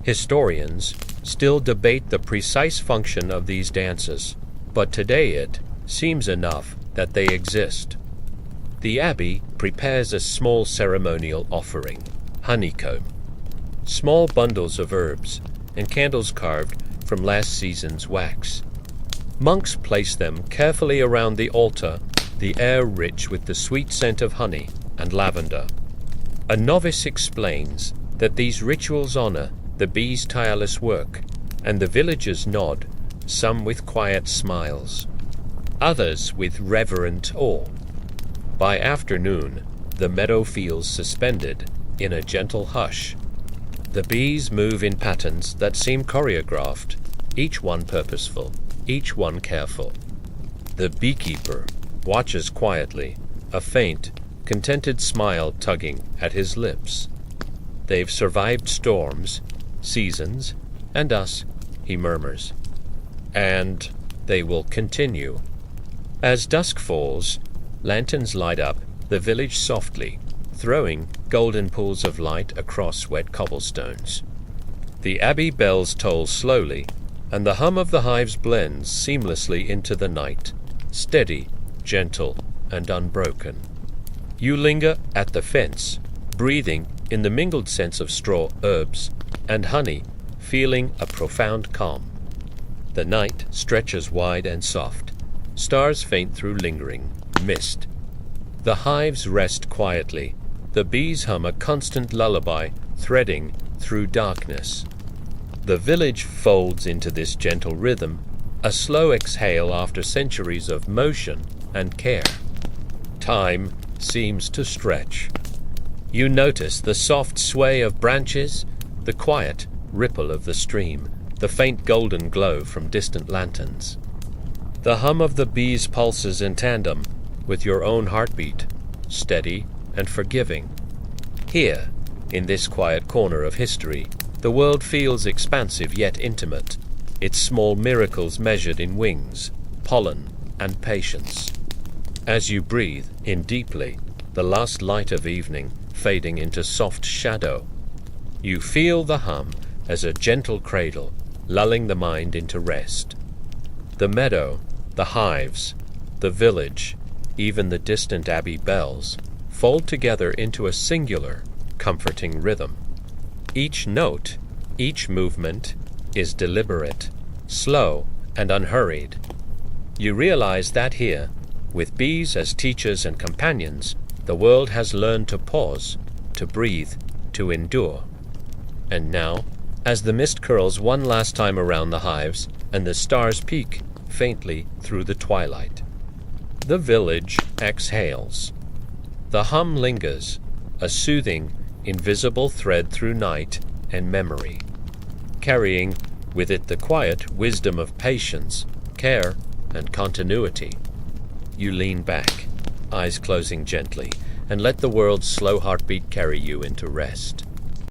[SPEAKER 1] Historians still debate the precise function of these dances, but today it seems enough that they exist. The abbey prepares a small ceremonial offering, honeycomb, small bundles of herbs, and candles carved from last season's wax. Monks place them carefully around the altar, the air rich with the sweet scent of honey and lavender. A novice explains that these rituals honor the bees' tireless work, and the villagers nod, some with quiet smiles, others with reverent awe. By afternoon, the meadow feels suspended in a gentle hush. The bees move in patterns that seem choreographed, each one purposeful, each one careful. The beekeeper watches quietly, a faint, contented smile tugging at his lips. They've survived storms, seasons, and us, he murmurs. And they will continue. As dusk falls, lanterns light up the village softly, throwing golden pools of light across wet cobblestones. The abbey bells toll slowly, and the hum of the hives blends seamlessly into the night, steady, gentle, and unbroken. You linger at the fence, breathing in the mingled scents of straw, herbs, and honey feeling a profound calm. The night stretches wide and soft. Stars faint through lingering mist. The hives rest quietly. The bees hum a constant lullaby, threading through darkness. The village folds into this gentle rhythm, a slow exhale after centuries of motion and care. Time seems to stretch. You notice the soft sway of branches, the quiet ripple of the stream, the faint golden glow from distant lanterns. The hum of the bees pulses in tandem with your own heartbeat, steady and forgiving. Here, in this quiet corner of history, the world feels expansive yet intimate, its small miracles measured in wings, pollen, and patience. As you breathe in deeply, the last light of evening fading into soft shadow, you feel the hum as a gentle cradle, lulling the mind into rest. The meadow, the hives, the village, even the distant abbey bells, fold together into a singular, comforting rhythm. Each note, each movement, is deliberate, slow, and unhurried. You realize that here, with bees as teachers and companions, the world has learned to pause, to breathe, to endure. And now, as the mist curls one last time around the hives, and the stars peek faintly through the twilight, the village exhales. The hum lingers, a soothing, invisible thread through night and memory, carrying with it the quiet wisdom of patience, care, and continuity. You lean back, eyes closing gently, and let the world's slow heartbeat carry you into rest.